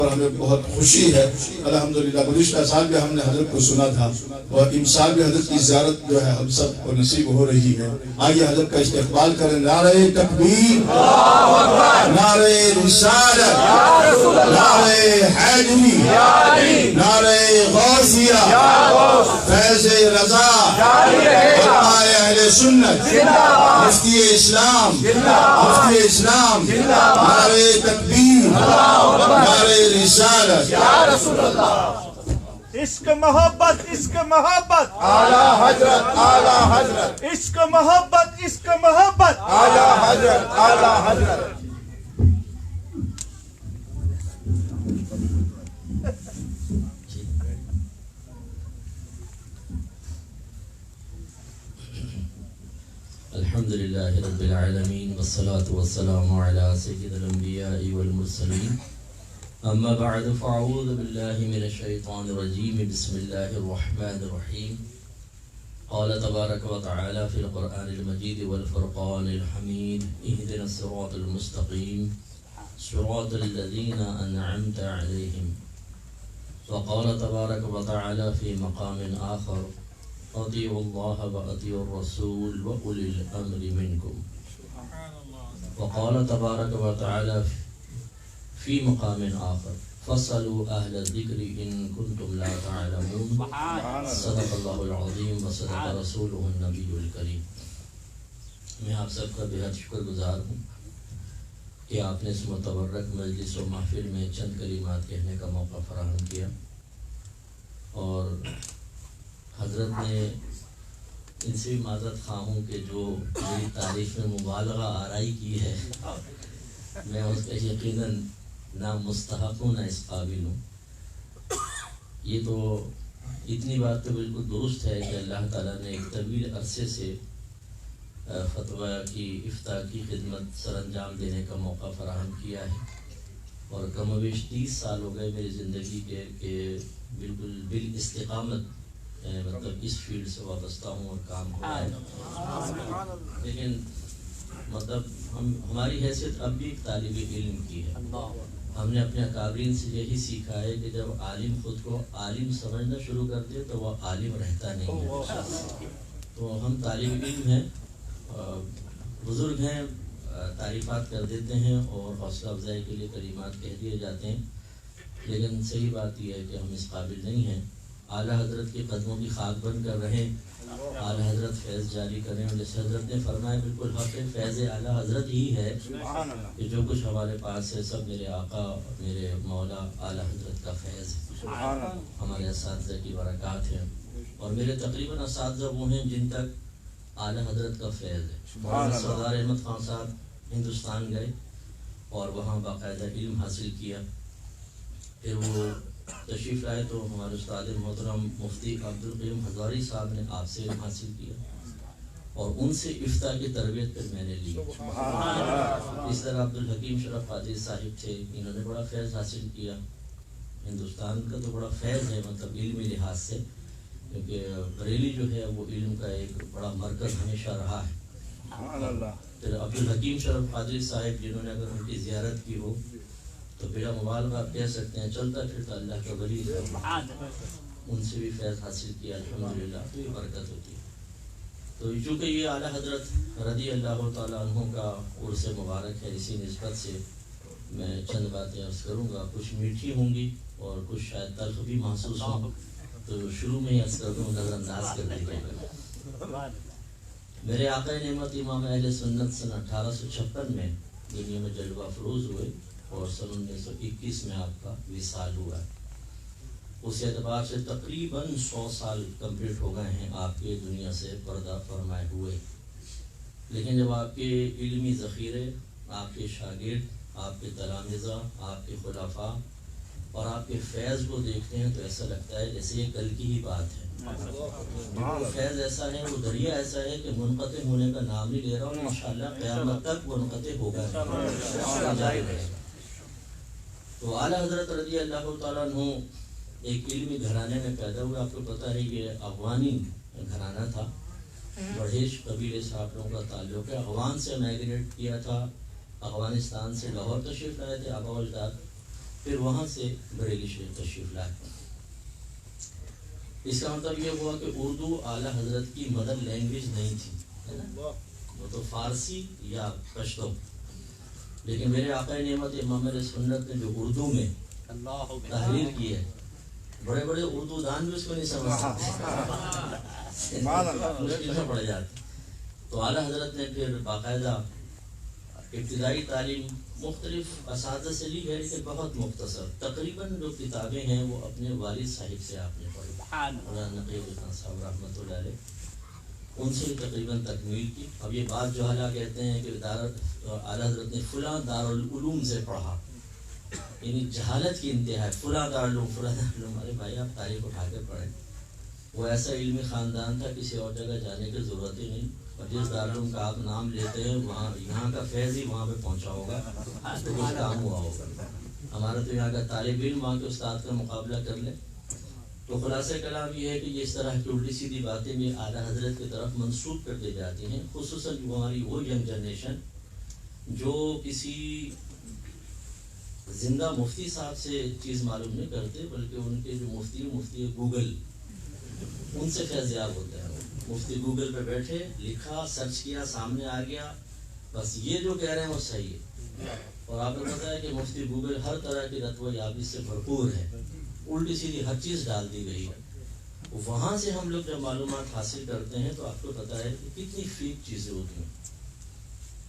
اور ہمیں بہت خوشی ہے الحمدللہ۔ گزشتہ سال بھی ہم نے حضرت کو سنا تھا اور امسال بھی حضرت کی زیارت جو ہے ہم سب کو نصیب ہو رہی ہے۔ آئیے حضرت کا استقبال کریں۔ نعرہ تکبیر، نعرہ رسالت، نعرہ حیدری، نعرہ غوثیہ، فیض رضا، علماء اہل سنت، مفتی اسلام، مفتی اسلام، نعرہ تکبیر، نعرہ رسالت، یا رسول اللہ۔ عشق محبت، عشق محبت، اعلیٰ حضرت، اعلیٰ حضرت، عشق محبت، عشق محبت، اعلیٰ حضرت، اعلیٰ حضرت۔ الحمدللہ رب العالمین والصلاة والسلام علی سید الانبیاء والمرسلین، اما بعد فاعوذ باللہ من الشیطان الرجیم، بسم اللہ الرحمن الرحیم۔ قال تبارک و تعالی فی القرآن المجید والفرقان الحمید، اہدنا الصراط المستقیم صراط الذین انعمت علیہم۔ وقال تبارک و تعالی فی مقام آخر، اطیعوا اللہ واطیعوا الرسول واولی الامر منکم۔ وقال تبارک و تعالی فی مقام آخر، فاسألوا اہل الذکر ان کنتم لا تعلمون۔ صدق اللہ العظیم وصدق رسولہ النبی الکریم۔ میں آپ سب کا بہت شکر گزار ہوں کہ آپ نے اس متبرک مجلس و محفل میں چند کلمات کہنے کا موقع فراہم کیا، اور حضرت نے ان سے بھی معذرت خواہ ہوں کہ جو میری تعریف میں مبالغہ آرائی کی ہے، میں اس کا یقیناً نہ مستحق ہوں نہ اس قابل ہوں۔ یہ تو اتنی بات تو بالکل درست ہے کہ اللہ تعالیٰ نے ایک طویل عرصے سے فتویٰ کی افتاء کی خدمت سر انجام دینے کا موقع فراہم کیا ہے، اور کم و بیش 30 سال ہو گئے میری زندگی کے کہ بالکل بالاستقامت مطلب اس فیلڈ سے وابستہ ہوں اور کام ہو رہا ہے۔ لیکن مطلب ہماری حیثیت اب بھی ایک طالب علم کی ہے۔ ہم نے اپنے اکابرین سے یہی سیکھا ہے کہ جب عالم خود کو عالم سمجھنا شروع کر دے تو وہ عالم رہتا نہیں ہے۔ تو ہم طالب علم ہیں، بزرگ ہیں، تعریفات کر دیتے ہیں اور حوصلہ افزائی کے لیے کلمات کہہ دیے جاتے ہیں، لیکن صحیح بات یہ ہے کہ ہم اس قابل نہیں ہیں۔ اعلیٰ حضرت کے قدموں کی خاک بن کر رہیں، اعلیٰ حضرت فیض جاری کریں، اور جیسے حضرت نے فرمایا بالکل حق ہے، فیض اعلیٰ حضرت ہی ہے کہ جو کچھ ہمارے پاس ہے سب میرے آقا میرے مولا اعلیٰ حضرت کا فیض ہے، ہمارے اساتذہ کی برکات ہیں، اور میرے تقریباً اساتذہ وہ ہیں جن تک اعلیٰ حضرت کا فیض ہے۔ سردار احمد خان صاحب ہندوستان گئے اور وہاں باقاعدہ علم حاصل کیا، پھر وہ تشریف لائے تو ہمارے استاد محترم مفتی عبدالقیوم ہزاری صاحب نے آپ سے علم حاصل کیا، اور ان سے افتاء کی تربیت پھر میں نے لی۔ اس طرح عبدالحکیم شرف قادری صاحب تھے، انہوں نے بڑا فیض حاصل کیا۔ ہندوستان کا تو بڑا فیض ہے مطلب علمی لحاظ سے، کیونکہ بریلی جو ہے وہ علم کا ایک بڑا مرکز ہمیشہ رہا ہے۔ پھر عبدالحکیم شرف قادری صاحب جنہوں نے اگر ان کی زیارت کی ہو تو بلا مبالغہ آپ کہہ سکتے ہیں چلتا پھرتا اللہ کا ولی ہے، ان سے بھی فیض حاصل کیا الحمدللہ، تو یہ برکت ہوتی ہے۔ تو چونکہ یہ اعلیٰ حضرت رضی اللہ تعالیٰ عنہ کا عرس مبارک ہے، اسی نسبت سے میں چند باتیں عرض کروں گا، کچھ میٹھی ہوں گی اور کچھ شاید تلخ بھی محسوس ہوں، تو شروع میں ہی عرض کر دوں، نظر انداز کر دیجیے گا۔ میرے آقا نعمت امام اہل سنت سن 1856 میں دنیا میں جلوہ افروز ہوئے، اور سن 1921 میں آپ کا وصال ہوا ہے۔ اس اعتبار سے تقریباً 100 سال کمپلیٹ ہو گئے ہیں آپ کے دنیا سے پردہ فرمائے ہوئے، لیکن جب آپ کے علمی ذخیرے، آپ کے شاگرد، آپ کے تلامذہ، آپ کے خلفاء اور آپ کے فیض کو دیکھتے ہیں تو ایسا لگتا ہے جیسے یہ کل کی ہی بات ہے۔ وہ فیض ایسا ہے، وہ دریا ایسا ہے کہ منقطع ہونے کا نام نہیں لے رہا، اور انشاءاللہ قیامت تک منقطع ہوگا۔ تو اعلیٰ حضرت رضی اللہ تعالیٰ عنہ ایک علمی گھرانے میں پیدا ہوئے۔ آپ کو پتہ ہے یہ افغانی گھرانہ تھا، بڑھیش قبیلے سے آپ لوگوں کا تعلق ہے۔ افغان سے مائگریٹ کیا تھا، افغانستان سے لاہور تشریف لائے تھے آبا و اجداد، پھر وہاں سے بریلی شریف تشریف لائے۔ اس کا مطلب یہ ہوا کہ اردو اعلیٰ حضرت کی مدر لینگویج نہیں تھی، ہے نا، وہ تو فارسی یا پشتو، لیکن میرے آقا نعمت امام سنت نے جو اردو میں تحریر کی ہے، بڑے بڑے اردو دان بھی اس کو نہیں سمجھ سکتے، مشکل سے پڑ جاتے۔ تو اعلیٰ حضرت نے پھر باقاعدہ ابتدائی تعلیم مختلف اساتذہ سے لی ہے، لیکن بہت مختصر، تقریباً جو کتابیں ہیں وہ اپنے والد صاحب سے آپ نے پڑھی، مولانا نقیب خان صاحب رحمۃ اللہ علیہ، ان سے تقریباً تکمیل کی۔ اب یہ بات جو حالا کہتے ہیں کہ اعلیٰ حضرت نے فلاں دارالعلوم سے پڑھا، یعنی جہالت کی انتہا ہے، فلاں دارالعلوم فلاں دارالعلوم، ارے بھائی آپ تاریخ اٹھا کے پڑھیں۔ وہ ایسا علمی خاندان تھا، کسی اور جگہ جانے کی ضرورت ہی نہیں، اور جس دارالعلوم کا آپ نام لیتے ہیں وہاں یہاں کا فیض ہی وہاں پہ پہنچا ہوگا تو کچھ کام ہوا ہوگا۔ ہمارا تو یہاں کا طالب علم وہاں کے استاد کا مقابلہ کر لے۔ تو خلاصہ کلام یہ ہے کہ یہ اس طرح کی الٹی سیدھی باتیں بھی اعلیٰ حضرت کی طرف منسوب کر دی جاتی ہیں، خصوصاً ہماری وہ ینگ جنریشن جو کسی زندہ مفتی صاحب سے چیز معلوم نہیں کرتے، بلکہ ان کے جو مفتی گوگل، ان سے فیضیاب ہوتے ہیں۔ مفتی گوگل پہ بیٹھے، لکھا، سرچ کیا، سامنے آ گیا، بس یہ جو کہہ رہے ہیں وہ صحیح ہے۔ اور آپ کو پتا ہے کہ مفتی گوگل ہر طرح کی رتبہ یابی سے بھرپور ہے، الٹی سیدھی ہر چیز ڈال دی گئی ہے۔ وہاں سے ہم لوگ جب معلومات حاصل کرتے ہیں تو آپ کو پتا ہے کہ کتنی فیک چیزیں ہوتی ہیں۔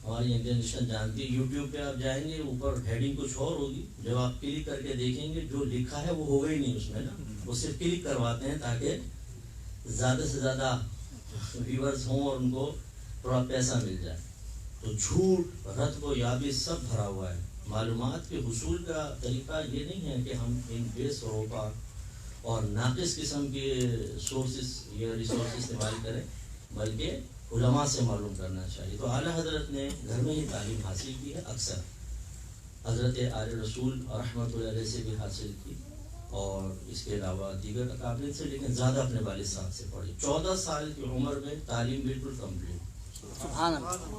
ہماری انٹرنیشنل جانتی ہے، یوٹیوب پہ آپ جائیں گے، اوپر ہیڈنگ کچھ اور ہوگی، جب آپ کلک کر کے دیکھیں گے جو لکھا ہے وہ ہوگا ہی نہیں اس میں نا، وہ صرف کلک کرواتے ہیں تاکہ زیادہ سے زیادہ ویورز ہوں اور ان کو تھوڑا پیسہ مل جائے۔ تو جھوٹ، رتب و یابی سب بھرا ہوا ہے۔ معلومات کے حصول کا طریقہ یہ نہیں ہے کہ ہم ان بے سروپا اور ناقص قسم کے سورسز یا ریسورس استعمال کریں، بلکہ علماء سے معلوم کرنا چاہیے۔ تو اعلیٰ حضرت نے گھر میں ہی تعلیم حاصل کی ہے، اکثر حضرت آل رسول رحمۃ اللہ علیہ سے بھی حاصل کی، اور اس کے علاوہ دیگر اکابرین سے، لیکن زیادہ اپنے والد صاحب سے پڑھی۔ 14 سال کی عمر میں تعلیم بالکل کمپلیٹ،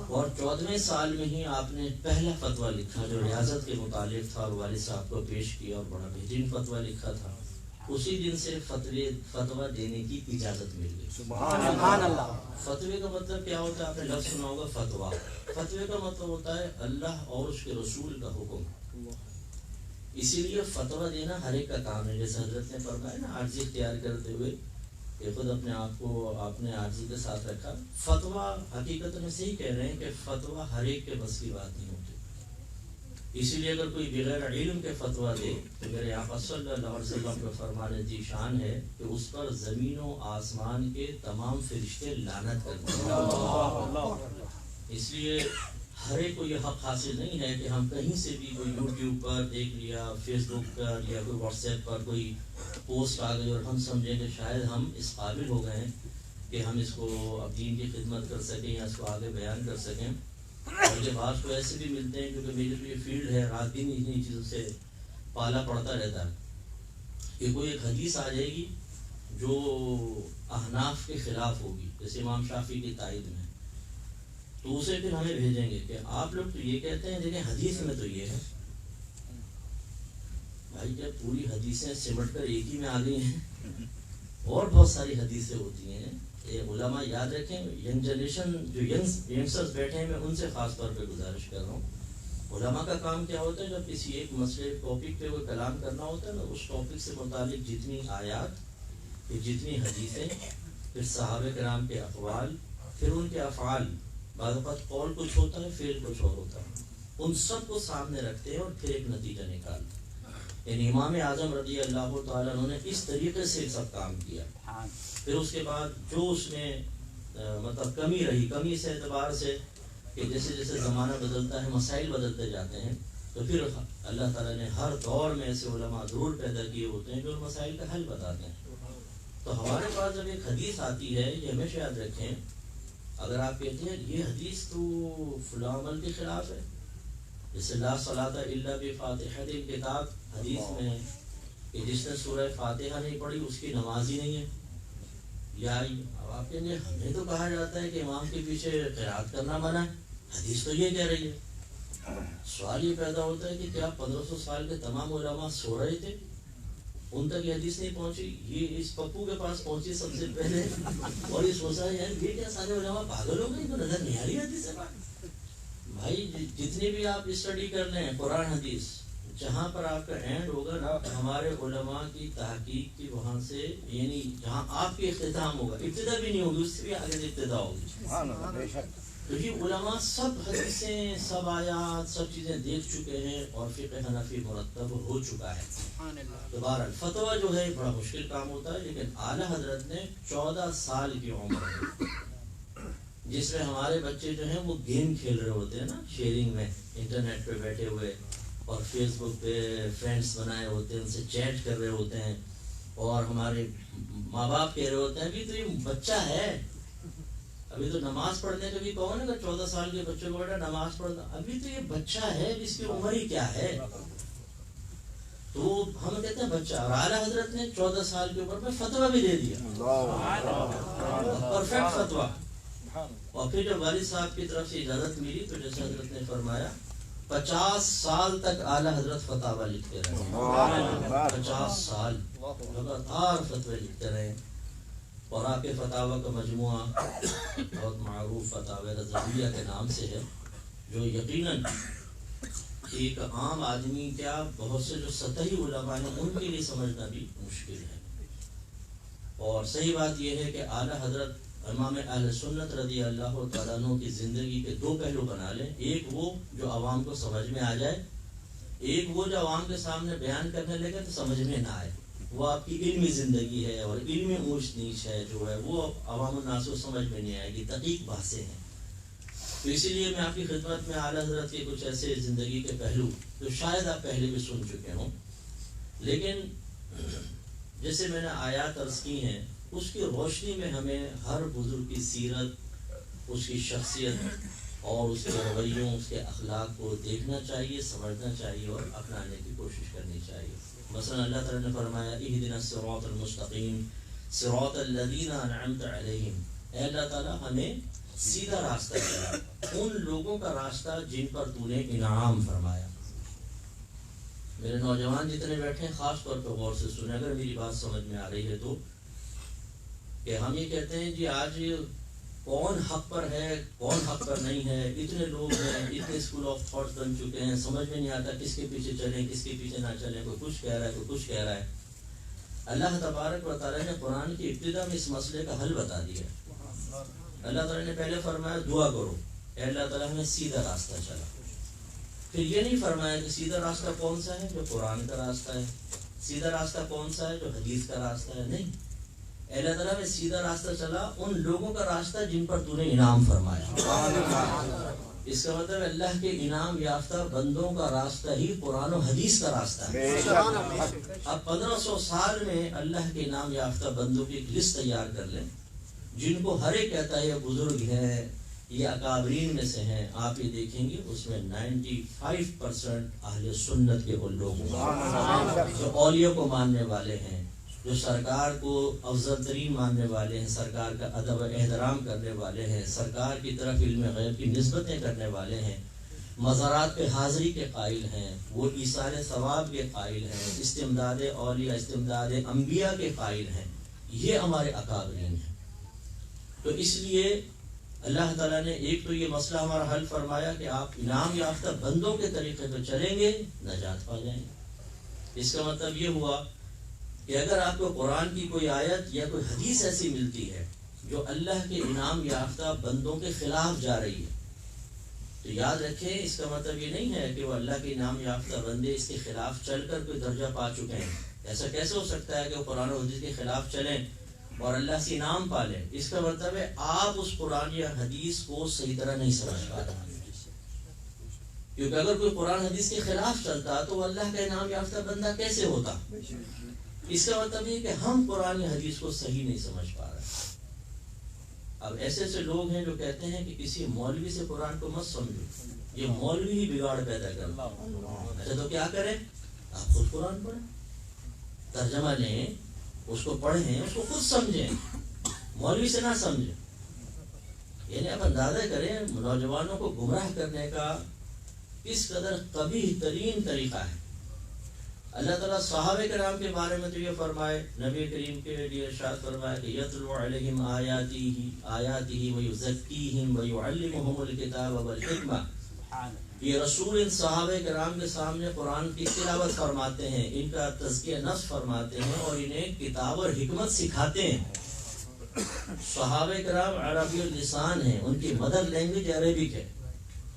اور 14ویں سال میں ہی آپ نے پہلا فتویٰ لکھا جو ریاضت کے متعلق تھا، اور والد صاحب کو پیش کیا اور بڑا بہترین فتویٰ لکھا تھا۔ اسی دن سے فتویٰ دینے کی اجازت مل گئی۔ سبحان اللہ۔ فتوے کا مطلب کیا ہوتا ہے؟ آپ نے لفظ سنا ہوگا فتویٰ۔ فتوے کا مطلب ہوتا ہے اللہ اور اس کے رسول کا حکم۔ اسی لیے فتویٰ دینا ہر ایک کا کام ہے، جیسے حضرت نے فرمایا نا، عاجزی اختیار کرتے ہوئے کہ خود اپنے آپ کو آپ نے عاجزی کے ساتھ رکھا۔ فتویٰ حقیقت میں صحیح کہہ رہے ہیں کہ فتویٰ ہر ایک کے بس کی بات نہیں ہوتی، اسی لیے اگر کوئی بغیر علم کے فتویٰ دے تو میرے آقا صلی اللہ علیہ وسلم کا فرمان دی شان ہے کہ اس پر زمین و آسمان کے تمام فرشتے لعنت کرتے ہیں۔ اس لیے ہر ایک کو یہ حق حاصل نہیں ہے کہ ہم کہیں سے بھی کوئی یوٹیوب پر دیکھ لیا، فیس بک پر یا کوئی واٹس ایپ پر کوئی پوسٹ آ گئی اور ہم سمجھیں کہ شاید ہم اس قابل ہو گئے ہیں کہ ہم اس کو اب دین کی خدمت کر سکیں یا اس کو آگے بیان کر سکیں۔ مجھے بعض کو ایسے بھی ملتے ہیں کیونکہ میری تو یہ فیلڈ ہے، رات دن انہی چیزوں سے پالا پڑتا رہتا ہے کہ کوئی ایک حدیث آ جائے گی جو احناف کے خلاف ہوگی، جیسے امام شافعی کی تائید میں، تو اسے پھر ہمیں بھیجیں گے کہ آپ لوگ تو یہ کہتے ہیں دیکھیں حدیث میں تو یہ ہے۔ بھائی کیا پوری حدیثیں سمٹ کر ایک ہی میں آ گئی ہیں؟ اور بہت ساری حدیثیں ہوتی ہیں۔ علماء یاد رکھیں، ینگ جنریشن جو ینگسٹرز بیٹھے ہیں، میں ان سے خاص طور پہ گزارش کر رہا ہوں، علماء کا کام کیا ہوتا ہے؟ جب کسی ایک مسئلے ٹاپک پہ کوئی کلام کرنا ہوتا ہے نا، اس ٹاپک سے متعلق جتنی آیات، پھر جتنی حدیثیں، پھر صحابہ کرام کے اقوال، پھر ان کے افعال، بعض اوقات قول کچھ ہوتا ہے، فعل کچھ اور ہوتا ہے، ان سب کو سامنے رکھتے ہیں اور پھر ایک نتیجہ نکالتے ہیں۔ یعنی امام اعظم رضی اللہ تعالیٰ عنہ نے اس طریقے سے سب کام کیا۔ پھر اس کے بعد جو اس میں مطلب کمی رہی، کمی سے اعتبار سے کہ جیسے جیسے زمانہ بدلتا ہے، مسائل بدلتے جاتے ہیں، تو پھر اللہ تعالیٰ نے ہر دور میں ایسے علماء ضرور پیدا کیے ہوتے ہیں جو مسائل کا حل بتاتے ہیں۔ تو ہمارے پاس جب ایک حدیث آتی ہے، یہ ہمیشہ یاد رکھیں، اگر آپ کہتے ہیں یہ حدیث تو فلاں عمل کے خلاف ہے، جیسے لا صلاۃ الا بفاتحۃ الکتاب حدیث میں ہے کہ جس نے سورہ فاتحہ نہیں پڑھی اس کی نماز ہی نہیں ہے، یا اب آپ کہیں گے ہمیں تو کہا جاتا ہے کہ امام کے پیچھے قرات کرنا منع ہے، حدیث تو یہ کہہ رہی ہے، سوال یہ پیدا ہوتا ہے کہ کیا 1500 سال کے تمام علماء سو رہے تھے؟ ان تک یہ حدیث نہیں پہنچی، یہ اس پپو کے پاس پہنچی سب سے پہلے، اور یہ سوچا یار یہ کیا سارے علماء پاگل ہو گئے، ان کو نظر نہیں آ رہی حدیث ہے؟ بھائی جتنی بھی آپ اسٹڈی کر لیں قرآن حدیث، جہاں پر آپ کا اینڈ ہوگا نا ہمارے علماء کی تحقیق کی، وہاں سے یعنی جہاں آپ کی اختتام ہوگا، ابتدا بھی نہیں ہوگی، اس سے بھی آگے سے ابتدا ہوگی. کیونکہ علماء سب حدیثیں، سب آیات، سب چیزیں دیکھ چکے ہیں اور فقہ حنفی مرتب ہو چکا ہے. تو بہرحال فتویٰ جو ہے بڑا مشکل کام ہوتا ہے، لیکن اعلیٰ حضرت نے 14 سال کی عمر میں، جس میں ہمارے بچے جو ہیں وہ گیم کھیل رہے ہوتے ہیں نا شیئرنگ میں، انٹرنیٹ پہ بیٹھے ہوئے اور فیس بک پہ فرینڈس بنائے ہوتے ہیں، ان سے چیٹ کر رہے ہوتے ہیں، اور ہمارے ماں باپ کہہ رہے ہوتے ہیں ابھی تو یہ بچہ ہے، ابھی تو نماز پڑھنے کا بھی کون ہے، 14 سال کے بچے کو بیٹا نماز پڑھنا، ابھی تو یہ بچہ ہے، اس کی عمر ہی کیا ہے. تو ہم کہتے ہیں بچہ، اور اعلیٰ حضرت نے 14 سال کی عمر میں فتویٰ بھی دے دیا، پرفیکٹ فتویٰ. اور پھر جب والد صاحب کی طرف سے اجازت ملی تو جیسے حضرت نے فرمایا 50 سال تک اعلیٰ حضرت فتاویٰ لکھتے رہے، 50 سال لگاتار فتوے لکھتے رہے. اور آپ کے فتاویٰ کا مجموعہ بہت معروف فتاوی رضویہ کے نام سے ہے، جو یقیناً ایک عام آدمی کیا بہت سے جو سطحی علماء ہیں ان کے لیے سمجھنا بھی مشکل ہے. اور صحیح بات یہ ہے کہ اعلیٰ حضرت امام اہل سنت رضی اللہ تعالیٰ عنہ کی زندگی کے 2 پہلو بنا لیں، ایک وہ جو عوام کو سمجھ میں آ جائے، ایک وہ جو عوام کے سامنے بیان کرنے لگے تو سمجھ میں نہ آئے. وہ آپ کی علمی زندگی ہے اور علمی اونچ نیچ ہے جو ہے وہ عوام الناس کو سمجھ میں نہیں آئے گی، دقیق بحثیں ہیں. تو اسی لیے میں آپ کی خدمت میں اعلیٰ حضرت کے کچھ ایسے زندگی کے پہلو جو شاید آپ پہلے بھی سن چکے ہوں، لیکن جیسے میں نے آیات عرض کی ہیں اس کی روشنی میں ہمیں ہر بزرگ کی سیرت، اس کی شخصیت اور اس کے رویوں، اس کے اخلاق کو دیکھنا چاہیے، سمجھنا چاہیے اور اپنانے کی کوشش کرنی چاہیے. مثلا اللہ تعالیٰ نے فرمایا اہدنا الصراط المستقیم صراط الذین انعمت علیہم، اے اللہ تعالیٰ ہمیں سیدھا راستہ دیا، ان لوگوں کا راستہ جن پر تو نے انعام فرمایا. میرے نوجوان جتنے بیٹھے ہیں خاص طور پہ غور سے سنیں اگر میری بات سمجھ میں آ رہی ہے تو، کہ ہم یہ کہتے ہیں جی آج کون حق پر ہے کون حق پر نہیں ہے، اتنے لوگ ہیں، اتنے اسکول آف تھاٹس بن چکے ہیں، سمجھ میں نہیں آتا کس کے پیچھے چلیں کس کے پیچھے نہ چلیں، کوئی کچھ کہہ رہا ہے کوئی کچھ کہہ رہا ہے. اللہ تبارک و تعالیٰ نے قرآن کی ابتدا میں اس مسئلے کا حل بتا دیا. اللہ تعالیٰ نے پہلے فرمایا دعا کرو اے اللہ تعالیٰ ہمیں سیدھا راستہ چلا. پھر یہ نہیں فرمایا کہ سیدھا راستہ کون سا ہے، جو قرآن کا راستہ ہے، سیدھا راستہ کون سا ہے، جو حدیث کا راستہ ہے. نہیں، اللہ تعالیٰ میں سیدھا راستہ چلا ان لوگوں کا راستہ جن پر تو نے انعام فرمایا. اس کا مطلب اللہ کے انعام یافتہ بندوں کا راستہ ہی قرآن و حدیث کا راستہ ہے. اب 1500 سال میں اللہ کے انعام یافتہ بندوں کی ایک لسٹ تیار کر لیں جن کو ہر ایک کہتا ہے یہ بزرگ ہیں، یہ اکابرین میں سے ہیں. آپ یہ دیکھیں گے اس میں 95% اہل سنت کے وہ لوگ ہیں جو اولیاء کو ماننے والے ہیں، جو سرکار کو افضل ترین ماننے والے ہیں، سرکار کا ادب و احترام کرنے والے ہیں، سرکار کی طرف علم غیب کی نسبتیں کرنے والے ہیں، مزارات پہ حاضری کے قائل ہیں، وہ ایصال ثواب کے قائل ہیں، استمداد اولیاء استمداد انبیاء کے قائل ہیں. یہ ہمارے اکابرین ہیں. تو اس لیے اللہ تعالیٰ نے ایک تو یہ مسئلہ ہمارا حل فرمایا کہ آپ انعام یافتہ بندوں کے طریقے پہ چلیں گے نجات پا جائیں گے. اس کا مطلب یہ ہوا کہ اگر آپ کو قرآن کی کوئی آیت یا کوئی حدیث ایسی ملتی ہے جو اللہ کے انعام یافتہ بندوں کے خلاف جا رہی ہے تو یاد رکھیں اس کا مطلب یہ نہیں ہے کہ وہ اللہ کے انعام یافتہ بندے اس کے خلاف چل کر کوئی درجہ پا چکے ہیں. ایسا کیسے ہو سکتا ہے کہ وہ قرآن و حدیث کے خلاف چلیں اور اللہ سے انعام پا لیں؟ اس کا مطلب ہے آپ اس قرآن یا حدیث کو صحیح طرح نہیں سمجھ پا رہے. کیونکہ اگر کوئی قرآن حدیث کے خلاف چلتا تو وہ اللہ کا انعام یافتہ بندہ کیسے ہوتا؟ اس کا مطلب یہ کہ ہم قرآن یا حدیث کو صحیح نہیں سمجھ پا رہے. اب ایسے ایسے لوگ ہیں جو کہتے ہیں کہ کسی مولوی سے قرآن کو مت سمجھو، یہ مولوی ہی بگاڑ پیدا کرتا. اچھا تو کیا کریں؟ آپ خود قرآن پڑھیں، ترجمہ لیں، اس کو پڑھیں، اس کو خود سمجھیں، مولوی سے نہ سمجھیں. یعنی آپ اندازہ کریں نوجوانوں کو گمراہ کرنے کا کس قدر قبیح ترین طریقہ ہے. اللہ تعالیٰ صحابہ کرام کے بارے میں تو یہ فرمائے، نبی کریم کے لیے ارشاد فرمائے کہ یتلو علیہم آیاتہ ویزکیہم ویعلمہم الکتاب والحکمہ. یہ رسول ان صحابہ کرام کے سامنے قرآن کی تلاوت فرماتے ہیں، ان کا تزکیہ نفس فرماتے ہیں اور انہیں کتاب اور حکمت سکھاتے ہیں. صحابہ کرام عربی اللسان ہیں، ان کی مدر لینگویج عربک ہے.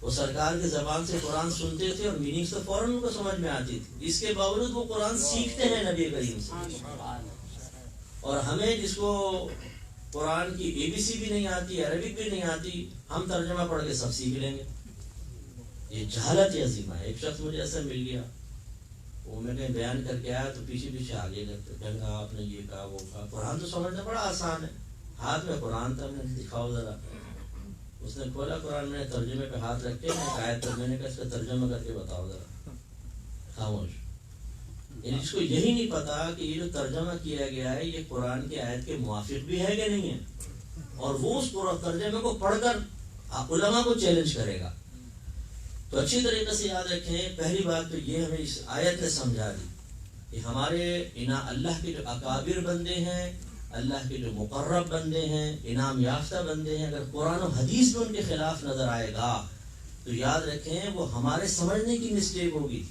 وہ سرکار کی زبان سے قرآن سنتے تھے اور میننگ سے فوراً ان کو سمجھ میں آتی تھی. اس کے باوجود وہ قرآن سیکھتے ہیں نبی کریم سے. اور ہمیں جس کو قرآن کی ABC بھی نہیں آتی، عربک بھی نہیں آتی، ہم ترجمہ پڑھ کے سب سیکھ لیں گے. یہ جہالت عظیمہ ہے. ایک شخص مجھے ایسا مل گیا، وہ میں نے بیان کر کے آیا تو پیچھے پیچھے آگے لگتے، کہا آپ نے یہ کہا وہ کہا. قرآن تو سمجھنا بڑا آسان ہے، ہاتھ میں قرآن تھا، میں نے دکھاؤ ذرا. اس نے کھولا قرآن، میں نے ترجمے پہ ہاتھ رکھ کے میں نے کہا اس کا ترجمہ کر کے بتاؤ ذرا. خاموش. یعنی جس کو یہی نہیں پتا کہ یہ جو ترجمہ کیا گیا ہے یہ قرآن کی آیت کے موافق بھی ہے کہ نہیں ہے، اور وہ اس ترجمے کو پڑھ کر علماء کو چیلنج کرے گا. تو اچھی طریقے سے یاد رکھیں، پہلی بات تو یہ ہمیں اس آیت نے سمجھا دی کہ ہمارے اللہ کے جو اکابر بندے ہیں، اللہ کے جو مقرب بندے ہیں، انعام یافتہ بندے ہیں، اگر قرآن و حدیث میں ان کے خلاف نظر آئے گا تو یاد رکھیں وہ ہمارے سمجھنے کی مسٹیک ہوگی.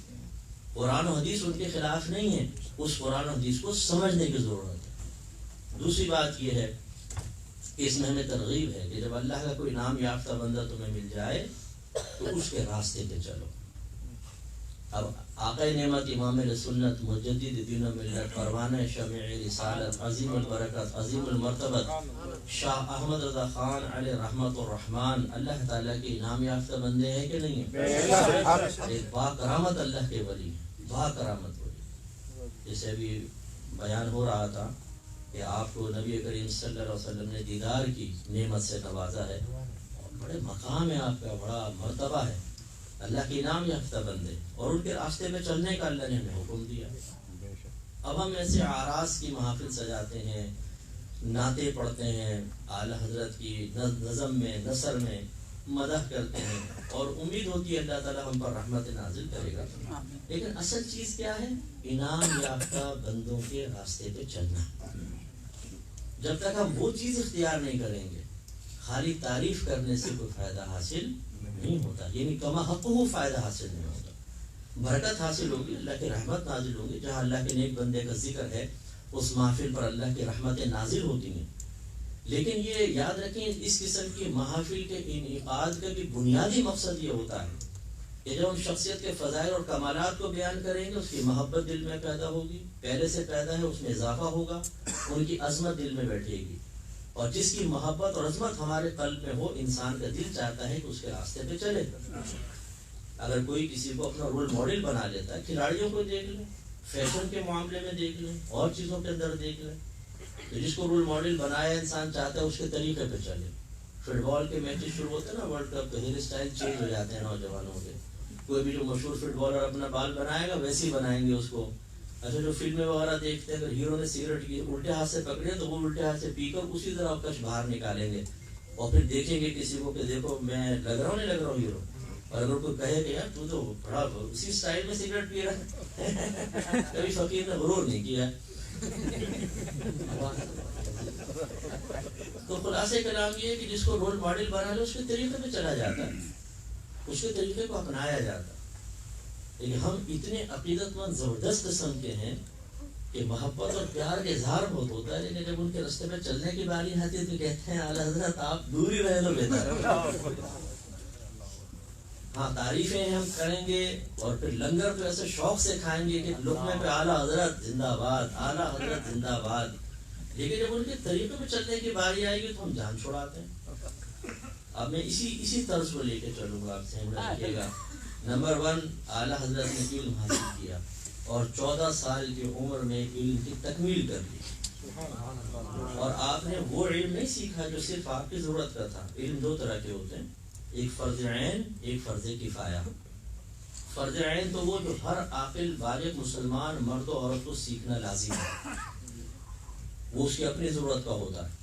قرآن و حدیث ان کے خلاف نہیں ہے، اس قرآن و حدیث کو سمجھنے کی ضرورت ہے. دوسری بات یہ ہے کہ اس میں ہمیں ترغیب ہے کہ جب اللہ کا کوئی انعام یافتہ بندہ تمہیں مل جائے تو اس کے راستے پہ چلو. اب آقا نعمت امام سنت مجدد دین و ملت پروانہ شمع رسالت عظیم البرکت عظیم المرتبت شاہ احمد رضا خان علیہ رحمت الرحمن اللہ تعالیٰ کے انعام یافتہ بندے ہیں کہ نہیں ہیں؟ ایک با کرامت اللہ کے ولی، با کرامت ولی. جیسے ابھی بیان ہو رہا تھا کہ آپ کو نبی کریم صلی اللہ علیہ وسلم نے دیدار کی نعمت سے نوازا ہے، بڑے مقام ہے آپ کا، بڑا مرتبہ ہے. اللہ کے انعام یافتہ بندے اور ان کے راستے میں چلنے کا اللہ نے ہمیں حکم دیا. اب ہم ایسے آراز کی محافل سجاتے ہیں، نعتیں پڑھتے ہیں، اعلیٰ حضرت کی نظم میں نثر میں مدح کرتے ہیں اور امید ہوتی ہے اللہ تعالیٰ ہم پر رحمت نازل کرے گا. لیکن اصل چیز کیا ہے؟ انعام یافتہ بندوں کے راستے پہ چلنا. جب تک ہم وہ چیز اختیار نہیں کریں گے، خالی تعریف کرنے سے کوئی فائدہ حاصل نہیں ہوتا، یعنی کما حق وہ فائدہ حاصل نہیں ہوتا. برکت حاصل ہوگی، اللہ کی رحمت نازل ہوگی. جہاں اللہ کے نیک بندے کا ذکر ہے اس محفل پر اللہ کی رحمتیں نازل ہوتی ہیں. لیکن یہ یاد رکھیں اس قسم کی محافل کے انعقاد کا بھی بنیادی مقصد یہ ہوتا ہے کہ جب ہم شخصیت کے فضائل اور کمالات کو بیان کریں گے اس کی محبت دل میں پیدا ہوگی، پہلے سے پیدا ہے، اس میں اضافہ ہوگا، ان کی عظمت دل میں بیٹھے گی. اور جس کی محبت اور عظمت ہمارے قلب میں ہو، انسان کا دل چاہتا ہے کہ اس کے راستے پہ چلے. اگر کوئی کسی کو اپنا رول ماڈل بنا لیتا ہے، کھلاڑیوں کو دیکھ لیں، فیشن کے معاملے میں دیکھ لیں، اور چیزوں کے اندر دیکھ لیں، تو جس کو رول ماڈل بنایا انسان چاہتا ہے اس کے طریقے پہ چلے. فٹ بال کے میچز شروع ہوتے ہیں نا ورلڈ کپ، تو ہیئر اسٹائل چینج ہو جاتے ہیں نوجوانوں کے. کوئی بھی جو مشہور فٹ بالر اپنا بال بنائے گا ویسے ہی بنائیں گے اس کو. اچھا جو فلمیں وغیرہ دیکھتے ہیں، اگر ہیرو نے سگریٹ کی الٹے ہاتھ سے پکڑے تو وہ الٹے ہاتھ سے پی کر اسی طرح کش باہر نکالیں گے اور پھر دیکھیں گے کسی کو کہ دیکھو میں لگ رہا ہوں نہیں لگ رہا ہوں ہیرو. اور اگر کوئی کہے کہ یار تو بڑا اسی اسٹائل میں سگریٹ پی رہا ہے، کبھی فقیر نے غرور نہیں کیا. تو خلاصے کلام یہ ہے کہ جس کو رول ماڈل بنا لے اس کے طریقے پہ چلا جاتا ہے، اس کے طریقے کو اپنایا جاتا ہے. لیکن ہم اتنے عقیدت مند زبردست قسم کے ہیں کہ محبت اور پیار کا اظہار بہت ہوتا ہے، لیکن جب ان کے راستے پہ چلنے کی باری آتی ہے تو کہتے ہیں اعلیٰ حضرت آپ دور ہی رہے تو بہتر ہے. ہاں تعریفیں ہم کریں گے اور پھر لنگر تو ایسے شوق سے کھائیں گے کہ لقمے پہ اعلیٰ حضرت زندہ باد، اعلیٰ حضرت زندہ باد. لیکن جب ان کے طریقے پہ چلنے کی باری آئے گی تو ہم جان چھوڑاتے ہیں. اب میں اسی طرز کو لے کے چلوں گا، آپ سے رکھیے گا. نمبر 1، اعلیٰ حضرت نے علم حاصل کیا اور 14 سال کی عمر میں علم کی تکمیل کر لی. اور آپ نے وہ علم نہیں سیکھا جو صرف آپ کی ضرورت کا تھا. علم 2 طرح کے ہوتے ہیں، ایک فرض عین، ایک فرض کفایہ. فرض عین تو وہ جو ہر عاقل بالغ مسلمان مرد و عورت کو سیکھنا لازم ہے، وہ اس کی اپنی ضرورت کا ہوتا ہے،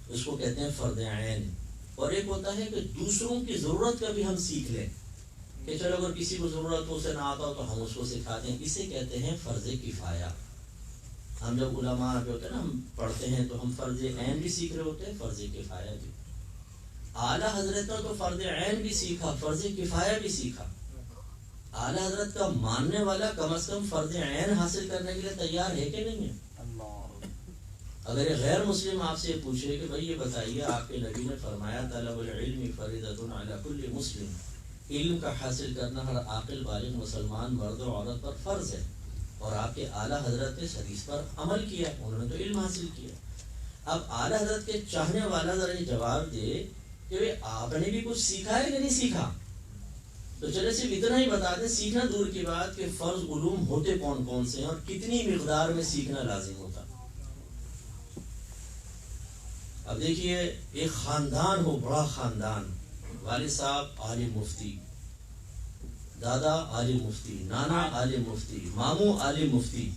اس کو کہتے ہیں فرض عین. اور ایک ہوتا ہے کہ دوسروں کی ضرورت کا بھی ہم سیکھ لیں، کہ چلو اگر کسی کو ضرورت ہو اسے نہ آتا ہو تو ہم اس کو سکھاتے ہیں. اسے کہتے ہیں فرض کفایہ. ہم جب علماء جو ہوتے ہیں نا ہم پڑھتے ہیں تو ہم فرض عین بھی سیکھ رہے ہوتے ہیں, فرض کفایہ بھی. اعلیٰ حضرت نے تو فرض عین بھی سیکھا, فرض کفایہ بھی سیکھا. اعلیٰ حضرت کا ماننے والا کم از کم فرض عین حاصل کرنے کے لیے تیار ہے کہ نہیں ہے؟ اگر ایک غیر مسلم آپ سے پوچھے کہ بھائی یہ بتائیے آپ کے نبی نے فرمایا طلب العلم فریضۃ علی کل مسلم, علم کا حاصل کرنا ہر عاقل بالغ مسلمان مرد و عورت پر فرض ہے, اور آپ کے اعلیٰ حضرت نے اس حدیث پر عمل کیا, انہوں نے تو علم حاصل کیا. اب اعلیٰ حضرت کے چاہنے والا ذرا یہ جواب دے کہ آپ نے بھی کچھ سیکھا ہے کہ نہیں سیکھا. تو چلے صرف اتنا ہی بتا دیں, سیکھنا دور کی بات کہ فرض علوم ہوتے کون کون سے ہیں اور کتنی مقدار میں سیکھنا لازم ہوتا. اب دیکھیے ایک خاندان ہو, بڑا خاندان, والد صاحب عالم مفتی, دادا عالم مفتی, نانا عالم مفتی, ماموں عالم مفتی,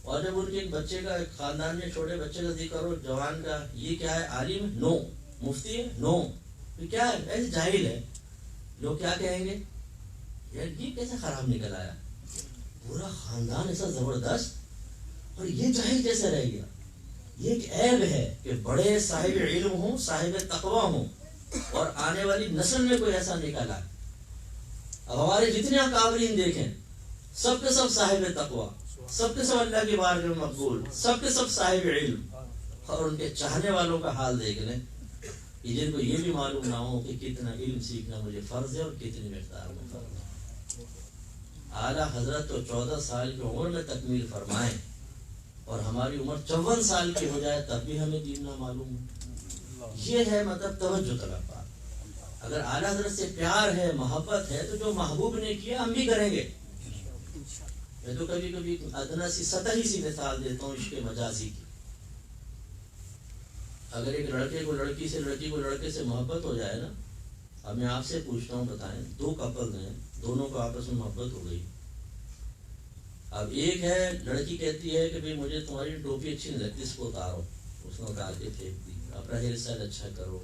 اور جب ان کے ایک بچے کا, ایک خاندان میں چھوٹے بچے کا ذکر ہو, جوان کا, یہ کیا ہے عالم, نو, مفتی ہے, نو, تو کیا ہے ایسے جاہل ہے. لوگ کیا کہیں گے, یار یہ کیسے خراب نکل آیا, پورا خاندان ایسا زبردست اور یہ جاہل کیسے رہ گیا. یہ ایک عیب ہے کہ بڑے صاحب علم ہوں, صاحب تقوی ہوں, اور آنے والی نسل میں کوئی ایسا نکلا. اب ہمارے جتنے اکابرین دیکھیں, سب کے سب صاحب تقوی, سب کے سب اللہ کی بارگاہ میں مقبول, سب کے سب صاحب علم, اور ان کے چاہنے والوں کا حال دیکھ لیں, جن کو یہ بھی معلوم نہ ہو کہ کتنا علم سیکھنا مجھے فرض ہے اور کتنی مقدار میں فرض ہے. اعلیٰ حضرت تو 14 سال کی عمر میں تکمیل فرمائیں, اور ہماری عمر 54 سال کی ہو جائے تب بھی ہمیں دین نہ معلوم ہے. یہ ہے مطلب توجہ طلب بات. اگر اعلیٰ حضرت سے پیار ہے, محبت ہے, تو جو محبوب نے کیا ہم بھی کریں گے. میں تو کبھی کبھی ادنا سی سطحی سی مثال دیتا ہوں عشق مجازی کی. اگر ایک لڑکے کو لڑکی سے, لڑکی کو لڑکے سے محبت ہو جائے نا, اب میں آپ سے پوچھتا ہوں, بتائیں, 2 کپل ہیں, دونوں کو آپس میں محبت ہو گئی. اب ایک ہے, لڑکی کہتی ہے کہ بھئی مجھے تمہاری ٹوپی اچھی نہیں لگتی, اس کو اتارو, اس نے اتار کے پھینک دی. اپنا ہیئر اسٹائل اچھا کرو,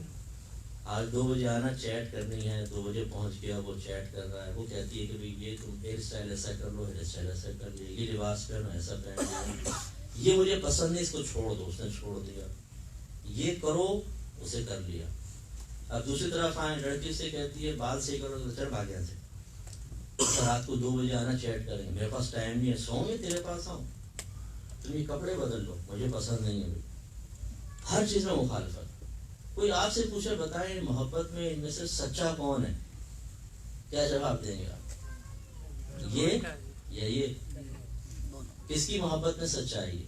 آج 2 بجے آنا, چیٹ کرنی ہے, 2 بجے پہنچ گیا, وہ چیٹ کر رہا ہے, وہ کہتی ہے کہ بھئی یہ تم ہیئر اسٹائل ایسا کر لو, ہیئر اسٹائل ایسا کر لو, یہ لباس پہنو, ایسا پہن لو, یہ مجھے پسند نہیں, اس کو چھوڑ دو, اس نے چھوڑ دیا. یہ کرو, اسے کر لیا. اب دوسری طرف آئیں, لڑکی سے کہتی ہے بال صحیح کرو, تو چل بھاگ یہاں سے, رات کو 2 بجے آنا, چیٹ کریں گے, میرے پاس ٹائم نہیں ہے, سو میں تیرے پاس آؤں, تم یہ کپڑے بدل لو, مجھے پسند نہیں ہے. ہر چیز میں مخالفت. کوئی آپ سے پوچھے بتائیں محبت میں ان میں سے سچا کون ہے, کیا جواب دیں گے آپ؟ یہ یا یہ؟ کس کی محبت میں سچائی ہے؟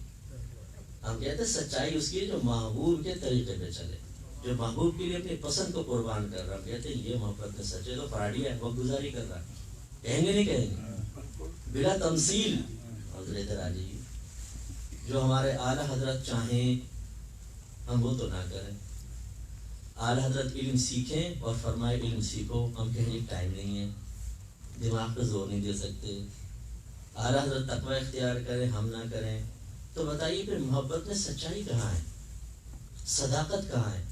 ہم کہتے ہیں سچائی اس کی جو محبوب کے طریقے پہ چلے, جو محبوب کے لیے اپنی پسند کو قربان کر رہا. ہم کہتے ہیں یہ محبت میں سچے. تو فراڈی ہے, وقت گزاری کر رہا ہے. کہیں گے نہیں کہیں گے, بلا تمثیل. حضرت راجی جو ہمارے اعلیٰ حضرت چاہیں ہم وہ تو نہ کریں. اعلیٰ حضرت علم سیکھیں اور فرمائے علم سیکھو, ہم کہیں ٹائم نہیں ہے, دماغ پہ زور نہیں دے سکتے. اعلیٰ حضرت تقوی اختیار کریں, ہم نہ کریں. تو بتائیے پھر محبت میں سچائی کہاں ہے, صداقت کہاں ہے,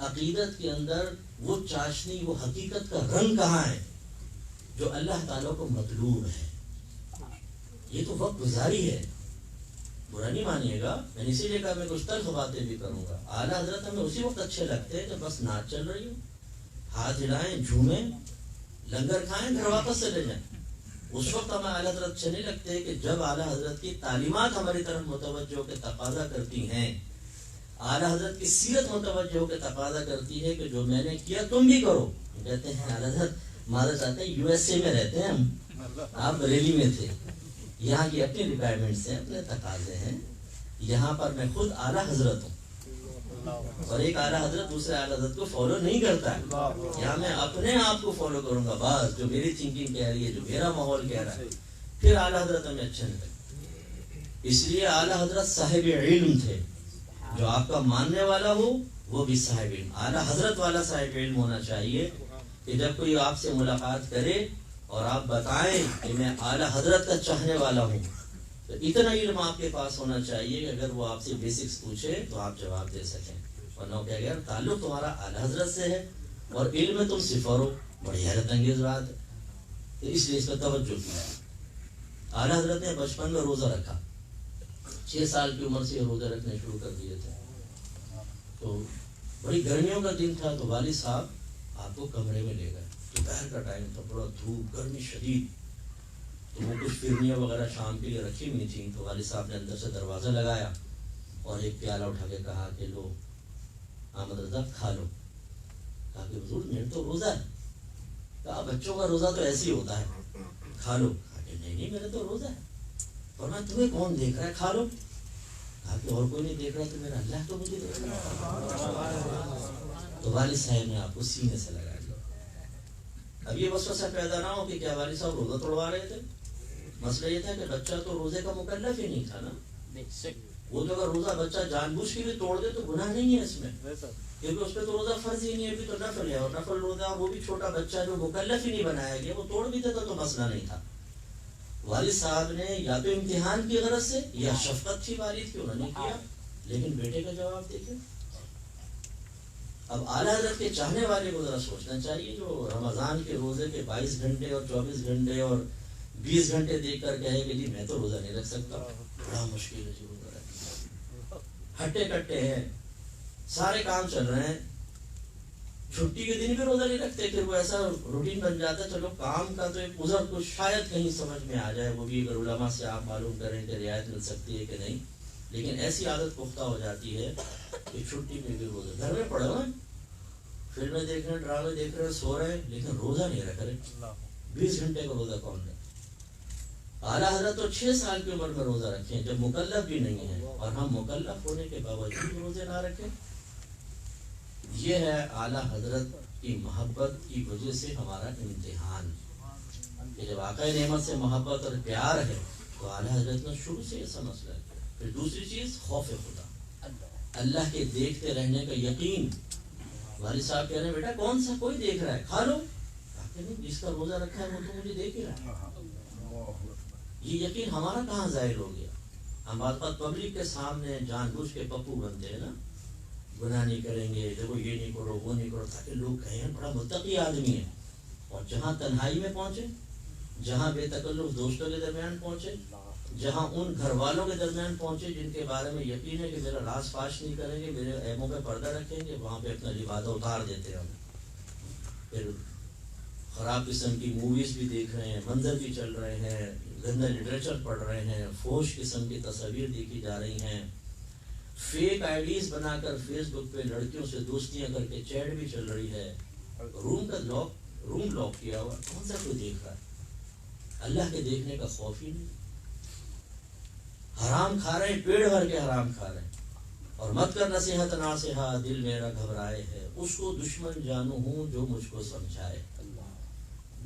عقیدت کے اندر وہ چاشنی, وہ حقیقت کا رنگ کہاں ہے جو اللہ تعالیٰ کو مطلوب ہے. یہ تو وقت گزاری ہے, برا نہیں مانیے گا, میں اسی لیے کہا میں کچھ تلخ باتیں بھی کروں گا. اعلیٰ حضرت ہمیں اسی وقت اچھے لگتے ہیں کہ بس ناچ چل رہی ہو, ہاتھ ہلائیں, جھومیں, لنگر کھائیں, گھر واپس چلے جائیں. اس وقت ہمیں اعلیٰ حضرت اچھے نہیں لگتے کہ جب اعلیٰ حضرت کی تعلیمات ہماری طرف متوجہ کے تقاضا کرتی ہیں, اعلیٰ حضرت کی سیرت متوجہ کے تقاضا کرتی ہے کہ جو میں نے کیا تم بھی کرو. کہتے ہیں اعلیٰ حضرت مانا چاہتے ہیں USA میں رہتے ہیں ہم, آپ بریلی میں تھے, یہاں کی اپنی ریکوائرمنٹس ہیں, اپنے تقاضے ہیں, یہاں پر میں خود اعلیٰ حضرت ہوں, اور ایک اعلیٰ حضرت دوسرے اعلیٰ حضرت کو فالو نہیں کرتا ہے. یہاں میں اپنے آپ کو فالو کروں گا بس, جو میری تھنکنگ کہہ رہی ہے, جو میرا ماحول کہہ رہا ہے. پھر اعلیٰ حضرت ہمیں اچھے نہیں لگتے. اس لیے اعلیٰ حضرت صاحب علم تھے, جو آپ کا ماننے والا ہو وہ بھی صاحب علم, اعلیٰ حضرت والا صاحب علم ہونا چاہیے. کہ جب کوئی آپ سے ملاقات کرے اور آپ بتائیں کہ میں اعلیٰ حضرت کا چاہنے والا ہوں, تو اتنا علم آپ کے پاس ہونا چاہیے کہ اگر وہ آپ سے بیسکس پوچھے تو آپ جواب دے سکیں. ورنہ کیا گیا, تعلق تمہارا اعلیٰ حضرت سے ہے اور علم میں تم صفر ہو, بڑی حیرت انگیز بات ہے. تو اس لیے اس پر توجہ کیا. اعلیٰ حضرت نے بچپن میں روزہ رکھا. 6 سال کی عمر سے یہ روزہ رکھنے شروع کر دیے تھے. تو بڑی گرمیوں کا دن تھا تو والد صاحب آپ کو کمرے میں لے گئے. دوپہر کا ٹائم تھا, بڑا دھوپ, گرمی شدید. تو وہ کچھ فرنیاں وغیرہ شام کے لیے رکھی ہوئی تھیں. تو والد صاحب نے اندر سے دروازہ لگایا اور ایک پیالہ اٹھا کے کہا کہ لو احمد رضا کھا لو. کہا کہ حضور میرے تو روزہ ہے. کہا بچوں کا روزہ تو ایسے ہی ہوتا ہے, کھا لو. کہا کہ نہیں میرے تو روزہ ہے. فرمایا تمہیں کون دیکھ رہا ہے, کھا لو. کہا کہ اور کوئی نہیں دیکھ رہا تو میرا اللہ تو مجھے دیکھ رہا ہے. تو والد صاحب نے آپ کو سینے سے لگا دیا. اب یہ وسوسہ پیدا نہ ہو کہ کیا والد صاحب روزہ توڑوا رہے تھے. مسئلہ یہ تھا کہ بچہ تو روزے کا مکلف ہی نہیں تھا نا. وہ تو اگر روزہ بچہ جان بوجھ کے بھی توڑ دے تو گناہ نہیں ہے اس میں, کیونکہ اس پہ تو روزہ فرض ہی نہیں ہے, ابھی تو نفل ہے. اور نفل روزہ وہ بھی چھوٹا بچہ جو مکلف ہی نہیں بنایا گیا وہ توڑ بھی دیتا تو مسئلہ نہیں تھا. والد صاحب نے یا تو امتحان کی غرض سے یا شفقت تھی والد کی, انہوں نے کیا. لیکن بیٹے کا جواب دیکھیں. اب اعلیٰ حضرت کے چاہنے والے کو ذرا سوچنا چاہیے جو رمضان کے روزے کے 22 گھنٹے اور 24 گھنٹے اور 20 گھنٹے دیکھ کر کہے کہ جی میں تو روزہ نہیں رکھ سکتا. بڑا مشکل ہے جی روزہ رکھنا. ہٹے کٹے ہیں, سارے کام چل رہے ہیں, چھٹی کے دن بھی روزہ نہیں رکھتے. پھر وہ ایسا روٹین بن جاتا ہے چلو کام کا تو ایک عذر کچھ شاید کہیں سمجھ میں آ جائے, وہ بھی اگر علماء سے آپ معلوم کریں کہ رعایت مل سکتی ہے کہ نہیں. لیکن ایسی عادت پختہ ہو جاتی ہے کہ چھٹی میں بھی روزہ, گھر میں پڑے ہوئے فلمیں دیکھ رہے ہیں, ڈرامے دیکھ رہے ہیں, سو رہے ہیں, لیکن روزہ نہیں رکھ رہے. 20 گھنٹے کا روزہ کون رکھے. اعلیٰ حضرت تو 6 سال کی عمر میں روزہ رکھیں جب مکلف بھی نہیں ہے, اور ہم مکلف ہونے کے باوجود روزے نہ رکھیں. یہ ہے اعلیٰ حضرت کی محبت کی وجہ سے ہمارا امتحان کہ جب آقا نعمت سے محبت اور پیار ہے تو اعلیٰ حضرت نے شروع سے ایسا مسئلہ کیا. پھر دوسری چیز خوف خدا, اللہ کے دیکھتے رہنے کا یقین. والد صاحب کہہ رہے ہیں بیٹا کون سا کوئی دیکھ رہا ہے, کھا لو. جس کا روزہ رکھا ہے وہ تو مجھے دیکھ ہی رہا ہے. یہ یقین ہمارا کہاں ظاہر ہو گیا. ہم بات پبلک کے سامنے جان بوجھ کے پپو بنتے ہیں نا, گناہ نہیں کریں گے, دیکھو یہ نہیں کرو وہ نہیں کرو, تاکہ لوگ کہیں بڑا متقی آدمی ہے. اور جہاں تنہائی میں پہنچے, جہاں بے تکلف دوستوں کے درمیان پہنچے, جہاں ان گھر والوں کے درمیان پہنچے جن کے بارے میں یقین ہے کہ میرا راز فاش نہیں کریں گے, میرے عیبوں پہ پردہ رکھیں گے, وہاں پہ اپنا لبادہ اتار دیتے ہیں. پھر خراب قسم کی موویز بھی دیکھ رہے ہیں, منظر بھی چل رہے ہیں, گندا لٹریچر پڑھ رہے ہیں, فوش قسم کی تصاویر دیکھی جا رہی ہیں, فیک آئی ڈیز بنا کر فیس بک پہ لڑکیوں سے دوستیاں کر کے چیٹ بھی چل رہی ہے. روم لاک کیا ہوا, کون سا کوئی دیکھ رہا ہے. اللہ کے دیکھنے کا خوف ہی نہیں. حرام کھا رہے ہیں, پیڑ بھر کے حرام کھا رہے ہیں. اور مت کر نصیحت ناصحہ, دل میرا گھبرائے ہے, اس کو دشمن جانو ہوں جو مجھ کو سمجھائے.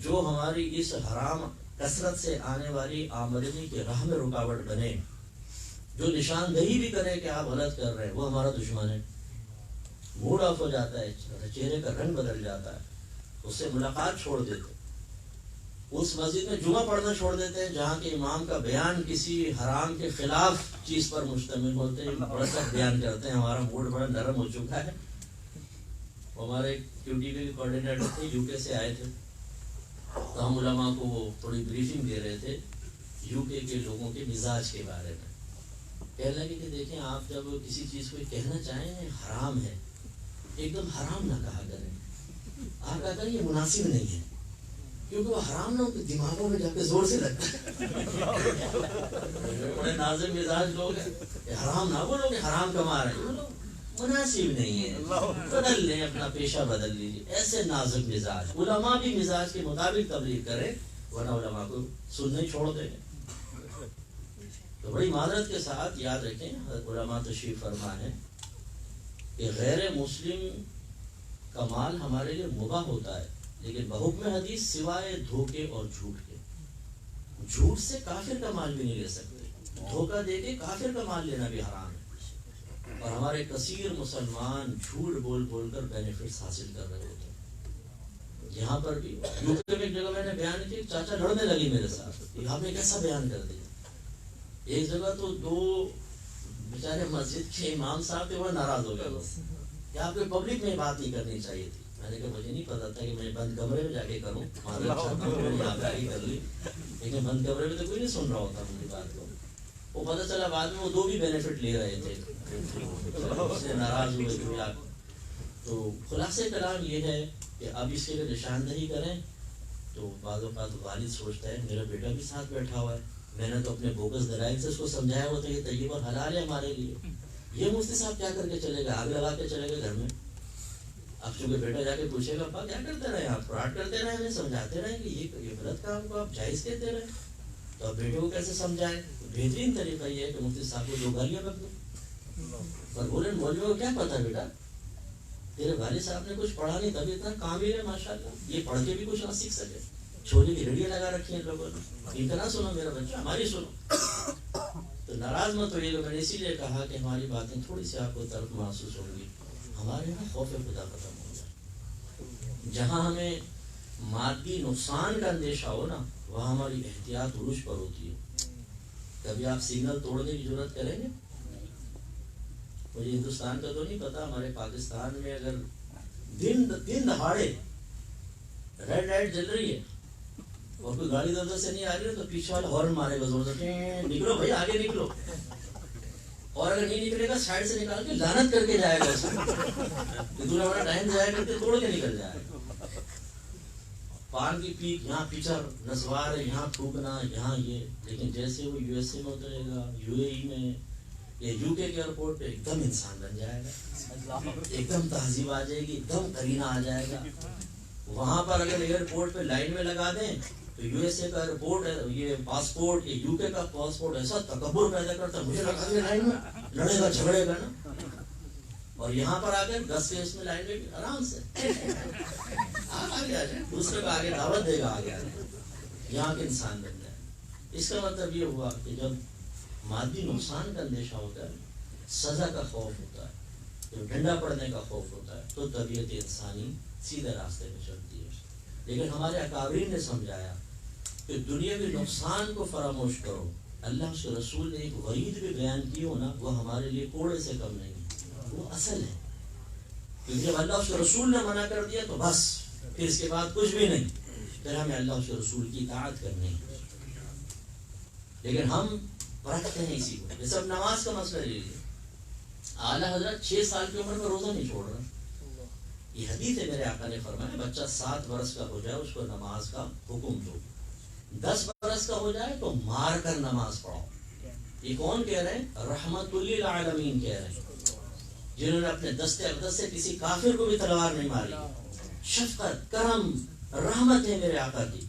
جو ہماری اس حرام کثرت سے آنے والی آمدنی کے راہ میں رکاوٹ بنے, جو نشاندہی بھی کرے کہ آپ غلط کر رہے ہیں, وہ ہمارا دشمن ہے. موڈ آف ہو جاتا ہے, چہرے کا رنگ بدل جاتا ہے, اس سے ملاقات چھوڑ دیتے, اس مسجد میں جمعہ پڑھنا چھوڑ دیتے ہیں جہاں کے امام کا بیان کسی حرام کے خلاف چیز پر مشتمل ہوتے ہیں, بڑا سخت بیان کرتے ہیں. ہمارا موڈ بڑا نرم ہو چکا ہے. ہمارے کیو ٹی وی کے کوآرڈینیٹر تھے, یو کے سے آئے تھے, تو ہم علماء کو وہ تھوڑی بریفنگ دے رہے تھے یو کے لوگوں کے مزاج کے بارے میں. کہنے لگے کہ دیکھیں آپ جب کسی چیز کو کہنا چاہیں حرام ہے, ایک دم حرام نہ کہا کریں. آپ کہا کریں یہ مناسب نہیں ہے, کیونکہ وہ حرام نہ ان کے دماغوں میں جا کے زور سے لگتا ہے. بڑے نازک مزاج لوگ ہیں, حرام نہ بولو کہ حرام کما رہے ہیں, مناسب نہیں ہے, بدل لیں, اپنا پیشہ بدل لیجیے. ایسے نازک مزاج, علماء بھی مزاج کے مطابق تبلیغ کریں, ورنہ علماء کو سننے چھوڑ دیں. تو بڑی معذرت کے ساتھ یاد رکھیں, علماء تشریف فرما ہے کہ غیر مسلم کا مال ہمارے لیے مباح ہوتا ہے, لیکن بحکم حدیث سوائے دھوکے اور جھوٹ کے. جھوٹ سے کافر کا مال بھی نہیں لے سکتے, دھوکہ دے کے کافر کا مال لینا بھی حرام ہے. اور ہمارے کثیر مسلمان جھوٹ بول بول کر بینیفٹس حاصل کر رہے ہوتے ہیں. یہاں پر بھی یو کے میں ایک جگہ میں نے بیان کیا, چاچا لڑنے لگی میرے ساتھ, آپ نے کیسا بیان کر دیا. ایک جگہ تو 2 بیچارے مسجد کے امام صاحب تھے, وہ ناراض ہو گئے کہ آپ کو پبلک میں بات نہیں کرنی چاہیے تھی. میں نے کہا مجھے نہیں پتا تھا کہ میں بند کمرے میں جا کے کروں، معذرت چاہتا ہوں میں نے یہاں پہ آگے کر لی، لیکن بند کمرے میں تو کوئی نہیں سن رہا ہوتا میری بات کو. وہ پتہ چلا بعد میں وہ دو بھی بینیفٹ لے رہے تھے، اس سے ناراض ہوئے کہ آپ. تو خلاصے کلام یہ ہے کہ اب اس کے نشاندہی کریں. تو بعض اوقات والد سوچتا ہے میرا بیٹا بھی ساتھ بیٹھا ہوا ہے، میں نے تو اپنے بوگس دلائل سے اس کو سمجھایا ہوا تھا کہ طیب اور حلال ہے ہمارے لیے، یہ مفتی صاحب کیا کر کے چلے گا، آگ لگا کے چلے گئے گھر میں. اب چونکہ بیٹا جا کے پوچھے گا ابا کیا کرتے رہے آپ، فراڈ کرتے رہے، ہمیں سمجھاتے رہے کہ یہ غلط کام کو آپ جائز کہتے رہے. تو اب بیٹے کو کیسے سمجھائیں؟ بہترین طریقہ یہ ہے کہ مفتی صاحب کو 2 گالیاں بک دو اور بولے مولویوں کو کیا پتا بیٹا، تیرے والد صاحب نے کچھ پڑھا نہیں تبھی اتنا کامل ہے ماشاءاللہ، یہ پڑھ کے بھی کچھ نہ سیکھ سکے. چھولی کی ریڑیاں لگا رکھی ہیں لوگوں نے، ان کا نہ سنو میرا بچہ، ہماری سنو. تو ناراض مت ہوئیے گا. میں نے اسی لیے کہا کہ ہماری باتیں تھوڑی سی آپ کو طرف محسوس ہوں گی. ہمارے یہاں خوف خدا ختم ہو جائے. جہاں ہمیں مادی نقصان کا اندیشہ ہو نا، وہاں ہماری احتیاط عروج پر ہوتی ہے. کبھی آپ سگنل توڑنے کی ضرورت کریں گے؟ مجھے ہندوستان کا تو نہیں پتا، ہمارے پاکستان میں اگر دن دہاڑے ریڈ لائٹ جل رہی ہے اور کوئی گاڑی ادھر سے نہیں آ رہی ہے تو پیچھے والا ہارن مارے گا زور سے، نکلو بھائی آگے نکلو. اور اگر نہیں نکلے گا سائڈ سے نکال کے لعنت کر کے جائے گا اس کو، دوسرا بڑا ٹائم ضائع کر کے توڑ کے نکل جائے گا. پان کی پیک یہاں پیچر نسوار ہے، یہاں تھوکنا یہاں یہ. لیکن جیسے وہ یو ایس اے میں اترے گا، یو اے ای میں یا یو کے ایئرپورٹ پہ ایک دم انسان بن جائے گا، ایک دم تہذیب آ جائے گی، ایک دم کرینہ آ جائے گا. وہاں پر اگر ایئرپورٹ پہ لائن میں لگا دیں تو یو ایس اے کا ایئرپورٹ ہے، یہ پاسپورٹ، یہ یو کے کا پاسپورٹ ایسا تکبر پیدا کرتا ہے، مجھے لگا کہ لائن میں لڑے گا جھگڑے گا نا. اور یہاں پر آ کے 10 کے اس میں لائن میں آرام سے آپ آگے آ جائیں، دوسرے کو آگے دعوت دے گا آگے آ جائیں، یہاں کے انسان بن جائے. اس کا مطلب یہ ہوا کہ جب مادی نقصان کا اندیشہ ہوتا ہے، سزا کا خوف ہوتا ہے، جب ڈنڈا پڑنے کا خوف ہوتا ہے، تو طبیعت انسانی سیدھے راستے پہ چلتی ہے. لیکن ہمارے اکابرین نے سمجھایا کہ دنیاوی نقصان کو فراموش کرو. اللہ اس کے رسول نے ایک وعید بھی بیان کی ہو نا، وہ ہمارے لیے کوڑے سے کم نہیں، وہ اصل ہے. کیونکہ جب اللہ اس کے رسول نے منع کر دیا تو بس پھر اس کے بعد کچھ بھی نہیں، پھر ہمیں اللہ اس کے رسول کی اطاعت کرنی ہے. لیکن ہم رکھتے ہیں اسی کو. جیسے اب نماز کا مسئلہ لے لیجیے، اعلیٰ حضرت 6 سال کی عمر میں روزہ نہیں چھوڑ رہا. یہ حدیث ہے، میرے آقا نے فرمایا بچہ 7 برس کا ہو جائے اس کو نماز کا حکم دو، 10 برس کا ہو جائے تو مار کر نماز پڑھاؤ. یہ کون کہہ رہے ہیں؟ رحمت للعالمین کہہ رہے ہیں، جنہوں نے اپنے دستے اقدس سے کسی کافر کو بھی تلوار نہیں ماری. شفقت، کرم، رحمت ہے میرے آقا کی.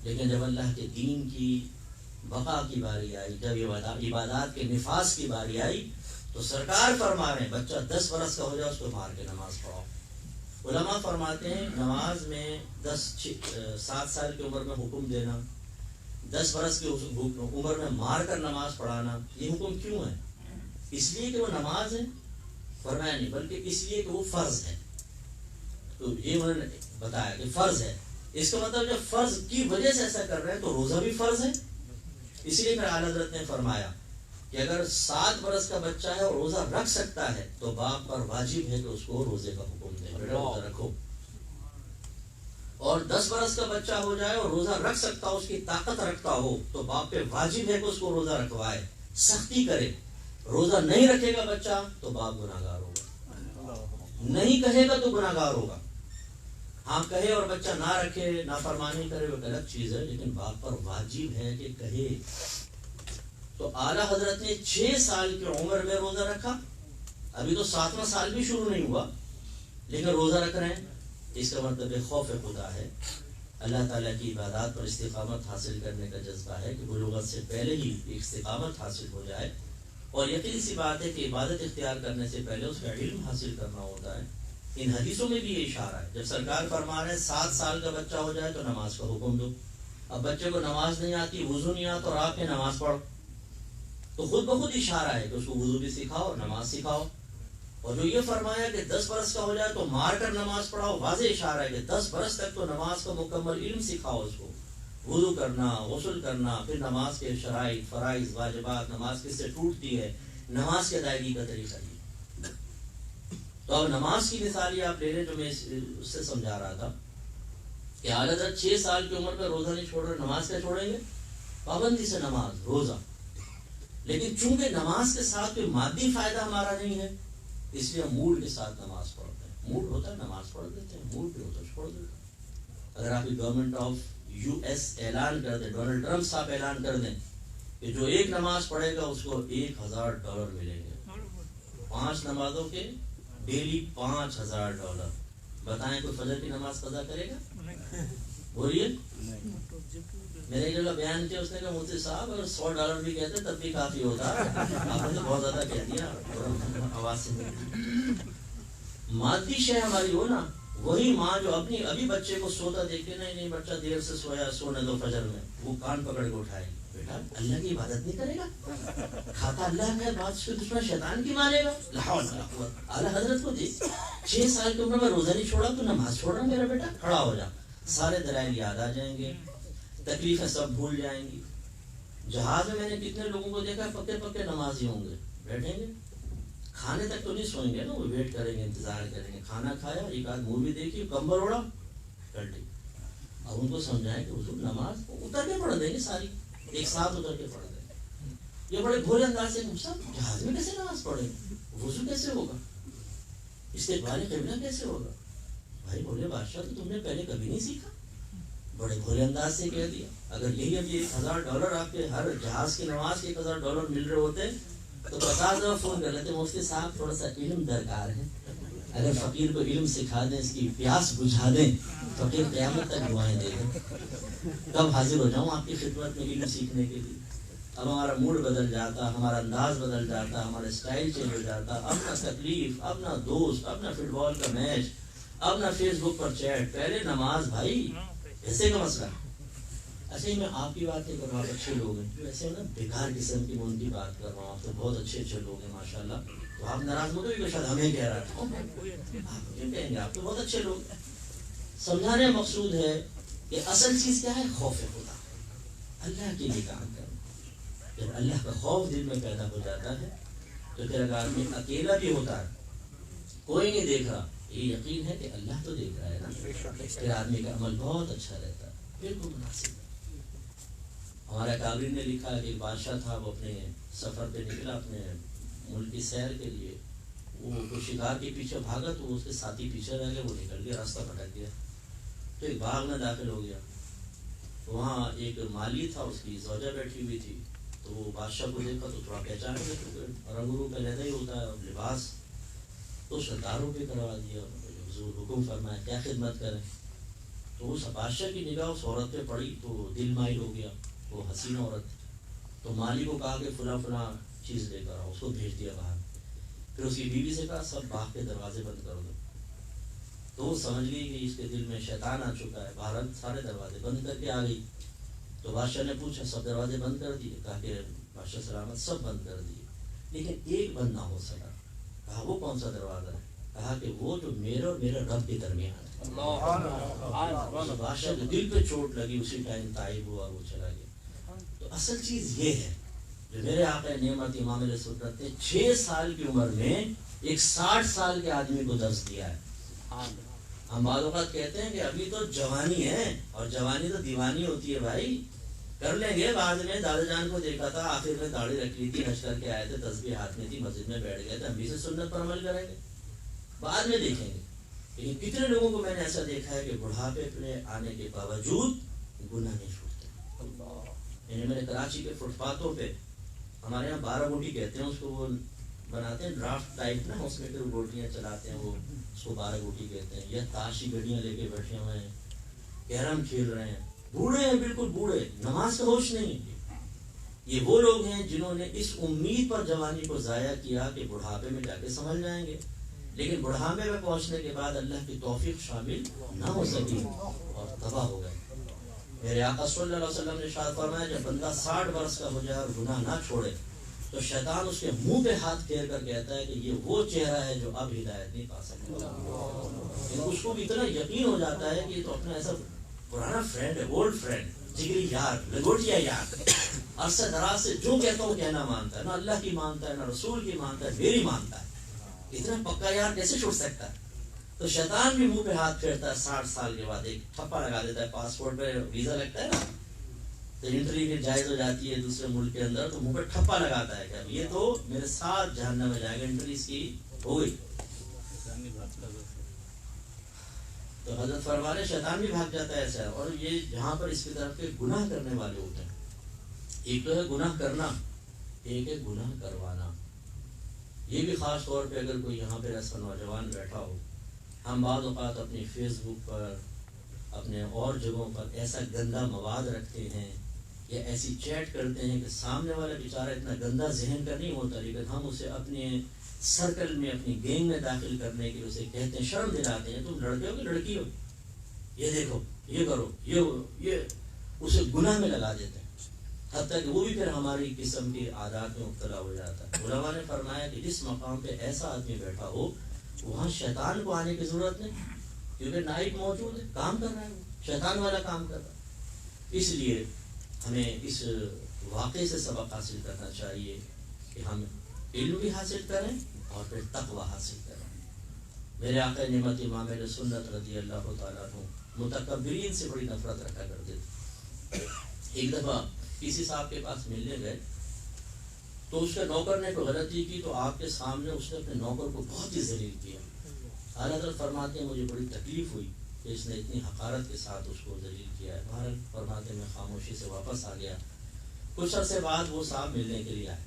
لیکن جب اللہ کے دین کی بقا کی باری آئی، جب عبادات کے نفاذ کی باری آئی، تو سرکار فرما رہے ہیں بچہ 10 برس کا ہو جائے اس کو مار کے نماز پڑھاؤ. علماء فرماتے ہیں نماز میں 7 سال کی عمر میں حکم دینا، 10 برس کی عمر میں مار کر نماز پڑھانا، یہ حکم کیوں ہے؟ اس لیے کہ وہ نماز ہے؟ فرمایا نہیں، بلکہ اس لیے کہ وہ فرض ہے. تو یہ انہوں نے بتایا کہ فرض ہے. اس کا مطلب جب فرض کی وجہ سے ایسا کر رہے ہیں تو روزہ بھی فرض ہے. اسی لیے پھر اعلیٰ حضرت نے فرمایا کہ اگر 7 برس کا بچہ ہے اور روزہ رکھ سکتا ہے تو باپ پر واجب ہے کہ اس کو روزے کا حکم دے، بیٹا روزہ رکھو. اور 10 برس کا بچہ ہو جائے اور روزہ رکھ سکتا ہو، اس کی طاقت رکھتا ہو، تو باپ پہ واجب ہے کہ اس کو روزہ رکھوائے، سختی کرے. روزہ نہیں رکھے گا بچہ تو باپ گناہگار ہوگا، نہیں کہے گا تو گناہگار ہوگا. ہاں کہے اور بچہ نہ رکھے، نافرمانی کرے، وہ غلط چیز ہے، لیکن باپ پر واجب ہے کہ کہے. تو اعلیٰ حضرت نے 6 سال کی عمر میں روزہ رکھا. ابھی تو 7واں سال بھی شروع نہیں ہوا لیکن روزہ رکھ رہے ہیں. اس کا مطلب خوف خدا ہے، اللہ تعالیٰ کی عبادات پر استقامت حاصل کرنے کا جذبہ ہے کہ بلوغت سے پہلے ہی استقامت حاصل ہو جائے. اور یقینی سی بات ہے کہ عبادت اختیار کرنے سے پہلے اس کا علم حاصل کرنا ہوتا ہے. ان حدیثوں میں بھی یہ اشارہ ہے. جب سرکار فرما رہے ہیں 7 سال کا بچہ ہو جائے تو نماز کا حکم دو. اب بچے کو نماز نہیں آتی، وضو نہیں آتا اور آپ نے نماز پڑھو، تو خود بخود اشارہ ہے کہ اس کو وضو بھی سکھاؤ اور نماز سکھاؤ. اور جو یہ فرمایا کہ 10 برس کا ہو جائے تو مار کر نماز پڑھاؤ، واضح اشارہ ہے کہ 10 برس تک تو نماز کا مکمل علم سکھاؤ اس کو، وضو کرنا، غسل کرنا، پھر نماز کے شرائط، فرائض، واجبات، نماز کس سے ٹوٹتی ہے، نماز کے ادائیگی کا طریقہ. تو اب نماز کی مثال یہ آپ لے لیں جو میں اس سے سمجھا رہا تھا کہ حضرت 6 سال کی عمر پہ روزہ نہیں چھوڑ رہے، نماز کیا چھوڑیں گے؟ پابندی سے نماز روزہ. لیکن چونکہ نماز کے ساتھ کوئی مادی فائدہ ہمارا نہیں ہے اس لیے ہم موڈ کے ساتھ نماز پڑھتے ہیں. موڈ ہوتا ہے نماز پڑھ دیتے ہیں، موڈ پہ ہوتا ہے چھوڑ دیتے ہیں. اگر آپ کی گورنمنٹ آف US اعلان کر دیں، ڈونلڈ ٹرمپ صاحب اعلان کر دیں کہ جو ایک نماز پڑھے گا اس کو $1000 ملیں گے، 5 نمازوں کے ڈیلی $5000. بتائیں کوئی فجر کی نماز قضا کرے گا؟ بولیے. میرے جو بیان کیا اس نے کہا مفتی صاحب اگر $100 بھی کہتے تب بھی کافی ہوتا. آپ نے تو بہت زیادہ کہہ دیا آواز سے. مادی شے ہماری ہو نا، وہی ماں جو اپنی ابھی بچے کو سوتا دیکھے نہیں بچہ دیر سے سویا، سونے دو فجر میں، وہ کان پکڑ کے اٹھائے گی، بیٹا اللہ کی عبادت نہیں کرے گا، کھاتا اللہ ہے، بات سے دشمن شیطان کی مانے گا. اعلیٰ حضرت کو دیکھ 6 سال کی عمر میں روزہ نہیں چھوڑا تو نماز چھوڑ رہا میرا بیٹا، کھڑا ہو جا. سارے دلائل یاد آ جائیں گے، تکلیفیں سب بھول جائیں گی. جہاز میں نے کتنے لوگوں کو دیکھا پکے پکے نمازی ہوں گے، بیٹھیں گے کھانے تک تو نہیں سوئیں گے نا، وہ ویٹ کریں گے، انتظار کریں گے. کھانا کھایا، ایک آدھ مووی دیکھی، کمبل اوڑا، پلٹی. اب ان کو سمجھائیں کہ حضور نماز اتر کے پڑھ دیں گے، ساری ایک ساتھ اتر کے پڑھ دیں گے. یہ بڑے بھولے انداز سے جہاز میں کیسے نماز پڑھیں گے، وضو کیسے ہوگا، استقبال قبلہ کیسے ہوگا؟ بھائی بولے بادشاہ تو تم نے پہلے کبھی نہیں سیکھا. بڑے بھولے انداز سے کہہ دیا. اگر یہی اب $1000 آپ کے ہر جہاز کی نماز کے $1000 مل رہے ہوتے تو 50 دفعہ فون کر لیتے مفتی صاحب تھوڑا سا علم درکار ہے، اگر فقیر کو علم سکھا دیں، اس کی پیاس بجھا دیں، فقیر قیامت تک دعائیں دے دیں. کب حاضر ہو جاؤں آپ کی خدمت میں علم سیکھنے کے لیے. اب ہمارا موڈ بدل جاتا، ہمارا انداز بدل جاتا، ہمارا اسٹائل چینج ہو جاتا. اپنا تکلیف، اپنا دوست، اپنا فٹ بال کا میچ، اپنا فیس بک پر چیٹ، پہلے نماز. بھائی ایسے کا مسئلہ. اچھا میں آپ کی بات نہیں کر رہا ہوں، آپ اچھے لوگ ہیں جو ایسے نا بیکار قسم کی، میں ان کی بات کر رہا ہوں. آپ تو بہت اچھے لوگ ہیں ماشاء اللہ. تو آپ ناراض مت ہوئے شاید ہمیں کہہ رہا ہے، آپ کیوں کہیں گے، آپ تو بہت اچھے لوگ. سمجھانے مقصود ہے کہ اصل چیز کیا ہے، خوف خدا، اللہ کے لیے کام کرنا. جب اللہ کا خوف دل میں پیدا ہو جاتا ہے تو پھر اگر آدمی اکیلا بھی ہوتا ہے، کوئی نہیں دیکھ رہا، یہ یقین ہے کہ اللہ تو دیکھ رہا ہے نا، پھر آدمی کا عمل بہت اچھا رہتا ہے، بالکل مناسب. ہمارے کابرین نے لکھا کہ ایک بادشاہ تھا، وہ اپنے سفر پہ نکلا اپنے ملک کی سیر کے لیے. وہ شکار کے پیچھے بھاگا تو اس کے ساتھی پیچھے رہ گئے، وہ نکل گیا، راستہ بھٹک گیا. تو ایک باغ میں داخل ہو گیا. وہاں ایک مالی تھا، اس کی زوجہ بیٹھی ہوئی تھی. تو وہ بادشاہ کو دیکھا تو تھوڑا پہچان گیا، کیونکہ رنگ روپ علیحدہ ہی ہوتا ہے اور لباس. تو اس نے دارو پہ کروا دیا، حضور حکم فرمایا کیا خدمت کریں. تو اس بادشاہ کی نگاہ اس عورت پہ پڑی تو دل مائل ہو گیا، وہ حسین عورت. تو مالی کو کہا کہ فلاں فلاں چیز لے کر آؤ، اس کو بھیج دیا باہر. پھر اس کی بیوی سے کہا سب باغ کے دروازے بند کر دو. تو وہ سمجھ گئی کہ اس کے دل میں شیطان آ چکا ہے، باہر سارے دروازے بند کر کے آ گئی. تو بادشاہ نے پوچھا سب دروازے بند کر دیے؟ کہا کہ بادشاہ سلامت سب بند کر دیے، لیکن ایک بند نہ ہو سکا. کہا وہ کون سا دروازہ ہے؟ کہا کہ وہ جو میرے اور میرے رب کے درمیان ہے. بادشاہ کے دل پہ چوٹ لگی، اسی ٹائم تائب ہوا، وہ چلا گیا. تو اصل چیز یہ ہے جو میرے آقا نعمت امام علیہ السلام نے 6 سال کی عمر میں ایک 60 سال کے آدمی کو درس دیا ہے. ہم بعض اوقات کہتے ہیں کہ ابھی تو جوانی ہے، اور جوانی تو دیوانی ہوتی ہے. بھائی کر لیں گے. بعد میں دادا جان کو دیکھا تھا آخر میں داڑھی رکھ لی تھی، حج کر کے آئے تھے، تسبیح ہاتھ میں تھی، مسجد میں بیٹھ گئے تھے. ہم بھی سے سنت پر عمل کریں گے، بعد میں دیکھیں گے. لیکن کتنے لوگوں کو میں نے ایسا دیکھا ہے کہ بڑھاپے پہ آنے کے باوجود گناہ نہیں چھوڑتے. میں نے کراچی کے فٹ پاتھوں پہ، ہمارے یہاں 12 گوٹی کہتے ہیں اس کو، وہ بناتے ہیں ڈرافٹ ٹائپ نا، اس میں پھر گوٹیاں چلاتے ہیں، وہ اس کو 12 گوٹی کہتے ہیں. یا تاش کی گڈیاں لے کے بیٹھے ہوئے ہیں، کیرم کھیل رہے ہیں، بوڑھے ہیں، بالکل بوڑھے، نماز کا ہوش نہیں. یہ وہ لوگ ہیں جنہوں نے اس امید پر جوانی کو ضائع کیا کہ بڑھاپے میں جا کے سنبھل جائیں گے، لیکن بڑھاپے میں پہنچنے کے بعد اللہ کی توفیق شامل نہ ہو سکی اور تباہ ہو گئے. میرے آقا صلی اللہ علیہ وسلم نے ارشاد فرمایا جب بندہ 60 برس کا ہو جائے اور گناہ نہ چھوڑے تو شیطان اس کے منہ پہ ہاتھ پھیر کر کہتا ہے کہ یہ وہ چہرہ ہے جو اب ہدایت نہیں پا سکتا. اس کو بھی اتنا یقین ہو جاتا ہے کہ یہ تو اپنا ایسا پرانا فرینڈ ہے، اولڈ فرینڈ، جگری یار، لگوٹیا یار، عرصہ دراز سے جو کہتا ہوں کہنا مانتا ہے، نہ اللہ کی مانتا ہے، نہ رسول کی مانتا ہے، میری مانتا ہے. اتنا پکا یار کیسے چھوڑ سکتا ہے؟ تو شیطان بھی منہ پہ ہاتھ پھیرتا ہے 60 سال کے بعد ایک ٹھپا لگا دیتا ہے. پاسپورٹ پہ ویزا لگتا ہے نا, تو انٹری پھر جائز ہو جاتی ہے دوسرے ملک کے اندر, تو منہ پہ ٹھپا لگاتا ہے کہ یہ تو میرے ساتھ جہنم میں جائے گا, انٹری اس کی ہو گئی. تو حضرت فرمانے شیطان بھی بھاگ جاتا ہے ایسا. اور یہ جہاں پر اس کی طرف کے گناہ کرنے والے ہوتے ہیں, ایک تو ہے گناہ کرنا, ایک ہے گناہ کروانا. یہ بھی خاص طور پہ اگر کوئی یہاں پہ ایسا نوجوان بیٹھا ہو, ہم بعض اوقات اپنی فیس بک پر اپنے اور جگہوں پر ایسا گندا مواد رکھتے ہیں یا ایسی چیٹ کرتے ہیں کہ سامنے والا بیچارہ اتنا گندا ذہن کا نہیں ہوتا, لیکن ہم اسے اپنے سرکل میں اپنی گینگ میں داخل کرنے کے اسے کہتے ہیں, شرم دلاتے ہیں, تم لڑکے ہو کہ لڑکی ہو, یہ دیکھو, یہ کرو, یہ اسے گناہ میں لگا دیتے ہیں, حتیٰ کہ وہ بھی پھر ہماری قسم کی عادات میں مبتلا ہو جاتا ہے. علماء نے فرمایا کہ جس مقام پہ ایسا آدمی بیٹھا ہو وہاں شیطان کو آنے کی ضرورت نہیں, کیونکہ نائب موجود ہے, کام کر رہا ہے, شیطان والا کام کر رہا ہے. اس لیے ہمیں اس واقعے سے سبق حاصل کرنا چاہیے کہ ہم علم بھی حاصل کریں اور پھر تقوی حاصل کریں. میرے آقا نعمت امام اہل سنت رضی اللہ تعالیٰ عنہ متکبرین سے بڑی نفرت رکھا کرتے تھے. ایک دفعہ کسی صاحب کے پاس ملنے گئے تو اس کے نوکر نے کوئی غلطی کی, تو آپ کے سامنے اس نے اپنے نوکر کو بہت ہی ذلیل کیا. اعلیٰ حضرت فرماتے ہیں مجھے بڑی تکلیف ہوئی کہ اس نے اتنی حقارت کے ساتھ اس کو ذلیل کیا ہے. بہرحال فرماتے میں خاموشی سے واپس آ گیا. کچھ عرصے بعد وہ صاحب ملنے کے لیے آئے.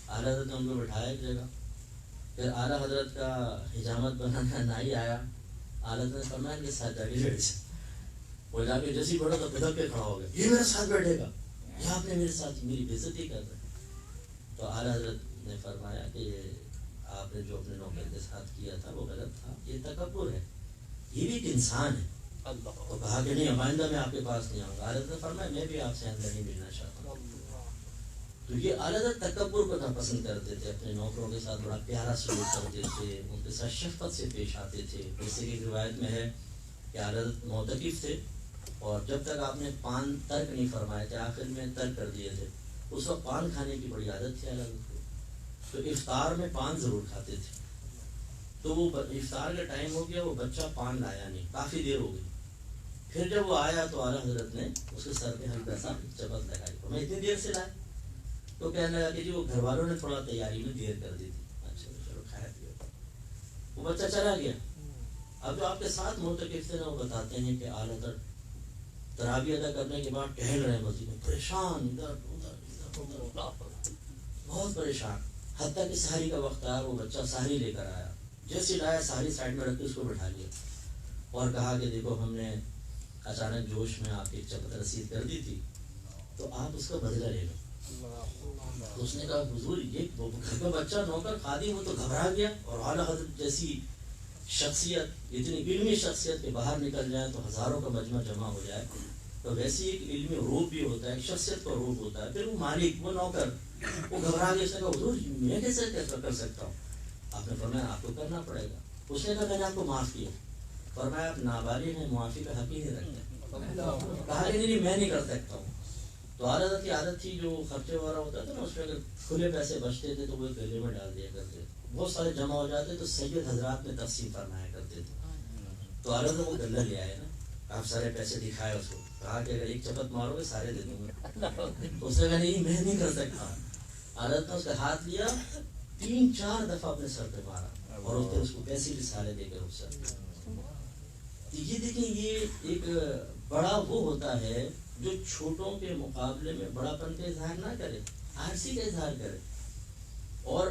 اعلیٰ حضرت نے ان کو بٹھایا ایک جگہ, پھر اعلیٰ حضرت کا حجامت بنانا نائی آیا. اعلیٰ حضرت نے فرمایا کہ ساتھ جا کے بیٹھ جائے. وہ جا کے جیسے بڑھا تو پدک کے کھڑا ہو گیا, یہ میرے ساتھ بیٹھے گا, یہ آپ نے میرے ساتھ میری بے عزتی کر رہے. تو اعلیٰ حضرت نے فرمایا کہ آپ نے جو اپنے نوکر کے ساتھ کیا تھا وہ غلط تھا, یہ تکبر ہے, یہ بھی ایک انسان ہے. تو کہا کہ نہیں آئندہ میں آپ کے پاس نہیں آؤں گا. اعلیٰ حضرت نے فرمایا میں بھی آپ سے آئندہ نہیں ملنا چاہتا ہوں. تو یہ اعلیٰ حضرت تکبر کو ناپسند کرتے تھے, اپنے نوکروں کے ساتھ بڑا پیارا سلوک کرتے تھے, ان کے ساتھ شفقت سے پیش آتے تھے. جیسے کہ روایت میں ہے کہ اعلیٰ حضرت معتکف تھے اور جب تک آپ نے پان ترک نہیں فرمائے تھے, آخر میں ترک کر دیے تھے. اس وقت پان کھانے کی بڑی عادت تھی اعلیٰ حضرت کو, تو افطار میں پان ضرور کھاتے تھے. تو وہ افطار کا ٹائم ہو گیا, وہ بچہ پان لایا نہیں, کافی دیر ہو گئی. پھر جب وہ آیا تو اعلیٰ حضرت نے اس کے سر پہ ہلکا سا چپت لگائی, میں اتنی دیر سے لائے. تو کہنے لگا کہ جی وہ گھر والوں نے تھوڑا تیاری میں دیر کر دی تھی. اچھا چلو کھایا پیا. وہ بچہ چلا گیا. اب جو آپ کے ساتھ معتکف تھے نا, وہ بتاتے ہیں کہ اعلیٰ حضرت تراویح ادا کرنے کے بعد ٹہل رہے مسجد میں, پریشان, ادھر ادھر بہت پریشان. حتیٰ کہ سحری کا وقت آیا, وہ بچہ سحری لے کر آیا. جیسے لایا سحری سائڈ میں رکھ کے اس کو بٹھا لیا اور کہا کہ دیکھو ہم نے اچانک جوش میں آپ کی ایک چپت رسید کر دی تھی, تو آپ اس کا بدلہ لے لو. تو اس نے کہا حضور یہ گھر کا بچہ نوکر خادم وہ تو گھبرا گیا, اور اعلیٰ حضرت جیسی شخصیت, اتنی علمی شخصیت کے باہر نکل جائے تو ہزاروں کا مجمع جمع ہو جائے, تو ویسی ایک علمی روپ بھی ہوتا ہے, ایک شخصیت کا روپ ہوتا ہے. پھر وہ مالک, وہ نوکر, وہ گھبرا گیا. اس نے کہا حضور میں کیسے کر سکتا ہوں؟ آپ نے فرمایا آپ کو کرنا پڑے گا. اس نے کہا میں نے آپ کو معاف کیا. فرمایا آپ نابالغ ہیں, معافی کا حق ہی نہیں رکھتے. کہا کہ نہیں میں نہیں کر سکتا ہوں. تو اعلیٰ حضرت کی عادت تھی جو خرچے وغیرہ ہوتا تھا نا, اس میں اگر کھلے پیسے بچتے تھے تو وہ گلے میں ڈال دیا کرتے. بہت سارے جمع ہو جاتے تو سید حضرات میں تقسیم فرمایا کرتے تھے. تو اعلیٰ حضرت وہ گلہ لے آئے نا, آپ سارے پیسے دکھائے اس کو, کہا کہ اگر ایک چپت مارو گے سارے دے دوں گا. اس نے کہا نہیں میں نہیں کر سکتا. اعلیٰ حضرت نے اس کا ہاتھ لیا, 3-4 دفعہ اپنے سر پہ مارا اور پھر اس کو پیسے رسالے دے کر اس سے. یہ دیکھیں یہ ایک بڑا وہ ہوتا ہے جو چھوٹوں کے مقابلے میں بڑا پن کا اظہار نہ کرے, عاجزی کا اظہار کرے. اور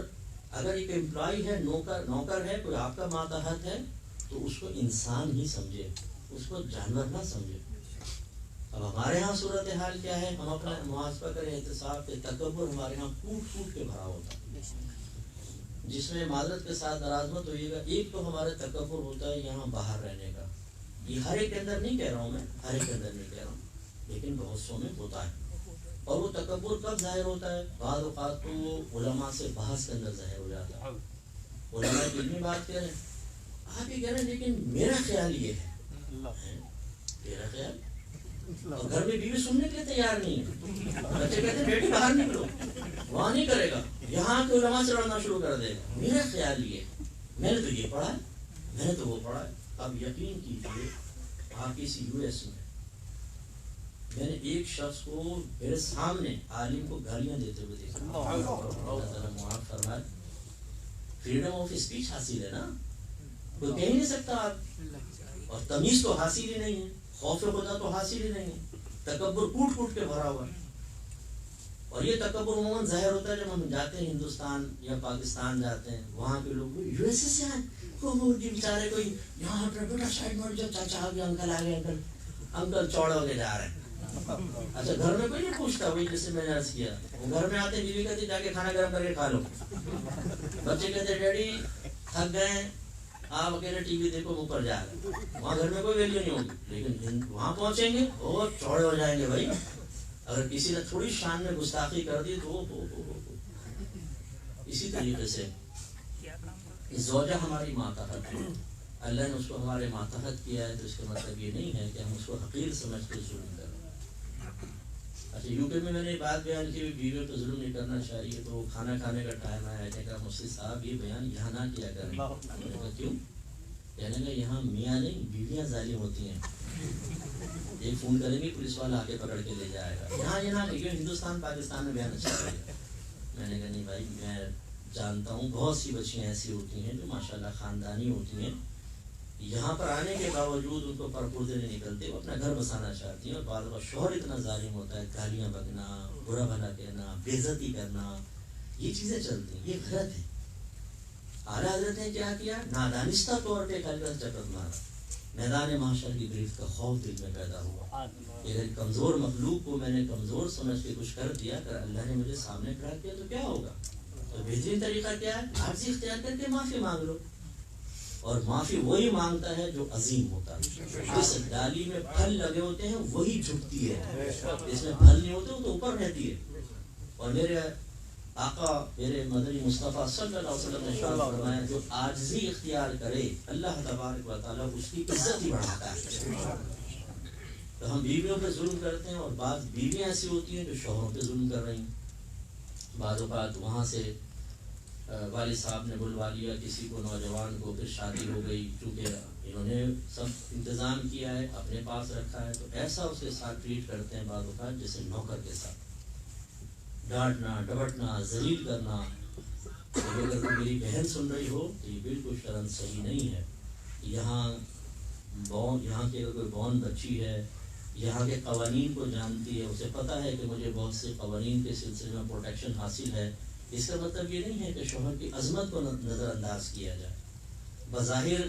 اگر ایک امپلائی ہے, نوکر ہے, کوئی آپ کا ماتحت ہے, تو اس کو انسان ہی سمجھے, اس کو جانور نہ سمجھے. اب ہمارے ہاں صورتحال کیا ہے, ہم اپنا محاسبہ کریں, احتساب کے تکبر ہمارے ہاں ٹوٹ کے بھرا ہوتا ہے, جس میں معذرت کے ساتھ ناراضمت ہوئے گا. ایک تو ہمارے تکبر ہوتا ہے یہاں باہر رہنے کا, یہ ہر ایک کے اندر نہیں کہہ رہا ہوں میں, ہر ایک کے اندر نہیں کہہ رہا ہوں, لیکن بہت سو میں ہوتا ہے. اور وہ تکبر کب ظاہر ہوتا ہے؟ بعض اوقات تو وہ علماء سے بحث کے اندر ظاہر ہو جاتا ہے. علماء کی علمی بات کہہ رہے ہیں, آپ یہ کہہ رہے ہیں لیکن میرا خیال یہ ہے, میرا خیال, اور گھر میں بیوی سننے کے لیے تیار نہیں ہے. بچے کہتے ہیں بیٹی باہر نکلو, وہاں نہیں کرے گا, یہاں کے علماء سے لڑنا شروع کر دے گا, میرا خیال یہ ہے. میں نے تو یہ پڑھا ہے، میں نے تو وہ پڑھا ہے. اب یقین کیجیے آپ کسی US میں نے ایک شخص کو میرے سامنے عالم کو گالیاں دیتے ہوئے دیکھا. اللہ تعالیٰ معاف فرمائے. فریڈم آف اسپیچ حاصل ہے نا، کوئی کہہ نہیں سکتا آپ. اور تمیز تو حاصل ہی نہیں ہے، خوف خدا تو حاصل ہی نہیں ہے. تکبر کوٹ کوٹ کے بھرا ہوا ہے. اور یہ تکبر عموماً ظاہر ہوتا ہے جب ہم جاتے ہیں ہندوستان یا پاکستان جاتے ہیں، وہاں کے لوگ USA سے آئے، وہ جی بیچارے کوئی یہاں پر بیٹا سائڈ میں جو چاچا آ گیا، انکل آ گیا، انکل چوڑے ہو کے جا رہے ہیں. اچھا گھر میں کوئی نہیں پوچھتا. وہی جیسے میں نے عرض کیا، وہ گھر میں آتے بیوی کہتی جا کے کھانا گرم کر کے کھا لو. بچے کہتے ڈیڈی تھک گئے، آپ اکیلے ٹی وی دیکھو، اوپر جا رہے. وہاں گھر میں کوئی ویلیو نہیں ہوگی، لیکن وہاں پہنچیں گے اور چوڑے ہو جائیں گے. بھائی اگر کسی نے تھوڑی شان میں گستاخی کر دی تو اسی طریقے سے زوجہ ہماری ماتحت ہے. اللہ نے اس کو ہمارے ماتحت کیا ہے، تو اس کا مطلب یہ نہیں ہے کہ ہم اس کو حقیر سمجھ کے ظلم کریں. اچھا UK میں نے بات بیان کی بیویوں پہ ظلم نہیں کرنا چاہیے، تو کھانا کھانے کا ٹائم آیا کہ مفتی صاحب یہ بیان یہاں نہ کیا کریں. کیوں؟ کہنے کا یہاں میاں نہیں بیویاں ظالم ہوتی ہیں. ایک فون کریں گے پولیس والا آگے پکڑ کے لے جائے گا. یہاں کیوں ہندوستان پاکستان میں بیان اچھا کرے گا. میں نے کہا نہیں بھائی، میں جانتا ہوں بہت سی بچیاں ایسی ہوتی ہیں جو ماشاءاللہ خاندانی ہوتی ہیں، یہاں پر آنے کے باوجود ان کو پردے نہیں نکلتے، وہ اپنا گھر بسانا چاہتی ہیں. اور بعض کا شوہر اتنا ظالم ہوتا ہے، گالیاں بکنا، برا بھلا کہنا، بے عزتی کرنا، یہ چیزیں چلتی ہیں. یہ غلط ہے. اعلیٰ حضرت نے کیا کیا؟ نادانستہ طور پہ کلکت چکر مارا. میدان محشر کی گرفت کا خوف دل میں پیدا ہوا. اگر کمزور مخلوق کو میں نے کمزور سمجھ کے کچھ کر دیا، اگر اللہ نے مجھے سامنے کھڑا کیا تو کیا ہوگا؟ تو بہترین طریقہ کیا ہے؟ عاجزی اختیار کر کے معافی مانگ لو. اور معافی وہی مانگتا ہے جو عظیم ہوتا ہے. جس ڈالی میں پھل لگے ہوتے ہیں وہی جھکتی ہے، اس میں پھل نہیں ہوتے وہ تو اوپر رہتی ہے. اور میرے آقا میرے مدنی مصطفیٰ صلی اللہ علیہ وسلم نے ارشاد فرمایا جو عاجزی اختیار کرے اللہ تبارک و تعالیٰ اس کی عزت ہی بڑھاتا ہے. تو ہم بیویوں پہ ظلم کرتے ہیں، اور بعض بیویاں ایسی ہوتی ہیں جو شوہروں پہ ظلم کر رہی ہیں. بعض اوقات وہاں سے والد صاحب نے بلوا لیا کسی کو، نوجوان کو، پھر شادی ہو گئی، چونکہ انہوں نے سب انتظام کیا ہے، اپنے پاس رکھا ہے، تو ایسا اس کے ساتھ ٹریٹ کرتے ہیں بعض اوقات جیسے نوکر کے ساتھ. ڈانٹنا، ڈبٹنا، ذلیل کرنا. اگر کوئی میری بہن سن رہی ہو تو یہ بالکل شرم صحیح نہیں ہے. یہاں کی اگر کوئی بون بچی ہے، یہاں کے قوانین کو جانتی ہے، اسے پتہ ہے کہ مجھے بہت سے قوانین کے سلسلے میں پروٹیکشن حاصل ہے. اس کا مطلب یہ نہیں ہے کہ شوہر کی عظمت کو نظر انداز کیا جائے. بظاہر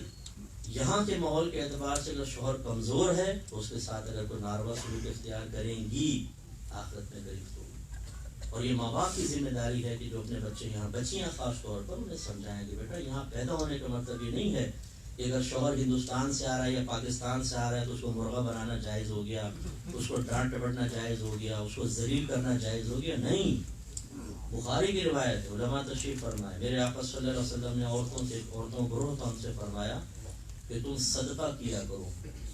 یہاں کے ماحول کے اعتبار سے اگر شوہر کمزور ہے تو اس کے ساتھ اگر کوئی ناروا سلوک اختیار کریں گی آخرت میں گرفت ہوگی. اور یہ ماں باپ کی ذمہ داری ہے کہ جو اپنے بچے یہاں، بچیاں خاص طور پر، انہیں سمجھائیں کہ بیٹا یہاں پیدا ہونے کا مطلب یہ نہیں ہے کہ اگر شوہر ہندوستان سے آ رہا ہے یا پاکستان سے آ رہا ہے تو اس کو مرغا بنانا جائز ہو گیا، اس کو ڈانٹ ڈپٹنا جائز ہو گیا، اس کو ذلیل کرنا جائز ہو گیا. نہیں. بخاری کی روایت ہے، علماء تشریف فرمائے، میرے آقا صلی اللہ علیہ وسلم نے عورتوں گروہ تھا ان سے فرمایا کہ تم صدقہ کیا کرو،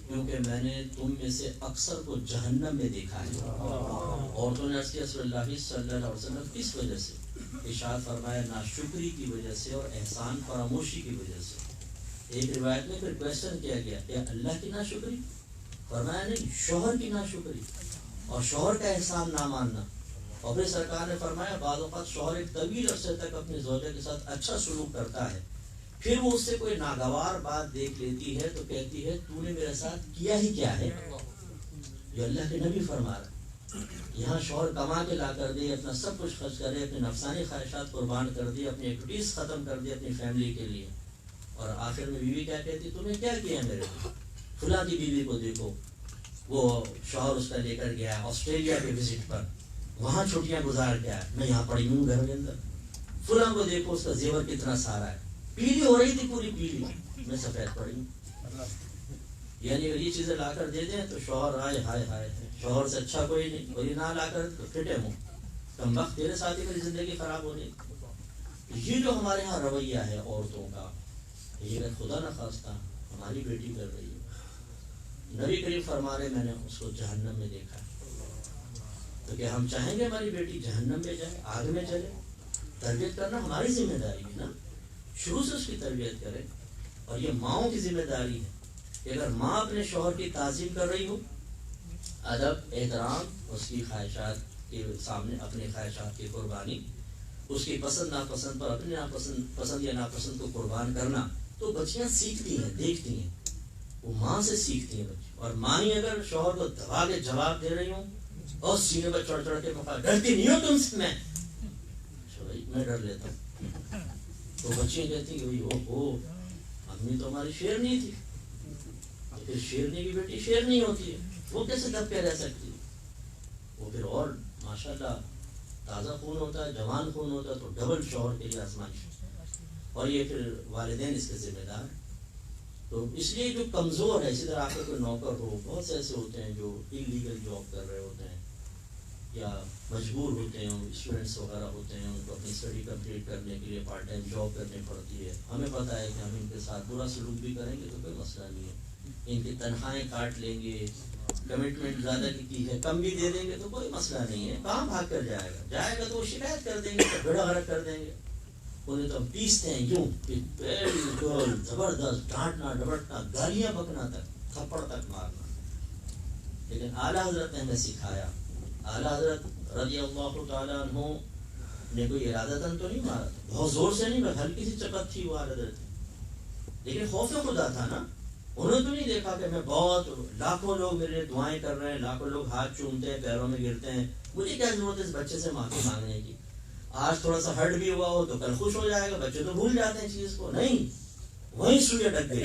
کیونکہ میں نے تم میں سے اکثر کو جہنم میں دیکھا ہے. عورتوں نے عرض کیا رسول اللہ صلی اللہ علیہ وسلم کس وجہ سے؟ ارشاد فرمایا ناشکری کی وجہ سے اور احسان فراموشی کی وجہ سے. ایک روایت میں پھر کویسچن کیا گیا کہ اللہ کی ناشکری؟ فرمایا نہیں، شوہر کی ناشکری اور شوہر کا احسان نہ ماننا. اور پھر سرکار نے فرمایا بعض اوقات شوہر ایک طویل عرصے تک اپنی زوجہ کے ساتھ اچھا سلوک کرتا ہے، پھر وہ اس سے کوئی ناگوار بات دیکھ لیتی ہے تو کہتی ہے تو نے میرے ساتھ کیا ہی کیا ہے. یہ اللہ کے نبی فرما رہا ہے. یہاں شوہر کما کے لا کر دے، اپنا سب کچھ خرچ کرے، اپنے نفسانی خواہشات قربان کر دی، اپنی ایکٹیویٹیز ختم کر دی اپنی فیملی کے لیے، اور آخر میں بیوی کیا کہتی تو نے کیا کیا ہے میرے کو؟ فلاں کی بیوی کو دیکھو، وہ شوہر اس کا لے کر گیا آسٹریلیا کے وزٹ پر، وہاں چھٹیاں گزار کے آیا، میں یہاں پڑی ہوں گھر کے اندر. فلاں کو دیکھو اس کا زیور کتنا سارا ہے، پیلی ہو رہی تھی پوری پیلی، میں سفید پڑی ہوں. یعنی اگر یہ چیزیں لا کر دے دیں تو شوہر آئے ہائے ہائے، شوہر سے اچھا کوئی نہیں، اور یہ نہ لا کر تو پھٹے منہ، کم وقت تیرے ساتھ ہی میری زندگی خراب ہو رہی. یہ جو ہمارے ہاں رویہ ہے عورتوں کا، یہ اگر خدا نہ خواستہ ہماری بیٹی کر رہی ہے، نبی کریم فرما رہے میں نے اس کو جہنم میں دیکھا. تو کہ ہم چاہیں گے ہماری بیٹی جہنم میں جائے، آگ میں چلے؟ تربیت کرنا ہماری ذمہ داری ہے نا. شروع سے اس کی تربیت کرے. اور یہ ماؤں کی ذمہ داری ہے کہ اگر ماں اپنے شوہر کی تعظیم کر رہی ہو، ادب احترام، اس کی خواہشات کے سامنے اپنی خواہشات کی قربانی، اس کی پسند ناپسند پر اپنے پسند یا ناپسند کو قربان کرنا، تو بچیاں سیکھتی ہیں، دیکھتی ہیں، وہ ماں سے سیکھتی ہیں بچی. اور ماں ہی اگر شوہر کو دبا کے جواب دے رہی ہوں اور سینے پر چڑھ چڑھ کے ڈرتی نہیں ہو تم سے، میں ڈر لیتا ہوں. تو بچیاں کہتی ہیں کہ او امی تو ہماری شیرنی تھی، تو پھر شیرنی کی بیٹی شیرنی ہوتی ہے، وہ کیسے دب کے رہ سکتی ہے؟ وہ پھر اور ماشاءاللہ تازہ خون ہوتا ہے، جوان خون ہوتا ہے، تو ڈبل شوہر کے لیے آزمائش. اور یہ پھر والدین اس کے ذمہ دار. تو اس لیے جو کمزور ہے، اسی طرح آپ کا کوئی نوکر ہو، بہت سے ایسے ہوتے ہیں جو انلیگل جاب کر رہے ہوتے ہیں یا مجبور ہوتے ہیں، اسٹوڈنٹس وغیرہ ہوتے ہیں، ان کو اپنی اسٹڈی کمپلیٹ کرنے کے لیے پارٹ ٹائم جاب کرنی پڑتی ہے. ہمیں پتہ ہے کہ ہم ان کے ساتھ برا سلوک بھی کریں گے تو کوئی مسئلہ نہیں ہے، ان کی تنخواہیں کاٹ لیں گے، کمٹمنٹ زیادہ کی ہے کم بھی دے دیں گے تو کوئی مسئلہ نہیں ہے. کہاں بھاگ کر جائے گا تو وہ شکایت کر دیں گے، بڑا غلط کر دیں گے. انہیں تو ہم پیستے ہیں یوں زبردست ڈانٹنا ڈپٹنا، گالیاں بکنا تک، تھپڑ تک مارنا. لیکن اعلیٰ حضرت نے ہمیں سکھایا. اعلیٰ حضرت رضی اللہ تعالیٰ عنہ نے کوئی ارادتاً تو نہیں مارا، بہت زور سے نہیں، ہلکی سی چپت تھی وہ اعلیٰ حضرت، لیکن خوف خدا تھا نا. انہوں نے تو نہیں دیکھا کہ میں بہت لاکھوں لوگ میرے لیے دعائیں کر رہے ہیں، لاکھوں لوگ ہاتھ چومتے ہیں، پیروں میں گرتے ہیں، مجھے کیا ضرورت ہے اس بچے سے معافی مانگنے کی؟ آج تھوڑا سا ہرٹ بھی ہوا ہو تو کل خوش ہو جائے گا. بچے تو بھول جاتے ہیں چیز کو. نہیں، وہیں سوئی اٹک گئی.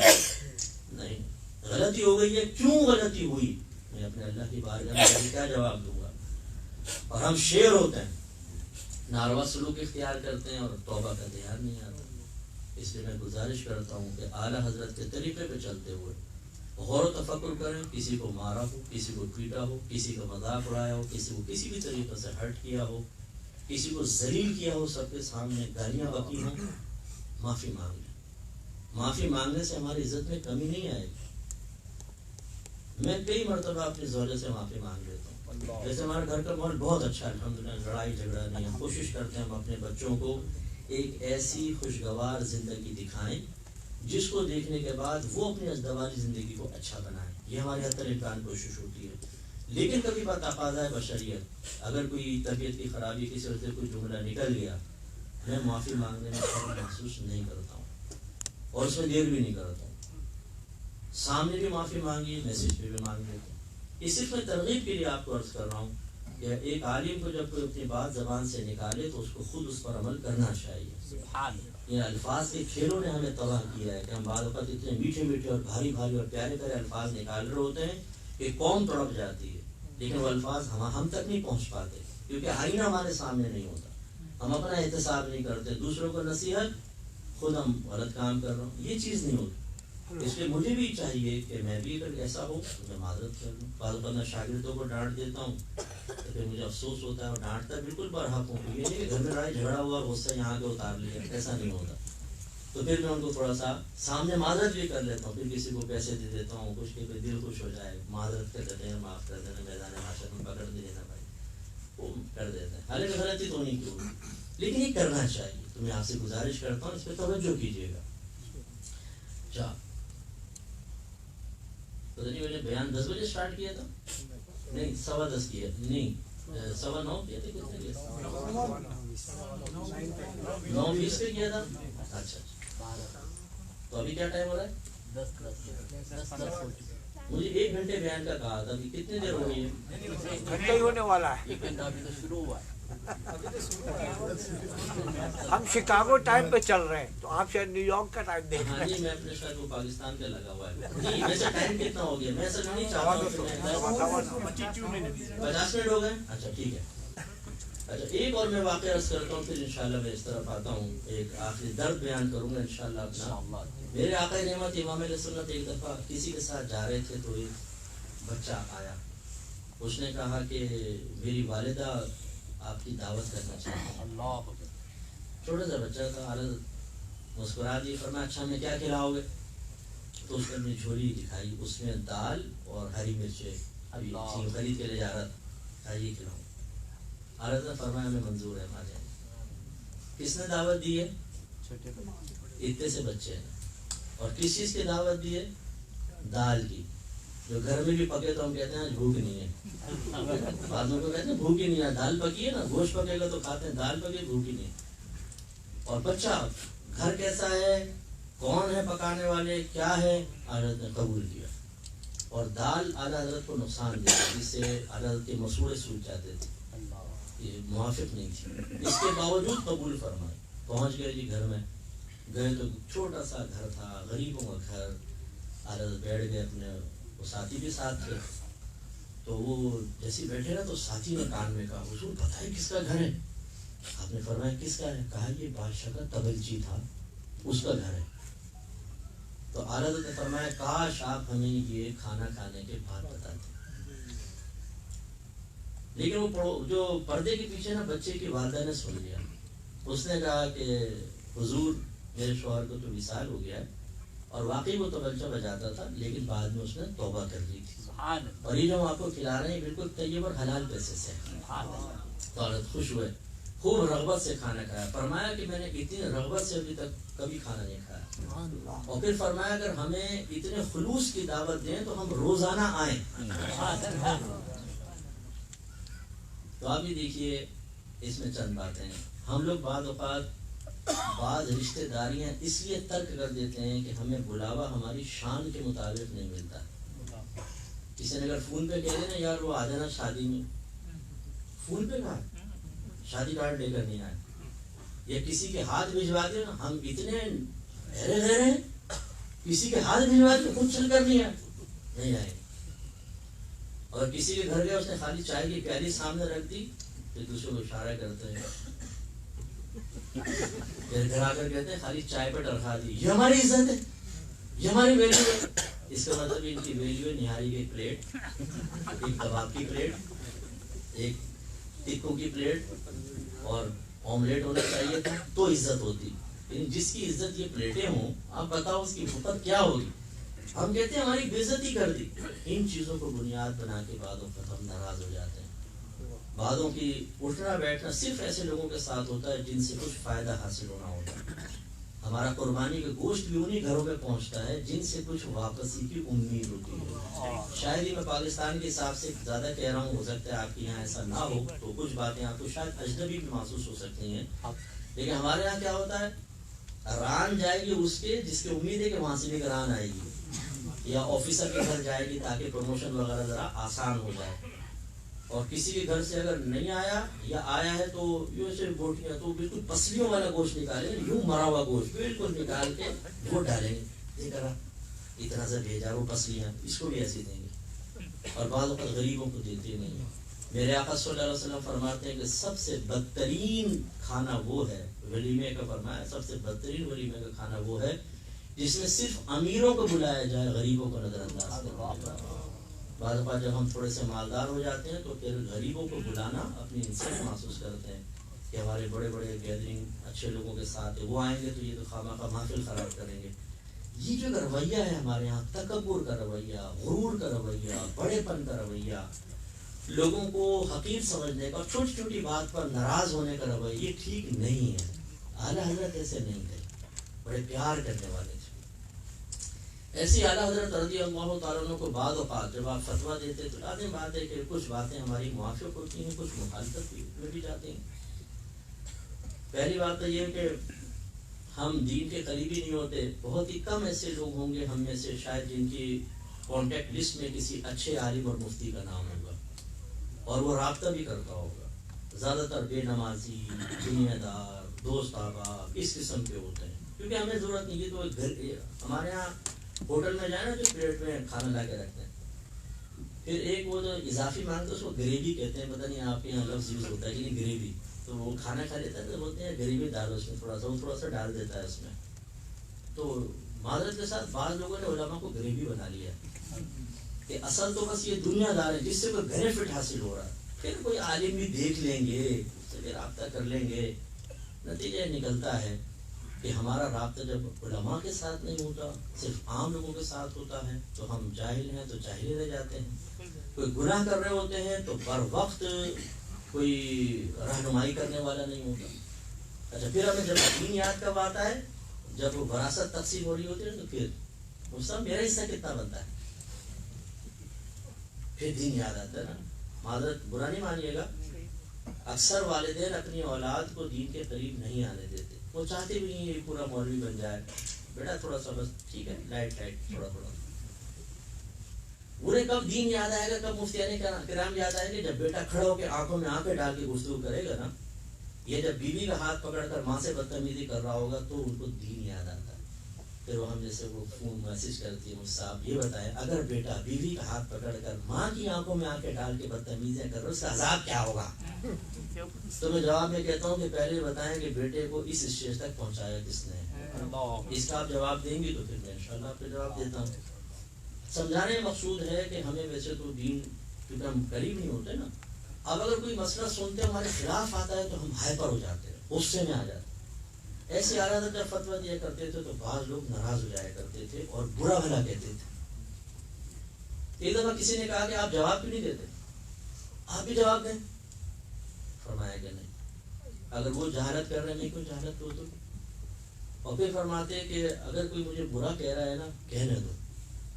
نہیں، غلطی ہو گئی ہے، کیوں غلطی ہوئی؟ میں اپنے اللہ کی بارگاہ میں کیا جواب دوں گا؟ اور ہم شیر ہوتے ہیں، ناروا سلوک اختیار کرتے ہیں اور توبہ کا دھیان نہیں آتا. اس لیے میں گزارش کرتا ہوں کہ اعلیٰ حضرت کے طریقے پہ چلتے ہوئے غور و تفکر کریں. کسی کو مارا ہو، کسی کو پیٹا ہو، کسی کا مذاق اڑایا ہو، کسی کو کسی بھی طریقے سے ہرٹ کیا ہو، کسی کو ذلیل کیا ہو، سب کے سامنے گالیاں بکی ہوں، معافی مانگ لیں. معافی مانگنے سے ہماری عزت میں کمی نہیں آئے گی. میں کئی مرتبہ اپنی زوجہ سے معافی مانگ لیتا ہوں. جیسے ہمارے گھر کا ماحول بہت اچھا ہے الحمدللہ، لڑائی جھگڑا نہیں. ہم کوشش کرتے ہیں ہم اپنے بچوں کو ایک ایسی خوشگوار زندگی دکھائیں جس کو دیکھنے کے بعد وہ اپنی ازدواجی زندگی کو اچھا بنائیں. یہ ہماری حتی الامکان کوشش ہوتی ہے. لیکن کبھی بات تقاضا ہے بشریت، اگر کوئی طبیعت کی خرابی کسی وجہ سے کوئی جملہ نکل گیا، میں معافی مانگنے میں شرم محسوس نہیں کرتا ہوں اور اس میں دیر بھی نہیں کرتا ہوں. سامنے بھی معافی مانگی، میسج پہ بھی مانگ لیتا ہوں. یہ صرف میں ترغیب کے لیے آپ کو عرض کر رہا ہوں کہ ایک عالم کو جب کوئی اپنی بات زبان سے نکالے تو اس کو خود اس پر عمل کرنا چاہیے. یہ الفاظ کے کھیلوں نے ہمیں تباہ کیا ہے کہ ہم بعض اوقات اتنے میٹھے میٹھے اور بھاری بھاری اور پیارے پیارے الفاظ نکال رہے ہوتے ہیں کہ قوم تڑپ جاتی ہے، لیکن وہ الفاظ ہم تک نہیں پہنچ پاتے کیونکہ آئینہ ہمارے سامنے نہیں ہوتا. ہم اپنا احتساب نہیں کرتے، دوسروں کو نصیحت، خود ہم غلط کام کر رہے ہوں، یہ چیز نہیں ہوتی. اس لیے مجھے بھی چاہیے کہ میں بھی اگر ایسا ہو تو میں معذرت کر لوں. بعض اوقات میں شاگردوں کو ڈانٹ دیتا ہوں تو پھر مجھے افسوس ہوتا ہے، اور ڈانٹتا بالکل برحق ہوں. یہ نہیں کہ گھر میں لڑائی جھگڑا ہوا غصہ یہاں کے اتار لیا، ایسا نہیں ہوتا. تو پھر میں ان کو تھوڑا سا سامنے معذرت بھی کر لیتا ہوں، پھر کسی کو پیسے دے دیتا ہوں کچھ کہ دل خوش ہو جائے، معذرت کر دیتے ہیں، معاف کر دینا، میدان معاشرت میں پکڑ نہیں دینا بھائی، وہ کر دیتے ہیں. حالانکہ غلطی تو نہیں کی، لیکن یہ کرنا چاہیے. تو میں آپ سے گزارش کرتا ہوں اس پہ توجہ کیجیے گا. اچھا، پتہ نہیں میں نے بیان 10 بجے اسٹارٹ کیا تھا، نہیں 10:15 کیا، نہیں 9:15 کیا تھا، کتنے کیا تھا؟ 9:20 پہ کیا تھا. اچھا، تو ابھی کیا ٹائم ہو رہا ہے؟ 10 مجھے 1 گھنٹے بیان کا کہا تھا. ابھی کتنی دیر ہو گئی ہے؟ گھنٹہ ہی ہونے والا ہے. 1 گھنٹہ ابھی تو شروع ہوا ہے. ہم شکاگو ٹائم پہ چل رہے ہیں تو آپ شاید نیو یارک کا ٹائم دیکھ رہے ہیں. جی میں اپنے شاید وہ پاکستان پہ لگا ہوا ہے. جی ویسے ٹائم کتنا ہو گیا؟ میں اصل نہیں چاہتا ہوں 50 منٹ ہو گئے. اچھا ٹھیک ہے. اچھا ایک اور میں واقعہ عرض کرتا ہوں، پھر انشاءاللہ میں اس طرف آتا ہوں. ایک آخری درد بیان کروں گا انشاءاللہ اپنا. میرے آقا نعمت امام علیہ سنت ایک دفعہ کسی کے ساتھ جا رہے تھے تو ایک بچہ آیا. اس نے کہا کہ میری والدہ آپ کی دعوت کرنا چاہتا ہوں. چھوٹا سا بچہ تھا. مسکرا دی، فرمایا اچھا میں کیا کھلاؤ گے؟ تو اس نے اپنی جھولی دکھائی، اس میں دال اور ہری مرچیں خرید کے لے جا رہا تھا. یہ کھلاؤں. حالت فرمایا میں منظور ہے. ہمارے کس نے دعوت دی ہے؟ اتنے سے بچے ہیں، اور کس چیز کی دعوت دی ہے؟ دال کی، جو گھر میں بھی پکے تو ہم کہتے ہیں بھوک نہیں ہے، بعضوں کو کہتے ہیں بھوک ہی نہیں ہے، دال پکی ہے نا، گوشت پکے گا تو کھاتے ہیں، دال پکی بھوک ہی نہیں ہے۔ اور بچہ گھر کیسا ہے، کون ہے پکانے والے، کیا ہے، حضرت نے قبول کیا۔ اور دال اعلیٰ حضرت کو نقصان دیا، جس سے اعلیٰ حضرت کے مسوڑے سوکھ جاتے تھے، یہ موافق نہیں تھی، اس کے باوجود قبول فرمائے۔ پہنچ گئے جی گھر میں، گئے تو چھوٹا سا گھر تھا، غریبوں کا گھر، اعلیٰ حضرت بیٹھ گئے، اپنے وہ ساتھی بھی ساتھ تھے، تو وہ جیسے بیٹھے نا تو ساتھی نے کان میں کہا حضور پتہ ہے کس کا گھر ہے؟ آپ نے فرمایا کس کا ہے؟ کہا یہ بادشاہ کا تبلچی تھا، اس کا گھر ہے۔ تو اعلیٰ حضرت نے فرمایا کاش آپ ہمیں یہ کھانا کھانے کے بعد بتاتے۔ لیکن وہ جو پردے کے پیچھے نا بچے کی والدہ نے سن لیا، اس نے کہا کہ حضور میرے شوہر کو تو وصال ہو گیا ہے، اور واقعی وہ تبلچہ بجاتا تھا، لیکن بعد میں اس نے توبہ کر لی تھی، اور یہ جو آپ کو کھلا رہے ہیں بالکل طیب اور حلال پیسے سے۔ تو حضرت خوش ہوئے، خوب رغبت سے کھانا کھایا، فرمایا کہ میں نے اتنی رغبت سے ابھی تک کبھی کھانا نہیں کھایا، اور پھر فرمایا اگر ہمیں اتنے خلوص کی دعوت دیں تو ہم روزانہ آئیں۔ تو آپ بھی دیکھیے اس میں چند باتیں ہیں، ہم لوگ بعض اوقات بعض رشتہ داریاں اس لیے ترک کر دیتے ہیں کہ ہمیں بلاوا ہماری شان کے مطابق نہیں ملتا۔ کسی نے اگر فون پہ کہہ دے نا یار وہ آ جانا شادی میں، فون پہ کہا شادی کارڈ لے کر نہیں آئے، یا کسی کے ہاتھ بھجوا دے نا، ہم اتنے گہرے گہرے ہیں، کسی کے ہاتھ بھجوا دے خود چل کر نہیں آئے۔ اور کسی کے گھر گئے اس نے خالی چائے کی پیالی سامنے رکھ دی، پھر دوسروں کو اشارہ کرتے ہیں، پھر گھر آ کر کہتے ہیں خالی چائے پہ ٹرکھا دی، یہ ہماری عزت ہے، یہ ہماری ویلیو ہے۔ اس کا مطلب ان کی ویلیو ہے نہاری کی پلیٹ، ایک کباب کی پلیٹ، ایک ٹکوں کی پلیٹ، اور آملیٹ ہونا چاہیے تھا تو عزت ہوتی۔ یعنی جس کی عزت یہ پلیٹیں ہوں، آپ بتاؤ اس کی بھوکت کیا ہوگی۔ ہم کہتے ہیں ہماری بے عزتی کر دی۔ ان چیزوں کو بنیاد بنا کے بعدوں پر ہم ناراض ہو جاتے ہیں۔ بعدوں کی اٹھنا بیٹھنا صرف ایسے لوگوں کے ساتھ ہوتا ہے جن سے کچھ فائدہ حاصل ہونا ہوتا ہے۔ ہمارا قربانی کا گوشت بھی انہی گھروں پہ پہنچتا ہے جن سے کچھ واپسی کی امید ہوتی ہے۔ شاید ہی میں پاکستان کے حساب سے زیادہ کہہ رہا ہوں، ہو سکتا ہے آپ کے یہاں ایسا نہ ہو تو کچھ باتیں آپ کو شاید اجنبی بھی محسوس ہو سکتی ہیں، لیکن ہمارے یہاں کیا ہوتا ہے، ران جائے گی اس کے جس کی امید ہے کہ وہاں سے بھی ران آئے گی، یا آفیسر کے گھر جائے گی تاکہ پروموشن وغیرہ ذرا آسان ہو جائے، اور کسی کے گھر سے اگر نہیں آیا یا آیا ہے تو یوں سے بوٹیاں تو بالکل پسلیوں والا گوشت نکالیں، یوں مرا ہوا گوشت بالکل نکال کے وہ ڈالیں گے، یہ کرا اتنا سا بھیجا وہ پسلیاں اس کو بھی ایسی دیں گے، اور بعض اوقات غریبوں کو دیتے نہیں ہیں۔ میرے آقا صلی اللہ علیہ وسلم فرماتے ہیں کہ سب سے بدترین کھانا وہ ہے، ولیمے کا فرمایا سب سے بدترین ولیمے کا کھانا وہ ہے جس میں صرف امیروں کو بلایا جائے، غریبوں کو نظر انداز کر دیا۔ بعض اوقات جب ہم تھوڑے سے مالدار ہو جاتے ہیں تو پھر غریبوں کو بلانا اپنی انصاف محسوس کرتے ہیں کہ ہمارے بڑے بڑے گیدرنگ اچھے لوگوں کے ساتھ ہے، وہ آئیں گے تو یہ تو خواہ محفل خراب کریں گے۔ یہ جو رویہ ہے ہمارے یہاں، تکبر کا رویہ، غرور کا رویہ، بڑے پن کا رویہ، لوگوں کو حقیر سمجھنے کا، چھوٹی چھوٹی بات پر ناراض ہونے کا رویہ، یہ ٹھیک نہیں ہے۔ اعلیٰ حضرت ایسے نہیں تھے، بڑے پیار کرنے والے تھے۔ ایسی اعلیٰ حضرت رضی اللہ تعالیٰ عنہ کو بعض اوقات جب آپ فتویٰ دیتے تو لازم بات ہے کہ کچھ باتیں ہماری موافق ہوتی ہیں، کچھ مخالفت میں بھی جاتی ہیں۔ پہلی بات تو یہ کہ ہم دین کے قریبی نہیں ہوتے، بہت ہی کم ایسے لوگ ہوں گے ہم میں سے شاید جن کی کانٹیکٹ لسٹ میں کسی اچھے عالم اور مفتی کا نام ہوگا اور وہ رابطہ بھی کرتا ہوگا۔ زیادہ تر بے نمازی، دنیا دار، دوست احباب اس قسم کے ہوتے ہیں، کیونکہ ہمیں ضرورت نہیں ہے تو گھر ہمارے یہاں ہوٹل میں جائیں نا جو پلیٹ میں کھانا لا کے رکھتے ہیں، پھر ایک وہ جو اضافی مانگتے ہیں اس کو گریوی کہتے ہیں، پتہ نہیں آپ کے یہاں لفظ یوز ہوتا ہے کہ نہیں گریوی، تو وہ کھانا کھا لیتا ہے تو بولتے ہیں گریوی ڈالو اس میں، تھوڑا سا ڈال دیتا ہے اس میں۔ تو معذرت کے ساتھ بعض لوگوں نے علماء کو گریوی بنا لیا کہ اصل تو بس یہ دنیا دار ہے جس سے کوئی بینیفٹ حاصل ہو رہا ہے، پھر کوئی عالم بھی دیکھ لیں گے، اس سے رابطہ کر لیں گے۔ نتیجہ نکلتا ہے کہ ہمارا رابطہ جب علماء کے ساتھ نہیں ہوتا، صرف عام لوگوں کے ساتھ ہوتا ہے، تو ہم جاہل ہیں تو جاہل رہ جاتے ہیں۔ کوئی گناہ کر رہے ہوتے ہیں تو بر وقت کوئی رہنمائی کرنے والا نہیں ہوتا۔ اچھا پھر ہمیں جب دین یاد کب آتا ہے؟ جب وہ وراثت تقسیم ہو رہی ہوتی ہے تو پھر مجھ میرا حصہ کتنا بنتا ہے، پھر دین یاد آتا ہے نا. معذرت برا نہیں مانیے گا، اکثر والدین اپنی اولاد کو دین کے قریب نہیں آنے دیتے، وہ چاہتے بھی نہیں یہ پورا مولوی بن جائے، بیٹا تھوڑا سا بس ٹھیک ہے لائٹ تھوڑا تھوڑا. انہیں کب دین یاد آئے گا، کب مفتیان کرام یاد آئے گا؟ جب بیٹا کھڑا ہو کے آنکھوں میں آنکھیں ڈال کے گفتگو کرے گا نا. یہ جب بیوی کا ہاتھ پکڑ کر ماں سے بدتمیزی کر رہا ہوگا تو ان کو دین یاد آتا ہے. پھر وہ ہم جیسے وہ فون میسج کرتی ہے، صاحب یہ بتائیں اگر بیٹا بیوی کا ہاتھ پکڑ کر ماں کی آنکھوں میں آنکھیں ڈال کے بدتمیزیاں کر رہا اس کا عذاب کیا ہوگا؟ تو میں جواب میں کہتا ہوں کہ پہلے بتائیں کہ بیٹے کو اس اسٹیج تک پہنچایا کس نے. اس کا آپ جواب دیں گی تو پھر میں انشاءاللہ آپ کو جواب دیتا ہوں. سمجھانے کا مقصود ہے کہ ہمیں ویسے تو دین کیونکہ ہم قریب نہیں ہوتے نا، اب اگر کوئی مسئلہ سنتے ہمارے خلاف آتا ہے تو ہم ہائپر ہو جاتے ہیں، غصے میں آ جاتے ہیں. ایسے اعلیٰ حضرت جب فتویٰ دیا کرتے تھے تو بعض لوگ ناراض ہو جایا کرتے تھے اور برا بھلا کہتے تھے. ایک دفعہ کسی نے کہا کہ آپ جواب کیوں نہیں دیتے، آپ بھی جواب دیں. فرمایا کہ نہیں، اگر وہ جہالت کر رہے ہیں نہیں کوئی جہالت تو. اور پھر فرماتے کہ اگر کوئی مجھے برا کہہ رہا ہے نا کہنے دو،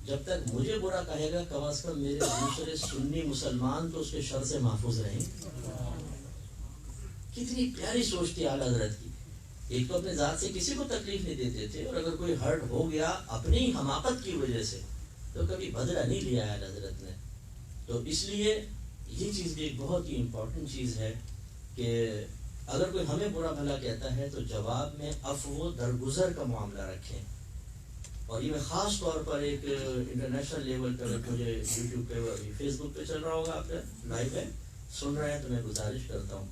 جب تک مجھے برا کہے گا کم از کم میرے دوسرے سنی مسلمان تو اس کے شر سے محفوظ رہیں. کتنی پیاری سوچ تھی اعلیٰ حضرت کی. ایک تو اپنے ذات سے کسی کو تکلیف نہیں دیتے تھے، اور اگر کوئی ہرٹ ہو گیا اپنی حماقت کی وجہ سے تو کبھی بدلہ نہیں لیا اعلیٰ حضرت نے. تو اس لیے یہ چیز بھی ایک بہت ہی امپورٹنٹ چیز ہے کہ اگر کوئی ہمیں برا بھلا کہتا ہے تو جواب میں عفو درگزر کا معاملہ رکھیں. اور یہ میں خاص طور پر ایک انٹرنیشنل لیول پہ مجھے یوٹیوب پہ فیس بک پہ چل رہا ہوگا، آپ لائیو ہے سن رہے ہیں تو میں گزارش کرتا ہوں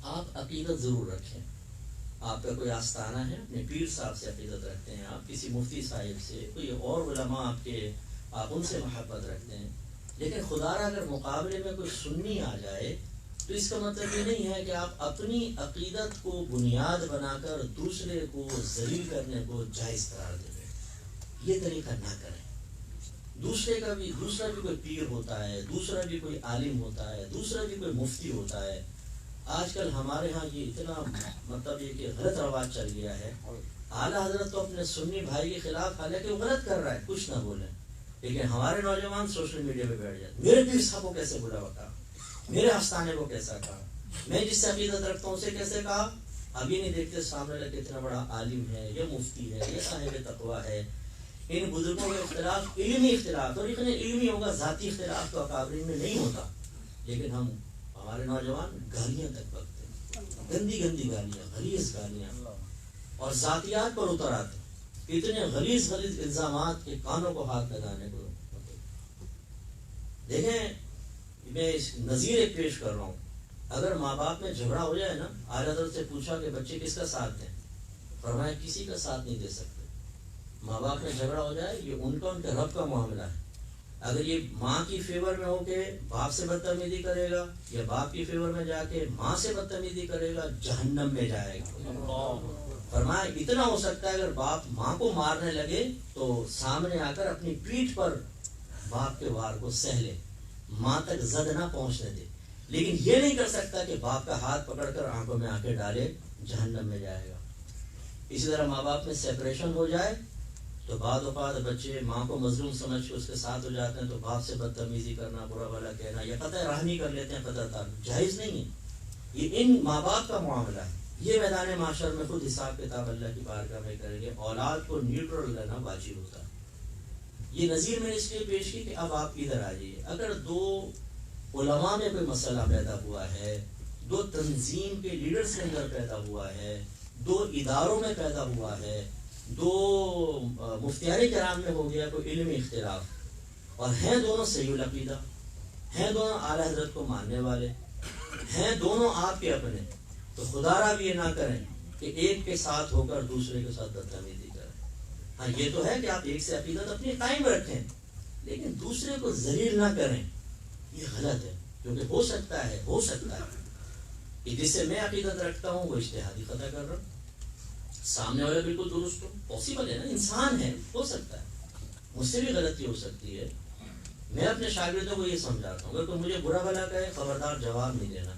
آپ عقیدت ضرور رکھیں. آپ کا کوئی آستانہ ہے، اپنے پیر صاحب سے عقیدت رکھتے ہیں، آپ کسی مفتی صاحب سے، کوئی اور علماء آپ ان سے محبت رکھتے ہیں، لیکن خدا را اگر مقابلے میں کوئی سنی آ جائے تو اس کا مطلب یہ نہیں ہے کہ آپ اپنی عقیدت کو بنیاد بنا کر دوسرے کو ذلیل کرنے کو جائز قرار دے دیں. یہ طریقہ نہ کریں. دوسرا بھی کوئی پیر ہوتا ہے، دوسرا بھی کوئی عالم ہوتا ہے، دوسرا بھی کوئی مفتی ہوتا ہے. آج کل ہمارے ہاں یہ اتنا مطلب یہ کہ غلط رواج چل گیا ہے. اعلیٰ حضرت تو اپنے سنی بھائی کے خلاف، حالانکہ وہ غلط کر رہا ہے کچھ نہ بولیں، لیکن ہمارے نوجوان سوشل میڈیا پہ بیٹھ جاتے، میرے پیر صاحب کو کیسے برا بتا، میرے آستانے کو کیسا کہا، میں جس سے عقیدت رکھتا ہوں اسے کیسے کہا. اب یہ نہیں دیکھتے سامنے لگے اتنا بڑا عالم ہے، یہ مفتی ہے، یہ صاحب تقویٰ ہے. ان بزرگوں کا اختلاف علمی اختلاف، اور اتنے علمی ہوگا، ذاتی اختلاف تو اکابرین میں نہیں ہوتا. لیکن ہمارے نوجوان گالیاں تک بکتے ہیں، گندی گندی گالیاں، غلیظ گالیاں، اور ذاتیات پر اتر آتے ہیں. اتنے غلیظ الزامات کے کانوں کو ہاتھ لگانے کو. دیکھیں میں نظیر ایک پیش کر رہا ہوں. اگر ماں باپ میں جھگڑا ہو جائے نا، اعلیٰ حضرت سے پوچھا کہ بچے کس کا ساتھ دیں، فرمایا کسی کا ساتھ نہیں دے سکتے. ماں باپ میں جھگڑا ہو جائے یہ ان کے رب کا معاملہ ہے. اگر یہ ماں کی فیور میں ہو کے باپ سے بدتمیزی کرے گا، یا باپ کی فیور میں جا کے ماں سے بدتمیزی کرے گا، جہنم میں جائے گا. فرمایا اتنا ہو سکتا ہے اگر باپ ماں کو مارنے لگے تو سامنے آ کر اپنی پیٹھ پر باپ کے وار کو سہ لے، ماں تک زد نہ پہنچنے دے، لیکن یہ نہیں کر سکتا کہ باپ کا ہاتھ پکڑ کر آنکھوں میں آنکھیں ڈالے، جہنم میں جائے گا. اسی طرح ماں باپ میں سیپریشن ہو جائے تو بعد اوقات بچے ماں کو مظلوم سمجھ کے اس کے ساتھ ہو جاتے ہیں، تو باپ سے بدتمیزی کرنا، برا بھلا کہنا، یا قطع رحمی کر لیتے ہیں، قطع تعلق جائز نہیں ہے. یہ ان ماں باپ کا معاملہ ہے. یہ میدان معاشر میں خود حساب کتاب اللہ کی بارگاہ میں کریں گے. اولاد کو نیوٹرل رہنا واجب ہوتا ہے. یہ نظیر میں نے اس لیے پیش کی کہ اب آپ ادھر آ جائیے. اگر دو علماء میں کوئی مسئلہ پیدا ہوا ہے، دو تنظیم کے لیڈرز کے اندر پیدا ہوا ہے، دو اداروں میں پیدا ہوا ہے، دو مفتیان کرام میں ہو گیا کوئی علمی اختلاف، اور ہیں دونوں صحیح العقیدہ، ہیں دونوں اعلیٰ حضرت کو ماننے والے، ہیں دونوں آپ کے اپنے، تو خدا را بھی یہ نہ کریں کہ ایک کے ساتھ ہو کر دوسرے کے ساتھ بدتمیزی کریں. ہاں یہ تو ہے کہ آپ ایک سے عقیدت اپنی قائم رکھیں، لیکن دوسرے کو ذلیل نہ کریں. یہ غلط ہے، کیونکہ ہو سکتا ہے کہ جس سے میں عقیدت رکھتا ہوں وہ اجتہادی خطا کر رہا ہوں، سامنے والا بالکل درست ہو. پاسبل ہے نا، انسان ہے، ہو سکتا ہے، مجھ سے بھی غلطی ہو سکتی ہے. میں اپنے شاگردوں کو یہ سمجھاتا ہوں اگر کوئی مجھے برا بھلا کہے خبردار جواب نہیں دینا.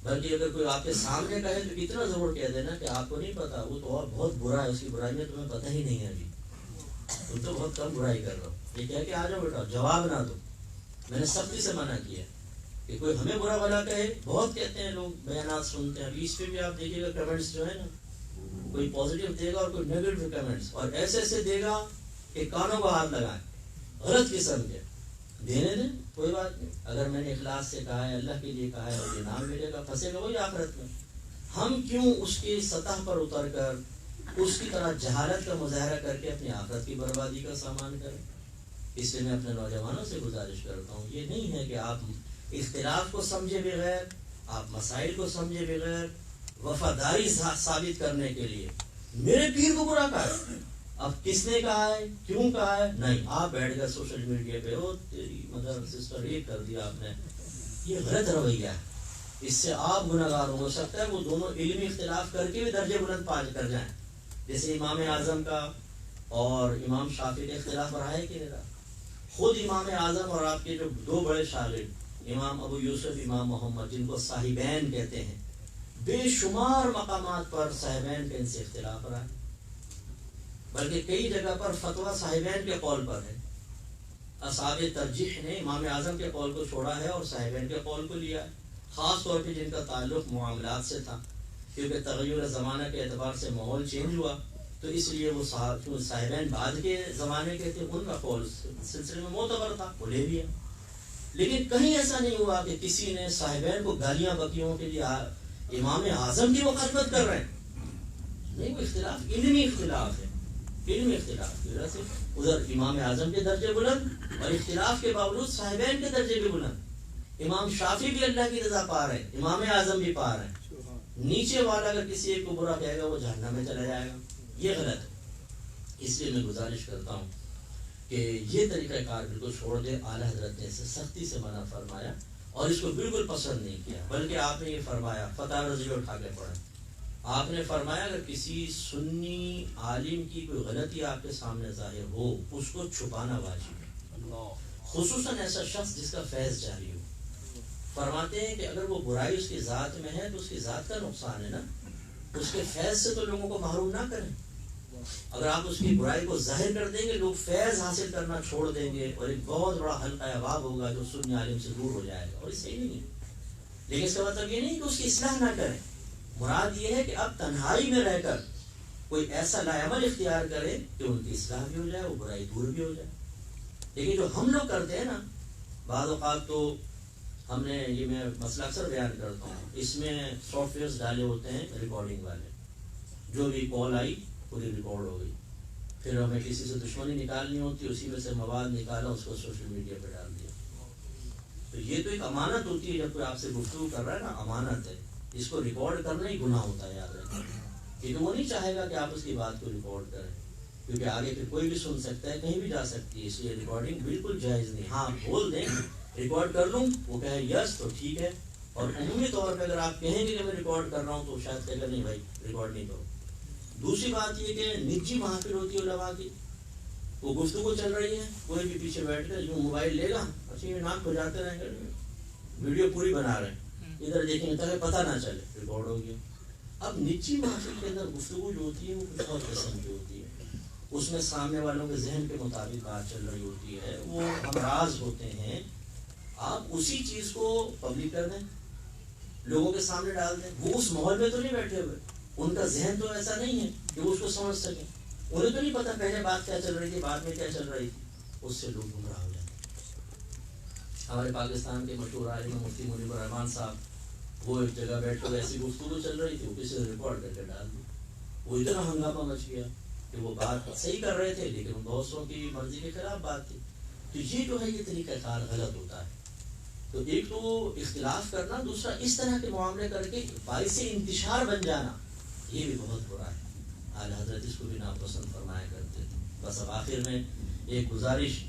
بلکہ اگر کوئی آپ کے سامنے کہے تو اتنا ضرور کہہ دینا کہ آپ کو نہیں پتا، وہ تو اور بہت برا ہے، اس کی برائی میں تمہیں پتہ ہی نہیں ہے، ابھی تم تو بہت کم برائی کر رہا ہو، یہ کہہ کے آ جاؤ بیٹا، جواب نہ دو۔ میں نے سختی سے منع کیا کہ کوئی ہمیں برا بھلا کہے، بہت کہتے ہیں لوگ، بیانات سنتے ہیں، ابھی اس پہ بھی آپ دیکھیے گا کمنٹس جو ہے نا، کوئی پازیٹیو دے گا اور کوئی نیگیٹو کمنٹس، اور ایسے ایسے دے گا کہ کانوں کو ہاتھ لگائیں، غلط قسم کے۔ دینے دیں، کوئی بات نہیں، اگر میں نے اخلاص سے کہا ہے، اللہ کے لیے کہا ہے، اور یہ نام ملے گا، پھنسے گا وہی آخرت میں۔ ہم کیوں اس کی سطح پر اتر کر اس کی طرح جہالت کا مظاہرہ کر کے اپنی آخرت کی بربادی کا سامان کریں؟ اس لیے میں اپنے نوجوانوں سے گزارش کرتا ہوں، یہ نہیں ہے کہ آپ اختلاف کو سمجھے بغیر، آپ مسائل کو سمجھے بغیر وفاداری ثابت کرنے کے لیے میرے پیر کو برا کہا ہے، اب کس نے کہا ہے، کیوں کہا ہے، نہیں، آپ بیٹھ گئے سوشل میڈیا پہ، او تیری مدر سسٹر یہ کر دیا آپ نے، یہ غلط رویہ ہے، اس سے آپ گناہگار ہو سکتا ہے وہ دونوں علمی اختلاف کر کے بھی درجے بلند پا کر جائیں، جیسے امام اعظم کا اور امام شافعی کا اختلاف رہا ہے کہ نہیں رہا؟ خود امام اعظم اور آپ کے جو دو بڑے شاگرد امام ابو یوسف، امام محمد، جن کو صاحبین کہتے ہیں، بے شمار مقامات پر صاحبین کا ان سے اختلاف رہا ہے، بلکہ کئی جگہ پر فتویٰ صاحبین کے قول پر ہے، اصحاب ترجیح نے امام اعظم کے قول کو چھوڑا ہے اور صاحبین کے قول کو لیا ہے، خاص طور پہ جن کا تعلق معاملات سے تھا، کیونکہ تغیر زمانہ کے اعتبار سے ماحول چینج ہوا، تو اس لیے وہ صاحبین بعد کے زمانے کے تھے، ان کا قول سلسلے میں معتبر تھا، وہ لے لیا۔ لیکن کہیں ایسا نہیں ہوا کہ کسی نے صاحبین کو گالیاں بکیوں کے لیے امام اعظم کی مخالفت کر رہے ہیں، نہیں، وہ اختلاف علمی اختلاف ہے، علمی اختلاف کی وجہ سے ادھر امام اعظم کے درجے بلند اور اختلاف کے باوجود صاحبین کے درجے بھی بلند، امام شافعی بھی اللہ کی رضا پا رہے ہیں، امام اعظم بھی پا رہے ہیں، نیچے والا اگر کسی ایک کو برا کہے گا وہ جہنم میں چلا جائے گا، یہ غلط ہے۔ اس لیے میں گزارش کرتا ہوں کہ یہ طریقہ کار بالکل چھوڑ دے، اعلیٰ حضرت نے اسے سختی سے منع فرمایا اور اس کو بالکل پسند نہیں کیا، بلکہ آپ نے یہ فرمایا، فتح رضی اٹھا کے پڑھیں، آپ نے فرمایا اگر کسی سنی عالم کی کوئی غلطی آپ کے سامنے ظاہر ہو، اس کو چھپانا واجب ہے، خصوصاً ایسا شخص جس کا فیض جاری ہو۔ فرماتے ہیں کہ اگر وہ برائی اس کی ذات میں ہے تو اس کی ذات کا نقصان ہے نا، اس کے فیض سے تو لوگوں کو محروم نہ کریں، اگر آپ اس کی برائی کو ظاہر کر دیں گے لوگ فیض حاصل کرنا چھوڑ دیں گے اور ایک بہت بڑا حلقہ احباب ہوگا جو سنی عالم سے دور ہو جائے گا، اور اس سے ہی نہیں ہے۔ لیکن اس کا مطلب یہ نہیں کہ اس کی اصلاح نہ کریں، مراد یہ ہے کہ اب تنہائی میں رہ کر کوئی ایسا لائعمل اختیار کرے کہ ان کی اصلاح بھی ہو جائے، وہ برائی دور بھی ہو جائے۔ لیکن جو ہم لوگ کرتے ہیں نا، بعض اوقات تو ہم نے، یہ میں مسئلہ اکثر بیان کرتا ہوں، اس میں سافٹ ویئرز ڈالے ہوتے ہیں ریکارڈنگ والے، جو بھی کال آئی پوری ریکارڈ ہو گئی، پھر ہمیں کسی سے دشمنی نکالنی ہوتی ہے، اسی میں سے مواد نکالا، اس کو سوشل میڈیا پہ ڈال دیا۔ تو یہ تو ایک امانت ہوتی ہے، جب کوئی آپ سے گفتگو کر رہا ہے نا، امانت ہے، اس کو ریکارڈ کرنا ہی گناہ ہوتا ہے، یاد رکھیں، کیونکہ وہ نہیں چاہے گا کہ آپ اس کی بات کو ریکارڈ کریں، کیونکہ آگے پھر کوئی بھی سن سکتا ہے، کہیں بھی جا سکتی ہے، اس لیے ریکارڈنگ بالکل جائز نہیں۔ ہاں بول دیں، ریکارڈ کر لوں، وہ کہے یس تو ٹھیک ہے، اور عمومی طور پہ اگر آپ کہیں گے کہ میں ریکارڈ کر رہا ہوں تو شاید کہے گا نہیں بھائی ریکارڈ نہیں کرو۔ دوسری بات یہ کہ نجی محافل ہوتی ہے علماء کی، وہ گفتگو چل رہی ہے، کوئی بھی پیچھے بیٹھ کر جو موبائل لے گا اچھی ناک بجاتے رہیں گے، ویڈیو پوری بنا رہے ہیں، ادھر دیکھیں گے تاکہ پتہ نہ چلے ریکارڈ ہو گیا۔ اب نجی محافل کے اندر گفتگو جو ہوتی ہے وہ کچھ اور قسم کی ہوتی ہے، اس میں سامنے والوں کے ذہن کے مطابق بات چل رہی ہوتی ہے، وہ امراض ہوتے ہیں، آپ اسی چیز کو پبلک کر دیں، لوگوں کے سامنے ڈال دیں، وہ اس ماحول میں تو نہیں بیٹھے ہوئے، ان کا ذہن تو ایسا نہیں ہے کہ وہ اس کو سمجھ سکیں، انہیں تو نہیں پتا پہلے بات کیا چل رہی تھی، بعد میں کیا چل رہی تھی، اس سے لوگ گمراہ ہو جاتے ہیں۔ ہمارے پاکستان کے مشہور عالم مفتی منیب الرحمان صاحب، وہ ایک جگہ بیٹھ کر ایسی گفتگو چل رہی تھی، وہ کسی نے ریکارڈ کر کے ڈال دی، وہ اتنا ہنگامہ مچ گیا کہ وہ بات صحیح کر رہے تھے لیکن دوستوں کی مرضی کے خلاف بات تھی۔ تو یہ جو ہے یہ طریقہ کار غلط ہوتا ہے۔ تو ایک تو اختلاف کرنا، دوسرا اس طرح کے معاملے کر کے باعث انتشار بن جانا، یہ بھی بہت برا ہے، اعلیٰ حضرت اس کو بھی ناپسند فرمایا کرتے تھے۔ بس اب آخر میں ایک گزارش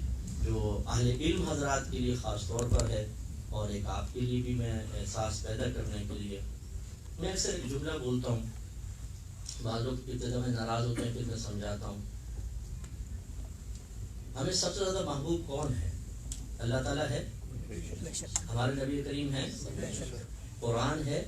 جو اہل علم حضرات کے لیے خاص طور پر ہے، اور ایک آپ کے لیے بھی میں احساس پیدا کرنے کے لیے میں اکثر ایک جملہ بولتا ہوں، بعض لوگ ابتدا میں ناراض ہوتے ہیں، پھر میں سمجھاتا ہوں۔ ہمیں سب سے زیادہ محبوب کون ہے؟ اللہ تعالیٰ ہے، ہمارے نبی کریم ہیں، قرآن ہے،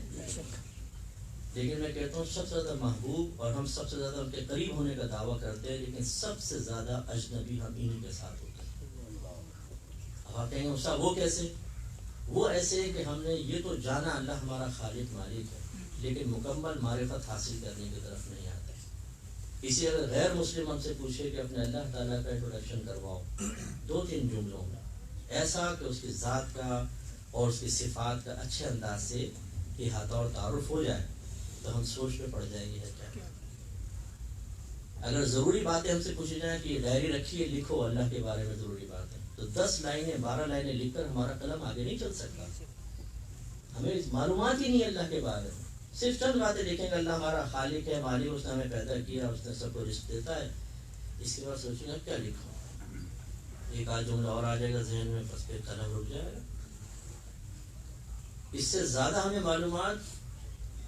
لیکن میں کہتا ہوں سب سے زیادہ محبوب اور ہم سب سے زیادہ ان کے قریب ہونے کا دعویٰ کرتے ہیں، لیکن سب سے زیادہ اجنبی ہم انہی کے ساتھ ہوتے ہیں۔ اب آپ کہیں گے استاد وہ کیسے؟ وہ ایسے کہ ہم نے یہ تو جانا اللہ ہمارا خالق مالک ہے، لیکن مکمل معرفت حاصل کرنے کی طرف نہیں آتا۔ اسی اگر غیر مسلم ہم سے پوچھے کہ اپنے اللہ تعالیٰ کا انٹروڈکشن کرواؤ 2-3 جملوں میں، ایسا کہ اس کی ذات کا اور اس کی صفات کا اچھے انداز سے احاطہ اور تعارف ہو جائے، تو ہم سوچ پہ پڑ جائیں گے ہے کیا۔ اگر ضروری باتیں ہم سے پوچھی جائیں کہ ڈائری رکھیے لکھو اللہ کے بارے میں ضروری باتیں، تو 10 لائنیں 12 لائنیں لکھ کر ہمارا قلم آگے نہیں چل سکتا۔ ہمیں معلومات ہی نہیں اللہ کے بارے میں، صرف چند باتیں دیکھیں گے اللہ ہمارا خالق ہے، مالک، اس نے ہمیں پیدا کیا، اس نے سب کو رزق دیتا ہے، اس کے بعد سوچیں گے کیا لکھوں، ایک آدھ جملہ اور آ جائے گا ذہن میں، بس پھر قلم رک جائے گا۔ اس سے زیادہ ہمیں معلومات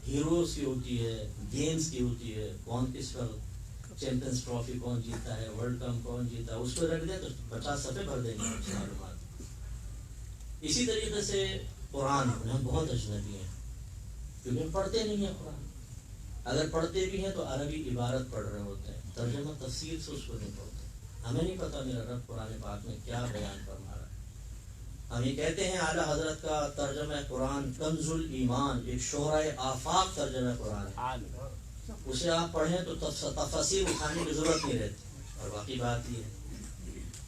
ہیروز کی ہوتی ہے، گیمز کی ہوتی ہے، کون کس وقت چیمپئنز ٹرافی کون جیتا ہے، ورلڈ کپ کون جیتا ہے، اس کو رکھ دیں تو 50 صفحے بھر دیں گے اس معلومات۔ اسی طریقے سے قرآن میں ہم بہت اجنبی ہیں، کیونکہ ہم پڑھتے نہیں ہیں قرآن۔ اگر پڑھتے بھی ہیں تو عربی عبارت پڑھ رہے ہوتے ہیں، ترجمہ تفسیر سے اس کو نہیں پڑھتے۔ ہمیں نہیں پتا میرا رب قرآن پاک میں کیا بیان فرما رہا ہے۔ ہم یہ کہتے ہیں اعلیٰ حضرت کا ترجمہ قرآن کنز الایمان، ایک شہرۂ آفاق ترجمہ قرآن ہے، اسے آپ پڑھیں تو تفاسیر اٹھانے کی ضرورت نہیں رہتی، اور باقی بات یہ ہے۔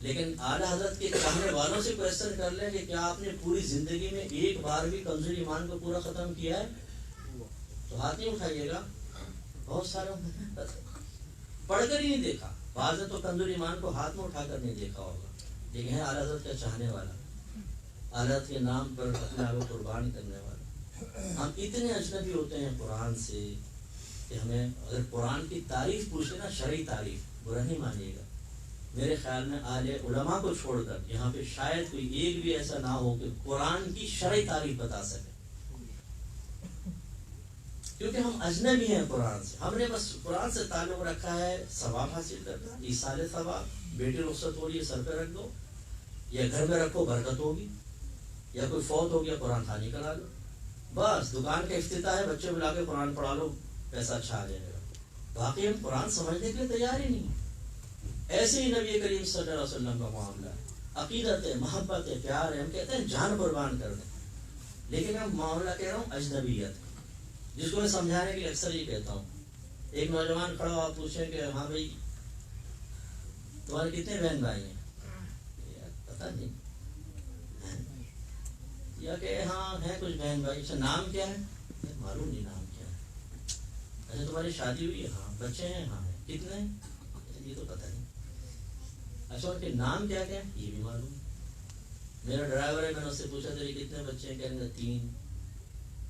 لیکن اعلیٰ حضرت کے چاہنے والوں سے کوشچن کر لیں کہ کیا آپ نے پوری زندگی میں ایک بار بھی کنز الایمان کو پورا ختم کیا ہے، تو ہاتھ نہیں اٹھائیے گا۔ بہت سارے پڑھ کر ہی نہیں دیکھا، بعض نے تو کنز الایمان کو ہاتھ میں اٹھا کر نہیں دیکھا ہوگا، لیکن ہے اعلیٰ حضرت کا چاہنے والا، اعلیٰ کے نام پر اپنے آپ کو قربان کرنے والا۔ ہم اتنے اجنبی ہوتے ہیں قرآن سے کہ ہمیں اگر قرآن کی تعریف پوچھے نا، شرعی تعریف، برا نہیں مانیے گا، میرے خیال میں اہل علماء کو چھوڑ کر یہاں پہ شاید کوئی ایک بھی ایسا نہ ہو کہ قرآن کی شرعی تعریف بتا سکے، کیونکہ ہم اجنبی ہیں قرآن سے۔ ہم نے بس قرآن سے تعلق رکھا ہے ثواب حاصل کرنا، ایصال ثواب، بیٹی رخصت ہو رہی ہے سر پہ رکھ دو، یا گھر میں رکھو برکت ہوگی، یا کوئی فوت ہو گیا قرآن خوانی کرا لو، بس دکان کا افتتاح ہے بچے بلا کے قرآن پڑھا لو، پیسہ اچھا آ جائے گا۔ باقی ہم قرآن سمجھنے کے لیے تیار ہی نہیں۔ ایسے ہی نبی کریم صلی اللہ علیہ وسلم کا معاملہ ہے، عقیدت ہے، محبت ہے، پیار ہے، ہم کہتے ہیں جان قربان کر دیں، لیکن میں معاملہ کہہ رہا ہوں اجنبیت، جس کو میں سمجھانے کے لیے اکثر یہ کہتا ہوں۔ ایک نوجوان کھڑا ہو، آپ پوچھیں کہ ہاں بھائی تمہارے کتنے بہن بھائی ہیں، پتہ نہیں، یا کہ ہاں ہیں کچھ بہن بھائی، اچھا نام کیا ہے، معلوم نہیں نام کیا ہے، اچھا تمہاری شادی ہوئی ہے، ہاں بچے ہیں، ہاں کتنے ہیں، یہ تو پتہ نہیں، اچھا ان کے نام کیا کیا ہے، یہ بھی معلوم۔ میرا ڈرائیور ہے، میں نے اس سے پوچھا تیرے کتنے بچے ہیں، کہنے گا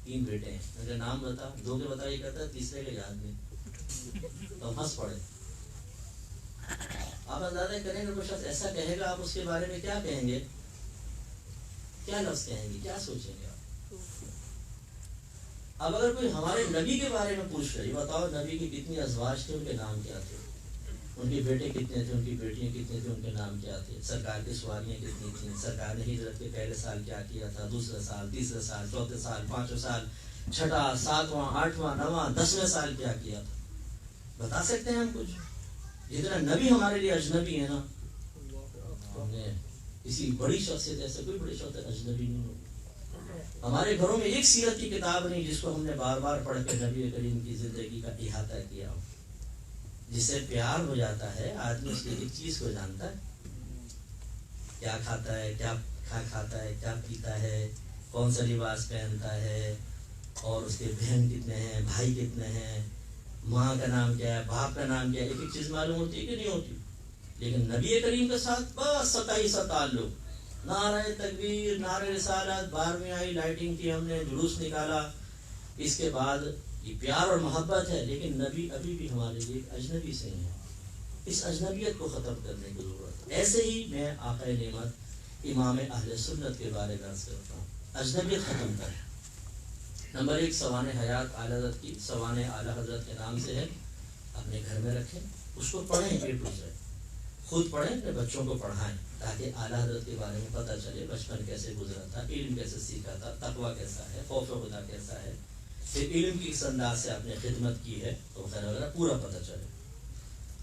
3 بیٹے ہیں، میں نے نام بتا، 2 کے بتا، یہ کہتا ہے تیسرے کے یاد نہیں، تو ہنس پڑے۔ آپ اندازہ کریں گے کوئی شخص ایسا کہے گا، آپ اس کے بارے میں کیا کہیں گے، کیا لفظ کہیں گے، کیا سوچیں گے آپ؟ اب اگر کوئی ہمارے نبی کے بارے میں پوچھ رہے، بتاؤ نبی کی کتنی ازواج تھے، ان کے نام کیا تھے، ان کے بیٹے کتنے تھے، ان کی بیٹیاں کتنے تھے، ان کے نام کیا تھے، سرکار کی سواریاں کتنی تھیں، سرکار نے ہجرت کے پہلے سال کیا کیا تھا، دوسرے سال، تیسرے سال، چوتھے سال، پانچویں سال، چھٹا، ساتواں، آٹھواں، نواں، 10ویں سال کیا کیا تھا، بتا سکتے ہیں ہم کچھ؟ جتنا نبی ہمارے لیے اجنبی ہے نا، ہم نے کسی بڑی شخصیت ایسے کوئی بڑی شخصیت اجنبی نہیں ہوگی۔ ہمارے گھروں میں ایک سیرت کی کتاب نہیں جس کو ہم نے بار بار پڑھ کے نبی کریم کی زندگی کا احاطہ کیا ہو، جس سے پیار ہو جاتا ہے آدمی اس کی ایک چیز کو جانتا ہے، کیا کھاتا ہے، کیا کھاتا ہے، کیا پیتا ہے، کون سا لباس پہنتا ہے، اور اس کے بہن کتنے ہیں، بھائی کتنے ہیں، ماں کا نام کیا ہے، باپ کا نام کیا ہے، ایک ایک چیز معلوم ہوتی ہے کہ نہیں ہوتی؟ لیکن نبی کریم کے ساتھ بس 27 تعلق، نعرہ تکبیر، نعرہ رسالت، 12ویں آئی، لائٹنگ کی، ہم نے جلوس نکالا، اس کے بعد یہ پیار اور محبت ہے، لیکن نبی ابھی بھی ہمارے لیے اجنبی سے ہی ہے۔ اس اجنبیت کو ختم کرنے کی ضرورت ہے۔ ایسے ہی میں آقا نعمت امام اہل سنت کے بارے میں عرض کرتا ہوں، اجنبیت ختم کریں۔ نمبر 1 سوانح حیات اعلیٰ حضرت کی، سوانح اعلیٰ حضرت کے نام سے ہے، اپنے گھر میں رکھیں، اس کو پڑھیں A to Z۔ خود پڑھیں اپنے بچوں کو پڑھائیں تاکہ اعلیٰ حضرت کے بارے میں پتہ چلے بچپن کیسے گزرا تھا، علم کیسے سیکھا تھا، تقویٰ کیسا ہے، خوف خدا کیسا ہے، پھر علم کی کس انداز سے آپ نے خدمت کی ہے تو وغیرہ وغیرہ پورا پتہ چلے۔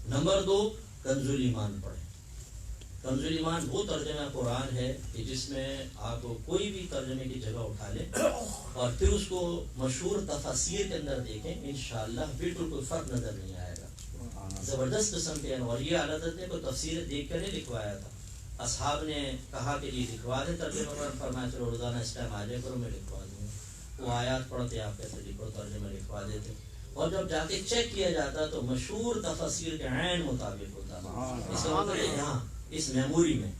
نمبر 2، کنز الایمان پڑھیں۔ کنز الایمان وہ ترجمہ قرآن ہے کہ جس میں آپ کوئی بھی ترجمے کی جگہ اٹھا لیں اور پھر اس کو مشہور تفاسیر کے اندر دیکھیں، انشاءاللہ بالکل کوئی فرق نظر نہیں آئے گا۔ زبردست قسم کے، اور یہ اعلیٰ حضرت نے کوئی تفسیر دیکھ کر نہیں لکھوایا تھا، اصحاب نے کہا کہ یہ لکھوا دے ترجمہ پر، فرمایا چلو روزانہ اس ٹائم آ جائے کرو میں لکھوا دوں گا۔ وہ آیات پڑھتے آپ کیسے لکھو، ترجمہ لکھوا دیتے، اور جب جا کے چیک کیا جاتا تو مشہور تفسیر کے عین مطابق ہوتا۔ اس کا مطلب یہاں اس میموری میں،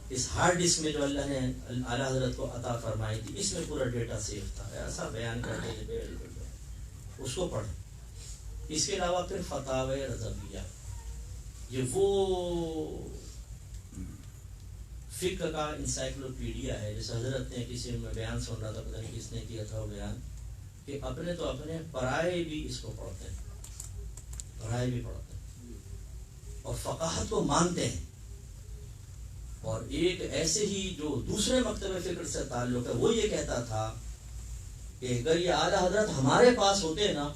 اس ہارڈ ڈسک میں جو اللہ نے اعلیٰ حضرت کو عطا فرمائی تھی، اس میں پورا ڈیٹا سیف تھا، ایسا بیان کرتے تھے اس کو پڑھیں۔ اس کے علاوہ پھر فتاوی رضویہ، یہ وہ فقہ کا انسائکلوپیڈیا ہے، جیسے حضرت نے کسی میں بیان سن رہا تھا، پتہ نہیں کس نے کیا تھا وہ بیان، کہ اپنے تو اپنے پرائے بھی اس کو پڑھتے ہیں، پرائے بھی پڑھتے ہیں اور فقاہت کو مانتے ہیں۔ اور ایک ایسے ہی جو دوسرے مکتب فکر سے تعلق ہے، وہ یہ کہتا تھا کہ اگر یہ اعلیٰ حضرت ہمارے پاس ہوتے نا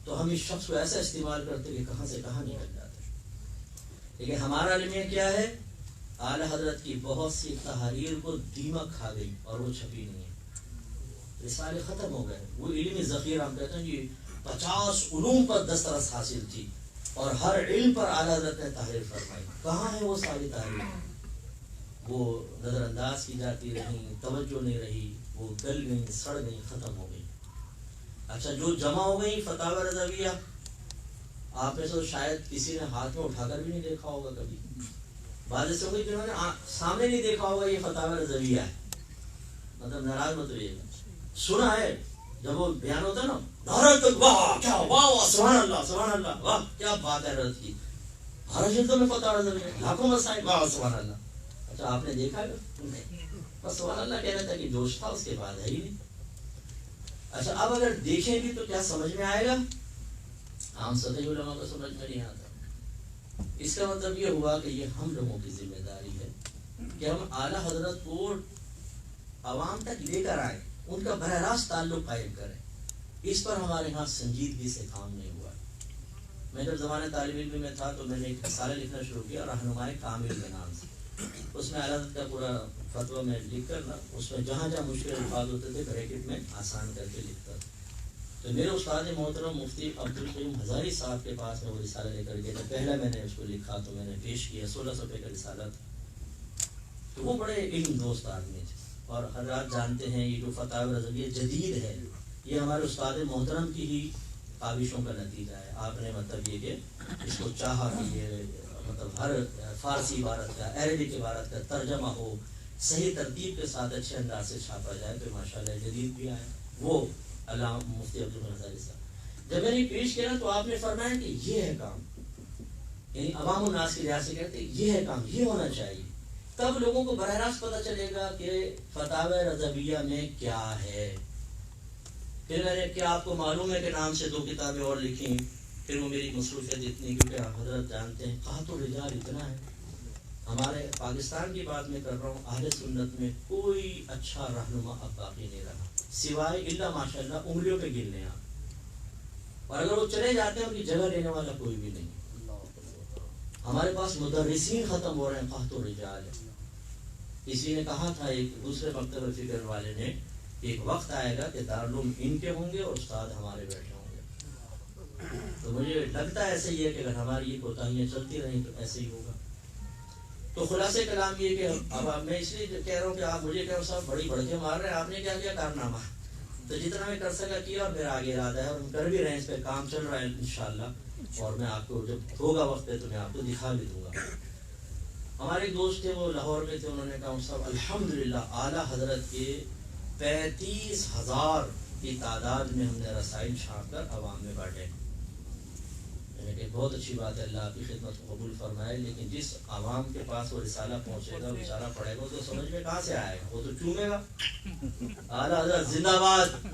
تو ہم اس شخص کو ایسا استعمال کرتے کہ کہاں سے کہاں نکل جاتے۔ لیکن ہمارا علم کیا ہے، اعلیٰ حضرت کی بہت سی تحریر کو دیمک کھا گئی اور وہ چھپی نہیں ہے، رسالے ختم ہو گئے۔ وہ علمی ذخیرہ ہم کہتے ہیں یہ 50 علوم پر دسترس حاصل تھی اور ہر علم پر اعلیٰ حضرت نے تحریر فرمائی، کہاں ہے وہ ساری تحریر؟ وہ نظر انداز کی جاتی رہیں، توجہ نہیں رہی، وہ گل گئیں، سڑ گئیں، ختم ہو گئی۔ اچھا جو جمع ہو گئی فتاوی رضویہ، آپ میں سے شاید کسی نے ہاتھ میں اٹھا کر بھی نہیں دیکھا ہوگا کبھی، بعض ایسے ہوگی جنہوں نے سامنے نہیں دیکھا ہوگا یہ فتاوی رضویہ ہے، مطلب ناراض مت ہوئیے گا، سنا ہے جب وہ بیان ہوتا ہے نا، نعرہ تک واہ کیا واہ واہ سبحان اللہ سبحان اللہ واہ کیا بات ہے حضرت کی، 12 جلدوں میں فتاوی رضویہ، لاکھوں مسائل، واہ سبحان اللہ۔ اچھا آپ نے دیکھا ہے؟ بس سبحان اللہ کہنا تھا کہ جوش تھا، اس کے بعد ہے ہی نہیں۔ اچھا اب اگر دیکھیں بھی تو کیا سمجھ میں آئے گا؟ عام سطحی علماء کو سمجھ میں نہیں آتا۔ اس کا مطلب یہ ہوا کہ یہ ہم لوگوں کی ذمہ داری ہے کہ ہم اعلیٰ حضرت کو عوام تک لے کر آئیں، ان کا براہ راست تعلق قائم کریں۔ اس پر ہمارے ہاں سنجیدگی سے کام نہیں ہوا۔ میں جب زمانے طالب علم میں تھا تو میں نے ایک رسالہ لکھنا شروع کیا رہنمائے کامل کے نام سے، اس میں اعلیٰ حضرت کا پورا فتویٰ میں لکھ کر نا، اس میں جہاں جہاں مشکل الفاظ ہوتے تھے بریکٹ میں آسان کر کے لکھتا تھا۔ تو میرے استاد محترم مفتی عبدالقیوم ہزاری صاحب کے پاس میں وہ رسالہ لے کر گیا تھا، پہلا میں نے اس کو لکھا تو میں نے پیش کیا، 16 صفحے کا رسالہ تھا۔ تو وہ بڑے علم دوست آدمی تھے، اور حضرات جانتے ہیں یہ جو فتاوی رضویہ جدید ہے یہ ہمارے استاد محترم کی ہی کاوشوں کا نتیجہ ہے۔ آپ نے مطلب یہ کہ اس کو چاہا کہ یہ مطلب ہر فارسی عبارت کا، عربک عبارت کا ترجمہ ہو، صحیح ترتیب کے ساتھ اچھے انداز سے چھاپا جائے، تو ماشاءاللہ جدید بھی آیا وہ علامہ مفتی عبدالقیوم ہزاری صاحب۔ جب میں نے پیش کیا تو آپ نے فرمایا کہ یہ ہے کام، یعنی عوام الناس کے لحاظ سے کہتے ہیں یہ ہے کام، یہ ہونا چاہیے، تب لوگوں کو براہ راست پتہ چلے گا کہ فتاوی رضویہ میں کیا ہے۔ پھر میں نے کیا آپ کو معلوم ہے کہ نام سے 2 کتابیں اور لکھی، پھر وہ میری مصروفیت اتنی، کیونکہ حضرت جانتے ہیں قحط الرجال اتنا ہے، ہمارے پاکستان کی بات میں کر رہا ہوں، اہل سنت میں کوئی اچھا رہنما اب باقی نہیں رہا سوائے الا ماشاءاللہ انگلیوں پہ گننے ہیں، اور اگر وہ چلے جاتے ہیں ان کی جگہ لینے والا کوئی بھی نہیں۔ ہمارے پاس مدرسین ختم ہو رہے ہیں، قحط الرجال ہے۔ کسی نے کہا تھا، ایک دوسرے مکتب فکر والے نے، ایک وقت آئے گا کہ دارالعلوم ان کے ہوں گے اور استاد ہمارے بیٹھے ہوں گے۔ تو مجھے لگتا ہے ایسے ہی ہے کہ اگر ہماری یہ کوتاہیاں چلتی رہیں تو ایسے ہی ہوگا۔ تو خلاصے کلام یہ کہ اب میں اس لیے کہہ رہا ہوں کہ آپ مجھے کہہ صاحب بڑی بڑھکے مار رہے ہیں، آپ نے کیا کیا کارنامہ، تو جتنا میں کر سکا کیا، اور میرا آگے ارادہ ہے اور ہم کر بھی رہے ہیں، اس پہ کام چل رہا ہے انشاءاللہ، اور میں آپ کو جب ہوگا وقت پہ تو میں آپ کو دکھا بھی دوں گا۔ ہمارے ایک دوست تھے وہ لاہور میں تھے، انہوں نے کہا صاحب الحمدللہ اعلیٰ حضرت کے 35,000 کی تعداد میں ہم نے رسائل چھاپ کر عوام میں بانٹے۔ میں نے کہا بہت اچھی بات ہے، اللہ آپ کی خدمت کو قبول فرمائے، لیکن جس عوام کے پاس وہ رسالہ پہنچے گا، بیچارہ پڑھے گا، تو سمجھ میں کہاں سے آئے گا، وہ تو چومے گا اعلیٰ حضرت زندہ باد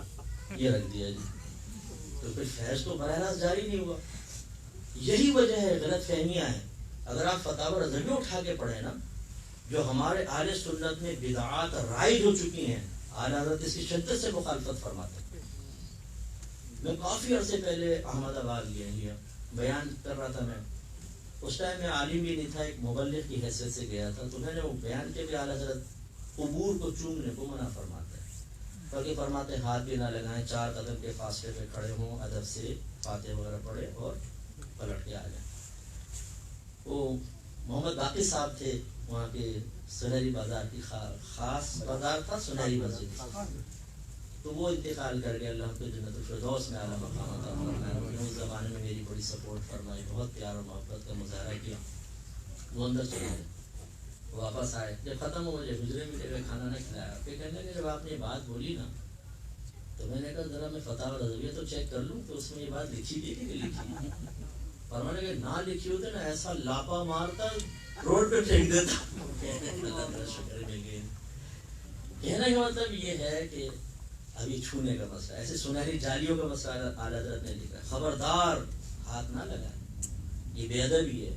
یہ رکھ دیا جی، تو پھر فیض تو براہ راست جاری نہیں ہوا۔ یہی وجہ ہے، غلط فہمیاں ہیں اگر آپ فتاوی رضویہ اٹھا کے پڑھیں نا، جو ہمارے اہل سنت میں بدعات رائج ہو چکی ہیں، اعلیٰ حضرت اس کی شدت سے مخالفت فرماتے ہیں۔ میں کافی عرصے پہلے احمد آباد گیا، بیان کر رہا تھا میں، اس ٹائم میں عالم بھی نہیں تھا، ایک مبلغ کی حیثیت سے گیا تھا، تو میں نے وہ بیان کے بھی اعلیٰ حضرت قبور کو چومنے کو منع فرماتے ہیں، بلکہ فرماتے ہاتھ بھی نہ لگائیں، 4 قدم کے فاصلے پہ کھڑے ہوں، ادب سے فاتحہ وغیرہ پڑھے اور پلٹ کے آ جائیں۔ وہ محمد باقی صاحب تھے، وہاں کے سنہری بازار کی خاص بازار تھا سنہری مسجد، تو وہ انتقال کر گئے، اللہ کو جنت الفردوس میں اعلیٰ مقام عطا فرمائے۔ اس زمانے میں میری بڑی سپورٹ فرمائی، بہت پیار اور محبت کا مظاہرہ کیا۔ وہ اندر چلے گئے، واپس آئے، جب ختم ہو مجھے حجرے میں لے گئے، کھانا نہیں کھلایا، پھر کہنے لگے جب آپ نے یہ بات بولی نا، تو میں نے کہا ذرا میں فتاوی رضویہ تو چیک کر لوں تو اس میں یہ بات لکھی تھی کہ لکھی، فرمانے کہ نہ لکھی ہوتے نا ایسا لاپا مارتا روڈ پہ پھینک دیتا۔ اللہ تعالیٰ شکر مل گئی۔ کہنے کا مطلب یہ ہے کہ ابھی چھونے کا مسئلہ، ایسے سنہری جالیوں کا مسئلہ اعلیٰ حضرت نے لکھا ہے، خبردار ہاتھ نہ لگائیں، یہ بے ادبی ہے۔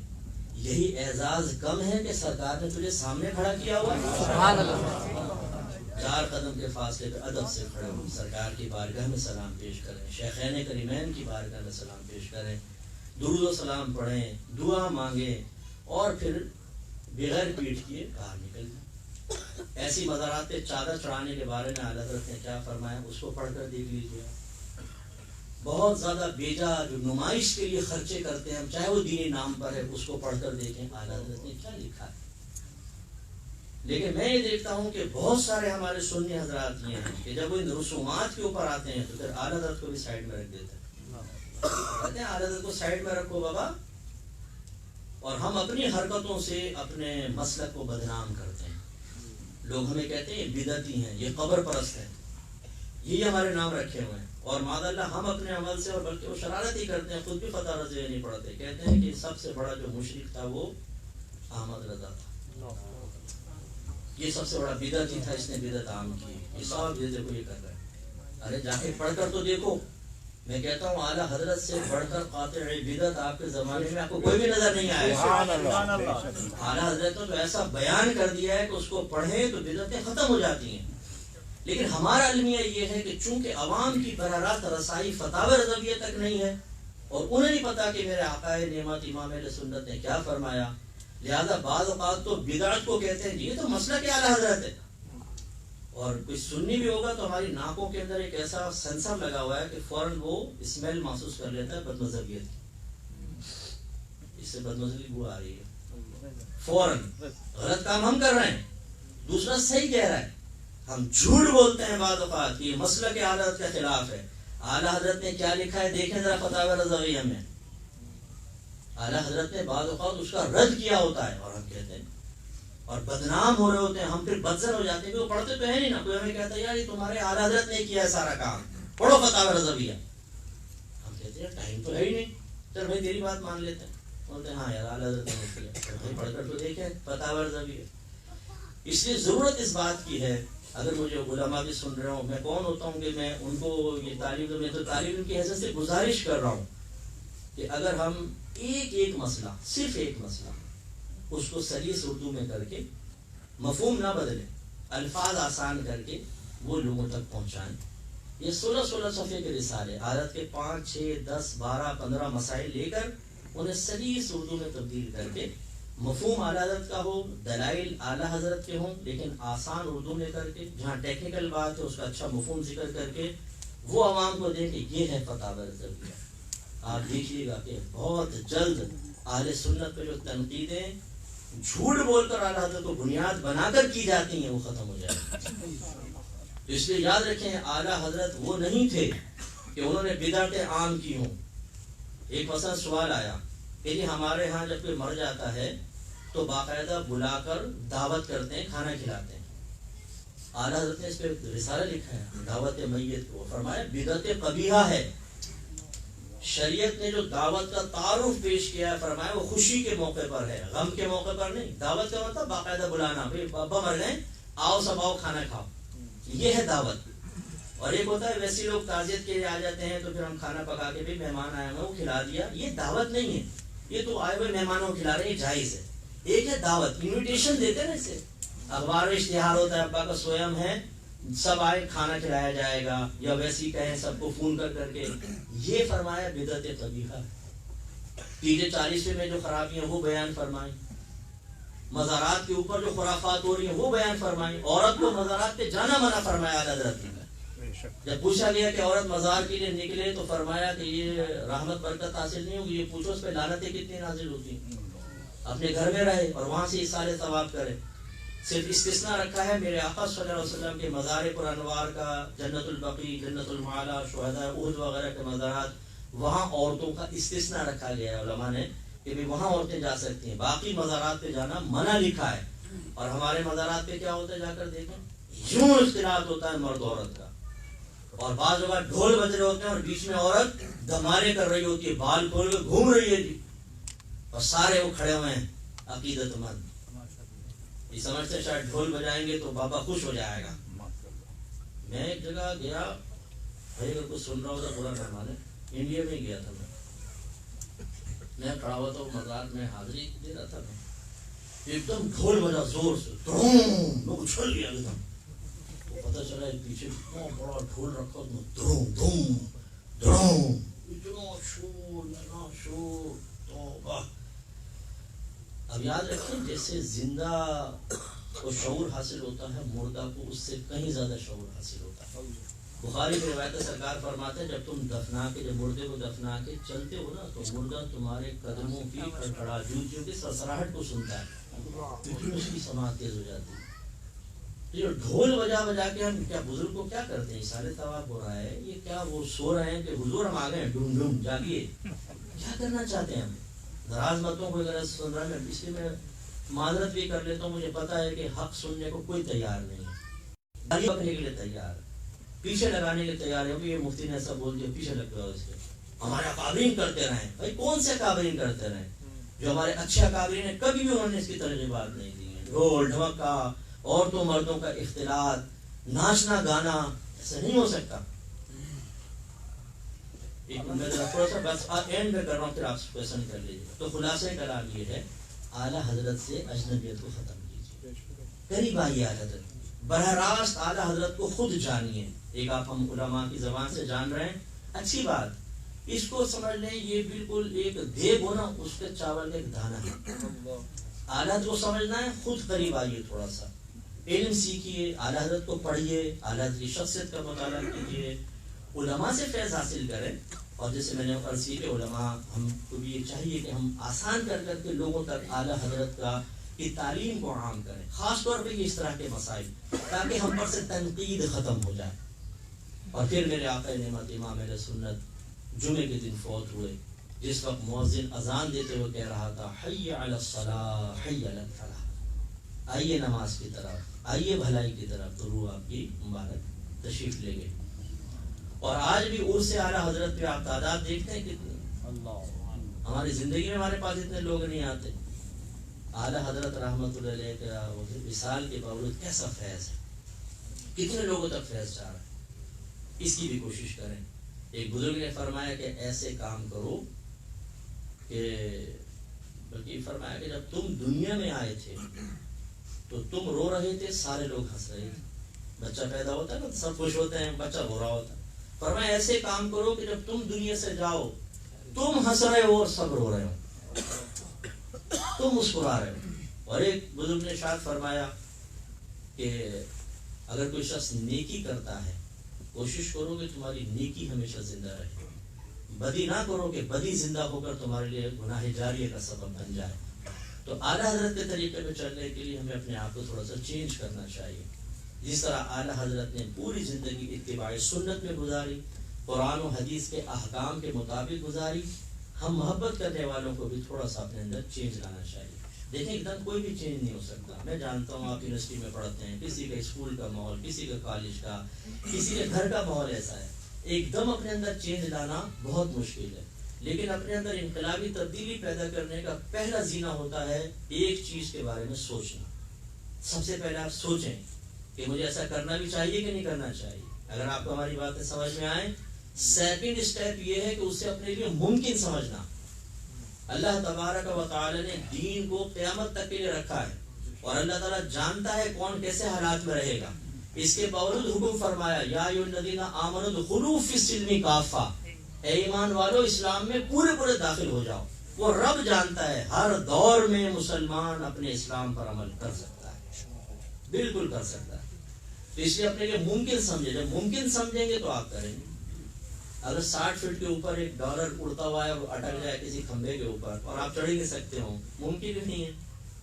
یہی اعزاز کم ہے کہ سرکار نے تجھے سامنے کھڑا کیا ہوا ہے، سبحان اللہ، 4 قدم کے فاصلے پہ ادب سے کھڑے ہوں، سرکار کی بارگاہ میں سلام پیش کریں، شیخین کریمین کی بارگاہ میں سلام پیش کریں، درود و سلام پڑھیں، دعا مانگیں، اور پھر بغیر پیٹ کیے باہر نکل جائیں۔ ایسی مزارات پہ چادر چڑھانے کے بارے میں اعلیٰ حضرت نے کیا فرمایا، اس کو پڑھ کر دیکھ لیجیے۔ بہت زیادہ بیجا جو نمائش کے لیے خرچے کرتے ہیں ہم، چاہے وہ دینی نام پر ہے، اس کو پڑھ کر دیکھیں اعلیٰ حضرت نے کیا لکھا ہے۔ لیکن میں یہ دیکھتا ہوں کہ بہت سارے ہمارے سنی حضرات یہ ہیں کہ جب وہ ان رسومات کے اوپر آتے ہیں تو پھر اعلیٰ حضرت کو بھی سائڈ میں رکھ دیتے ہیں، کہتے ہیں اعلیٰ حضرت کو سائڈ میں رکھو بابا، اور ہم اپنی حرکتوں سے اپنے مسلک کو بدنام کرتے ہیں۔ لوگ ہمیں کہتے ہیں یہ بدعتی ہیں، یہ قبر پرست ہیں، یہ ہمارے نام رکھے ہوئے ہیں، اور معاذ اللہ ہم اپنے عمل سے، اور بلکہ وہ شرارت ہی کرتے ہیں، خود بھی فتویٰ رضویہ نہیں پڑھتے، کہتے ہیں کہ سب سے بڑا جو مشرک تھا وہ احمد رضا تھا، یہ سب سے بڑا بدعتی تھا، اس نے بدعت عام کی، یہ سب یہ دیکھو یہ کر رہے ہیں۔ ارے جا کے پڑھ کر تو دیکھو۔ میں کہتا ہوں اعلیٰ حضرت سے بڑھ کر قاطع بدعت آپ کے زمانے میں آپ کو کوئی بھی نظر نہیں آئے گا۔ اعلیٰ حضرت نے تو ایسا بیان کر دیا ہے کہ اس کو پڑھیں تو بدعتیں ختم ہو جاتی ہیں۔ لیکن ہمارا المیہ یہ ہے کہ چونکہ عوام کی براہ راست رسائی فتاوی رضویہ تک نہیں ہے، اور انہیں نہیں پتا کہ میرے آقا نعمت امام اہل سنت نے کیا فرمایا، لہذا بعض اوقات تو بدعت کو کہتے ہیں یہ تو مسئلہ کہ اعلیٰ حضرت ہے، اور کوئی سنی بھی ہوگا تو ہماری ناکوں کے اندر ایک ایسا سینسر لگا ہوا ہے کہ فوراً وہ اسمیل محسوس کر لیتا ہے بد مذہبیت کی، اس سے بد مذہبی بو آ رہی ہے، فوراً غلط کام ہم کر رہے ہیں، دوسرا صحیح کہہ رہا ہے، ہم جھوٹ بولتے ہیں بعض اوقات، یہ مسئلہ کے اعلیٰ حضرت کے خلاف ہے۔ اعلیٰ حضرت نے کیا لکھا ہے دیکھیں ذرا فتاوی رضویہ میں، اعلیٰ حضرت نے بعض اوقات اس کا رد کیا ہوتا ہے، اور ہم کہتے ہیں اور بدنام ہو رہے ہوتے ہیں، ہم پھر بدزن ہو جاتے ہیں کہ وہ پڑھتے تو ہے نہیں نا، کوئی ہمیں کہتا ہے یار یہ تمہارے اعلیٰ حضرت نے کیا ہے سارا کام، پڑھو فتاوی رضویہ، ہم کہتے ہیں ٹائم تو ہے ہی نہیں، چل بھائی تیری بات مان لیتے ہیں، بولتے ہیں ہاں یار اعلیٰ حضرت نے کیا، پڑھ کر تو دیکھیں فتاوی رضویہ۔ اس لیے ضرورت اس بات کی ہے، اگر مجھے علماء بھی سن رہے ہوں، میں کون ہوتا ہوں کہ میں ان کو یہ تعلیم دوں، میں تو تعلیم کی حیثیت سے گزارش کر رہا ہوں کہ اگر ہم ایک مسئلہ، صرف ایک مسئلہ، اس کو سلیس اردو میں کر کے، مفہوم نہ بدلیں، الفاظ آسان کر کے وہ لوگوں تک پہنچائیں۔ یہ 16 صفحے کے رسالے، عادت کے 5 6 10 12 15 مسائل لے کر انہیں سلیس اردو میں تبدیل کر کے، مفہوم اعلیٰ حضرت کا ہو، دلائل اعلیٰ حضرت کے ہوں، لیکن آسان اردو میں کر کے، جہاں ٹیکنیکل بات ہے اس کا اچھا مفہوم ذکر کر کے وہ عوام کو دیں کہ یہ ہے فتاوی رضویہ۔ آپ دیکھیے گا کہ بہت جلد اہل سنت پہ جو تنقیدیں جھوٹ بول کر اعلیٰ حضرت کو بنیاد بنا کر کی جاتی ہیں وہ ختم ہو جائے گی۔ اس لیے یاد رکھیں اعلیٰ حضرت وہ نہیں تھے کہ انہوں نے بدعتیں عام کی ہوں۔ ایک مثلا سوال آیا کہ جی ہمارے ہاں جب کوئی مر جاتا ہے تو باقاعدہ بلا کر دعوت کرتے ہیں، کھانا کھلاتے ہیں۔ اعلیٰ حضرت نے اس پہ رسالہ لکھا ہے دعوت میت کو، فرمایا بدعت قبیحہ ہے۔ شریعت نے جو دعوت کا تعارف پیش کیا ہے فرمایا وہ خوشی کے موقع پر ہے، غم کے موقع پر نہیں۔ دعوت کا مطلب باقاعدہ بلانا، بھائی ابا مر گئے آؤ سب آؤ کھانا کھاؤ، یہ ہے دعوت۔ اور ایک ہوتا ہے ویسے لوگ تعزیت کے لیے آ جاتے ہیں تو پھر ہم کھانا پکا کے بھی مہمان آئے ہیں وہ کھلا دیا، یہ دعوت نہیں ہے۔ یہ تو آئے ہوئے مہمانوں کو کھلا رہے ہیں، جائز ہے. ایک ہے دعوت، انویٹیشن دیتے ہیں نا. اسے اخبار میں اشتہار ہوتا ہے ابا کا سویم ہے، سب آئے کھانا کھلایا جائے گا، یا ویسے ہی کہیں سب کو فون کر کے. یہ فرمایا بدعت قبیحہ. تیجے 40 میں جو خرابیاں وہ بیان فرمائیں، مزارات کے اوپر جو خرافات ہو رہی ہیں وہ بیان فرمائیں. عورت کو مزارات پہ جانا منع فرمایا اعلیٰ حضرت نے. جب پوچھا گیا کہ عورت مزار کے لیے نکلے تو فرمایا کہ یہ رحمت برکت حاصل نہیں ہوگی، یہ پوچھو اس پہ لعنتیں کتنی نازل ہوتی ہیں. اپنے گھر میں رہے اور وہاں سے اصال ثواب کرے. صرف استثناء رکھا ہے میرے آقا صلی اللہ علیہ وسلم کے مزار پر انوار کا، جنت البقیع، جنت المعالی، شہداء احد وغیرہ کے مزارات، وہاں عورتوں کا استثناء رکھا گیا ہے علماء نے کہ بھی وہاں عورتیں جا سکتی ہیں. باقی مزارات پہ جانا منع لکھا ہے. اور ہمارے مزارات پہ کیا ہوتا ہے جا کر دیکھیں، یوں اختلاط ہوتا ہے مرد عورت کا. اور بعض اوقات ڈھول بج رہے ہوتے ہیں اور بیچ میں عورت دمارے کر رہی ہوتی ہے، بال کھول کے گھوم رہی ہے جی، اور سارے وہ کھڑے ہوئے ہیں عقیدت مند. یہ سمجھتے ہیں شاید ڈھول بجائیں گے تو بابا خوش ہو جائے گا. میں ایک جگہ گیا، بھائی اگر کچھ سن رہا ہوتا برا نہ مانے، انڈیا میں گیا تھا. میں کھڑا ہوا تھا مزار میں حاضری دے رہا تھا. ایک دم ڈھول بجا زور سے، میں اچھل گیا ایک دم. پتہ چلا پیچھے اتنا بڑا ڈھول رکھا، دھوم دھوم دھوم، اتنا شور اتنا شور. توبہ. اب یاد رکھیں جیسے زندہ کو شعور حاصل ہوتا ہے، مردہ کو اس سے کہیں زیادہ شعور حاصل ہوتا ہے. بخاری کی روایت سرکار فرماتے ہیں جب تم دفنا کے، جب مردے کو دفنا کے چلتے ہو نا تو مردہ تمہارے قدموں کی کھڑکھڑا جوتیوں کی سرسراہٹ کو سنتا ہے، کیونکہ اس کی سماعت تیز ہو جاتی ہے. یہ ڈھول بجا بجا کے ہم کیا بزرگ کو کیا کرتے ہیں؟ سارے ثواب ہو رہا ہے. یہ کیا وہ سو رہے ہیں کہ حضور ہم آ گئے ہیں، ڈوم ڈوم جاگیے. کیا کرنا چاہتے ہیں ہم؟ ناراض متوں کو اگر سن رہا ہے، اس لیے میں معذرت بھی کر لیتا ہوں. مجھے پتا ہے کہ حق سننے کو کوئی تیار نہیں ہے، گالی بکنے کے لیے تیار ہے، پیچھے لگانے کے لیے تیار ہے. یہ مفتی نے ایسا بول دیا، پیچھے لگ جاؤ اس کے. ہمارے اکابرین کرتے رہیں. بھائی کون سے اکابرین کرتے رہیں؟ جو ہمارے اچھے اکابرین ہیں کبھی بھی انہوں نے اس کی ترغیبات نہیں دی ہیں. ڈھول ڈھمکا، عورتوں مردوں کا اختلاط، ناچنا گانا، ایسا نہیں ہو سکتا. میں تھوڑا سا بس اینڈ میں کر رہا ہوں، پھر آپ کوشچن کر لیجیے. تو خلاصہ کلام یہ ہے، اعلیٰ حضرت سے اجنبیت کو ختم کیجیے، قریب آئیے اعلیٰ حضرت. براہ راست اعلیٰ حضرت کو خود جانیے. ایک آپ ہم علماء کی زبان سے جان رہے ہیں، اچھی بات. اس کو سمجھ لیں یہ بالکل ایک دیگ ہو نا، اس کے چاول کا ایک دانہ ہے. اعلیٰ حضرت کو سمجھنا ہے، خود قریب آئیے، تھوڑا سا علم سیکھیے، اعلیٰ حضرت کو پڑھیے، اعلیٰ حضرت کی شخصیت کا مطالعہ کیجیے، علماء سے فیض حاصل کریں. اور جیسے میں نے عرض کی کہ علماء ہم کو بھی یہ چاہیے کہ ہم آسان کر کے لوگوں تک اعلیٰ حضرت کی تعلیم کو عام کریں، خاص طور پہ اس طرح کے مسائل، تاکہ ہم پر سے تنقید ختم ہو جائے. اور پھر میرے آقا نعمت امام اہل سنت جمعے کے دن فوت ہوئے، جس وقت مؤذن اذان دیتے ہوئے کہہ رہا تھا حی علی الصلاۃ حی علی الفلاح، آئیے نماز کی طرف، آئیے بھلائی کی طرف. تو روح آپ کی مبارک تشریف لے گئے. اور آج بھی عرس اعلیٰ حضرت پہ آپ تعداد دیکھتے ہیں کتنی. ہماری زندگی میں ہمارے پاس اتنے لوگ نہیں آتے. اعلیٰ حضرت رحمت اللہ علیہ کا وصال کے باوجود کیسا فیض ہے، کتنے لوگوں تک فیض جا رہا ہے. اس کی بھی کوشش کریں. ایک بزرگ نے فرمایا کہ ایسے کام کرو کہ، بلکہ فرمایا کہ جب تم دنیا میں آئے تھے تو تم رو رہے تھے، سارے لوگ ہنس رہے تھے. بچہ پیدا ہوتا ہے نا، سب خوش ہوتے ہیں، بچہ رو رہا ہوتا ہے. فرمایا ایسے کام کرو کہ جب تم دنیا سے جاؤ تم ہنس رہے ہو اور سب رو رہے ہو، تم مسکرا رہے ہو. اور ایک بزرگ نے ارشاد فرمایا کہ اگر کوئی شخص نیکی کرتا ہے، کوشش کرو کہ تمہاری نیکی ہمیشہ زندہ رہے. بدی نہ کرو کہ بدی زندہ ہو کر تمہارے لیے گناہ جاریہ کا سبب بن جائے. تو اعلیٰ حضرت کے طریقے پہ چلنے کے لیے ہمیں اپنے آپ کو تھوڑا سا چینج کرنا چاہیے. جس طرح اعلیٰ حضرت نے پوری زندگی اتباع سنت میں گزاری، قرآن و حدیث کے احکام کے مطابق گزاری، ہم محبت کرنے والوں کو بھی تھوڑا سا اپنے اندر چینج لانا چاہیے. دیکھیں ایک دم کوئی بھی چینج نہیں ہو سکتا. میں جانتا ہوں آپ یونیورسٹی میں پڑھتے ہیں، کسی کا اسکول کا ماحول، کسی کا کالج کا، کسی کے گھر کا ماحول ایسا ہے. ایک دم اپنے اندر چینج لانا بہت مشکل ہے. لیکن اپنے اندر انقلابی تبدیلی پیدا کرنے کا پہلا زینہ ہوتا ہے ایک چیز کے بارے میں سوچنا. سب سے پہلے آپ سوچیں کہ مجھے ایسا کرنا بھی چاہیے کہ نہیں کرنا چاہیے. اگر آپ کو ہماری باتیں سمجھ میں آئیں، سیکنڈ اسٹیپ یہ ہے کہ اسے اپنے لیے ممکن سمجھنا. اللہ تبارک و تعالی نے دین کو قیامت تک کے لیے رکھا ہے اور اللہ تعالیٰ جانتا ہے کون کیسے حالات میں رہے گا. اس کے باوجود حکم فرمایا یا ایھا الذین آمنوا ادخلوا فی السلم کافہ، اے ایمان والو اسلام میں پورے داخل ہو جاؤ. وہ رب جانتا ہے ہر دور میں مسلمان اپنے اسلام پر عمل کر سکتا ہے، بالکل کر سکتا ہے. تو اس لیے اپنے لیے ممکن سمجھے، جب ممکن سمجھیں گے تو آپ کریں گے. اگر 60 فٹ کے اوپر ایک ڈالر اڑتا ہوا ہے اور اٹک جائے کسی کھمبے کے اوپر اور آپ چڑھ ہی نہیں سکتے ہوں، ممکن ہی نہیں ہے،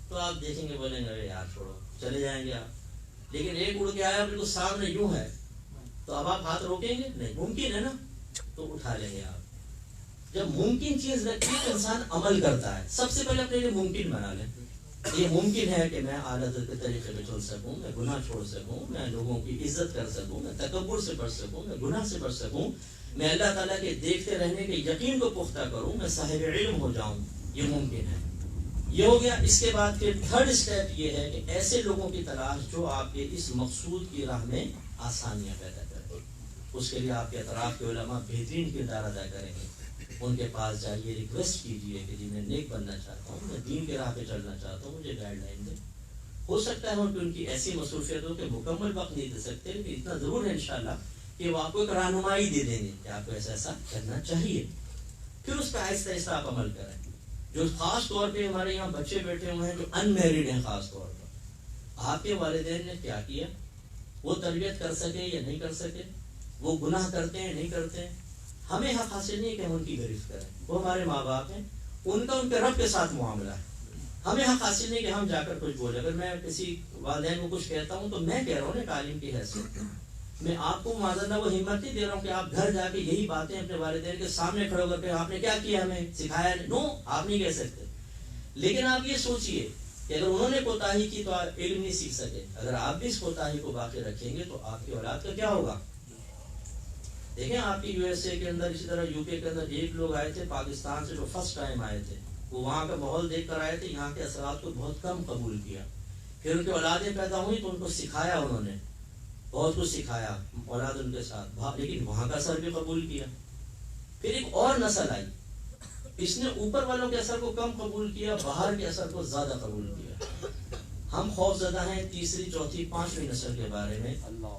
تو آپ دیکھیں گے بولیں گے ارے یار چھوڑو، چلے جائیں گے آپ. لیکن ایک اڑ کے آیا بالکل سامنے یوں ہے تو اب آپ ہاتھ روکیں گے نہیں، ممکن ہے نا، تو اٹھا لیں گے آپ. جب ممکن چیز رکھتی ہے تو انسان عمل کرتا ہے. سب سے پہلے اپنے لیے ممکن بنا لیں. یہ ممکن ہے کہ میں اعلیٰ حضرت کے طریقے پہ چل سکوں، میں گناہ چھوڑ سکوں، میں لوگوں کی عزت کر سکوں، میں تکبر سے بچ سکوں، میں گناہ سے بچ سکوں، میں اللہ تعالیٰ کے دیکھتے رہنے کے یقین کو پختہ کروں، میں صاحب علم ہو جاؤں. یہ ممکن ہے. یہ ہو گیا. اس کے بعد پھر تھرڈ اسٹیپ یہ ہے کہ ایسے لوگوں کی تلاش جو آپ کے اس مقصود کی راہ میں آسانیاں پیدا کریں. اس کے لیے آپ کے اطراف کے علماء بہترین کردار ادا کریں گے. ان کے پاس جائیے، ریکویسٹ کیجیے کہ جی میں نیک بننا چاہتا ہوں، میں دین کے راہ پہ چلنا چاہتا ہوں، مجھے گائیڈ لائن دیں. ہو سکتا ہے کہ ان کی ایسی مصروفیت ہو کہ مکمل وقت نہیں دے سکتے، لیکن اتنا ضرور ہے انشاءاللہ کہ وہ آپ کو ایک رہنمائی دے دیں گے کہ آپ کو ایسا کرنا چاہیے. پھر اس پہ آہستہ آہستہ آپ عمل کریں. جو خاص طور پہ ہمارے یہاں بچے بیٹھے ہوئے ہیں جو ان میریڈ ہیں، خاص طور پر آپ کے والدین نے کیا کیا، وہ تربیت کر سکے یا نہیں کر سکے، وہ گناہ کرتے ہیں نہیں کرتے ہیں، ہمیں حق حاصل نہیں کہ ہم ان کی گرفت کریں. وہ ہمارے ماں باپ ہیں، ان کا ان کے رب کے ساتھ معاملہ ہے. ہمیں حق حاصل نہیں کہ ہم جا کر کچھ بولے. اگر میں کسی والدین کو کچھ کہتا ہوں تو میں کہہ رہا ہوں ایک عالم کی حیثیت، میں آپ کو معذرت وہ ہمت نہیں دے رہا ہوں کہ آپ گھر جا کے یہی باتیں اپنے والدین کے سامنے کھڑے ہو کر کے آپ نے کیا کیا، ہمیں سکھایا نہیں. نو، آپ نہیں کہہ سکتے. لیکن آپ یہ سوچئے کہ اگر انہوں نے کوتاہی کی تو آپ علم نہیں سیکھ سکے. اگر آپ بھی اس کوتاہی کو باقی رکھیں گے تو آپ کی اولاد کا کیا ہوگا. دیکھیں آپ کی یو ایس اے کے اندر، اسی طرح یو کے کے اندر ایک لوگ آئے تھے پاکستان سے جو فرسٹ ٹائم آئے تھے، وہ وہاں کا ماحول دیکھ کر آئے تھے، یہاں کے اثرات کو بہت کم قبول کیا. پھر ان کی اولادیں پیدا ہوئی تو ان کو سکھایا، انہوں نے بہت کچھ سکھایا اولاد ان کے ساتھ، لیکن وہاں کا اثر بھی قبول کیا. پھر ایک اور نسل آئی، اس نے اوپر والوں کے اثر کو کم قبول کیا، باہر کے اثر کو زیادہ قبول کیا. ہم خوف زدہ ہیں تیسری، چوتھی، پانچویں نسل کے بارے میں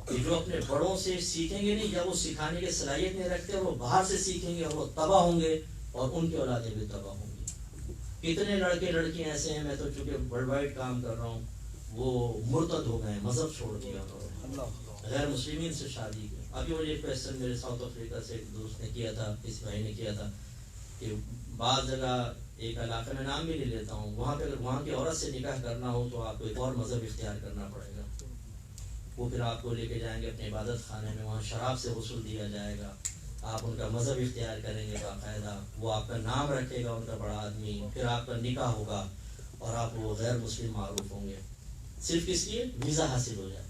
کہ جو اپنے بڑوں سے سیکھیں گے نہیں، یا وہ سکھانے کی صلاحیت نہیں رکھتے، وہ باہر سے سیکھیں گے اور وہ تباہ ہوں گے اور ان کی اولادیں بھی تباہ ہوں گی. کتنے لڑکے لڑکیاں ایسے ہیں، میں تو چونکہ ورلڈ وائڈ کام کر رہا ہوں، وہ مرتد ہو گئے، مذہب چھوڑ دیا انہوں نے، غیر مسلمین سے شادی کی. ابھی مجھے ایک کویسچن میرے ساؤتھ افریقہ سے ایک دوست نے کیا تھا، اس بھائی نے کیا تھا کہ بعض جگہ ایک علاقے میں نام بھی نہیں لیتا ہوں، وہاں پہ اگر وہاں کی عورت سے نکاح کرنا ہو تو آپ کو ایک اور مذہب اختیار کرنا پڑے گا. وہ پھر آپ کو لے کے جائیں گے اپنے عبادت خانے میں، وہاں شراب سے غسل دیا جائے گا، آپ ان کا مذہب اختیار کریں گے باقاعدہ، وہ آپ کا نام رکھے گا ان کا بڑا آدمی، پھر آپ کا نکاح ہوگا اور آپ وہ غیر مسلم معروف ہوں گے، صرف اس لیے ویزا حاصل ہو جائے.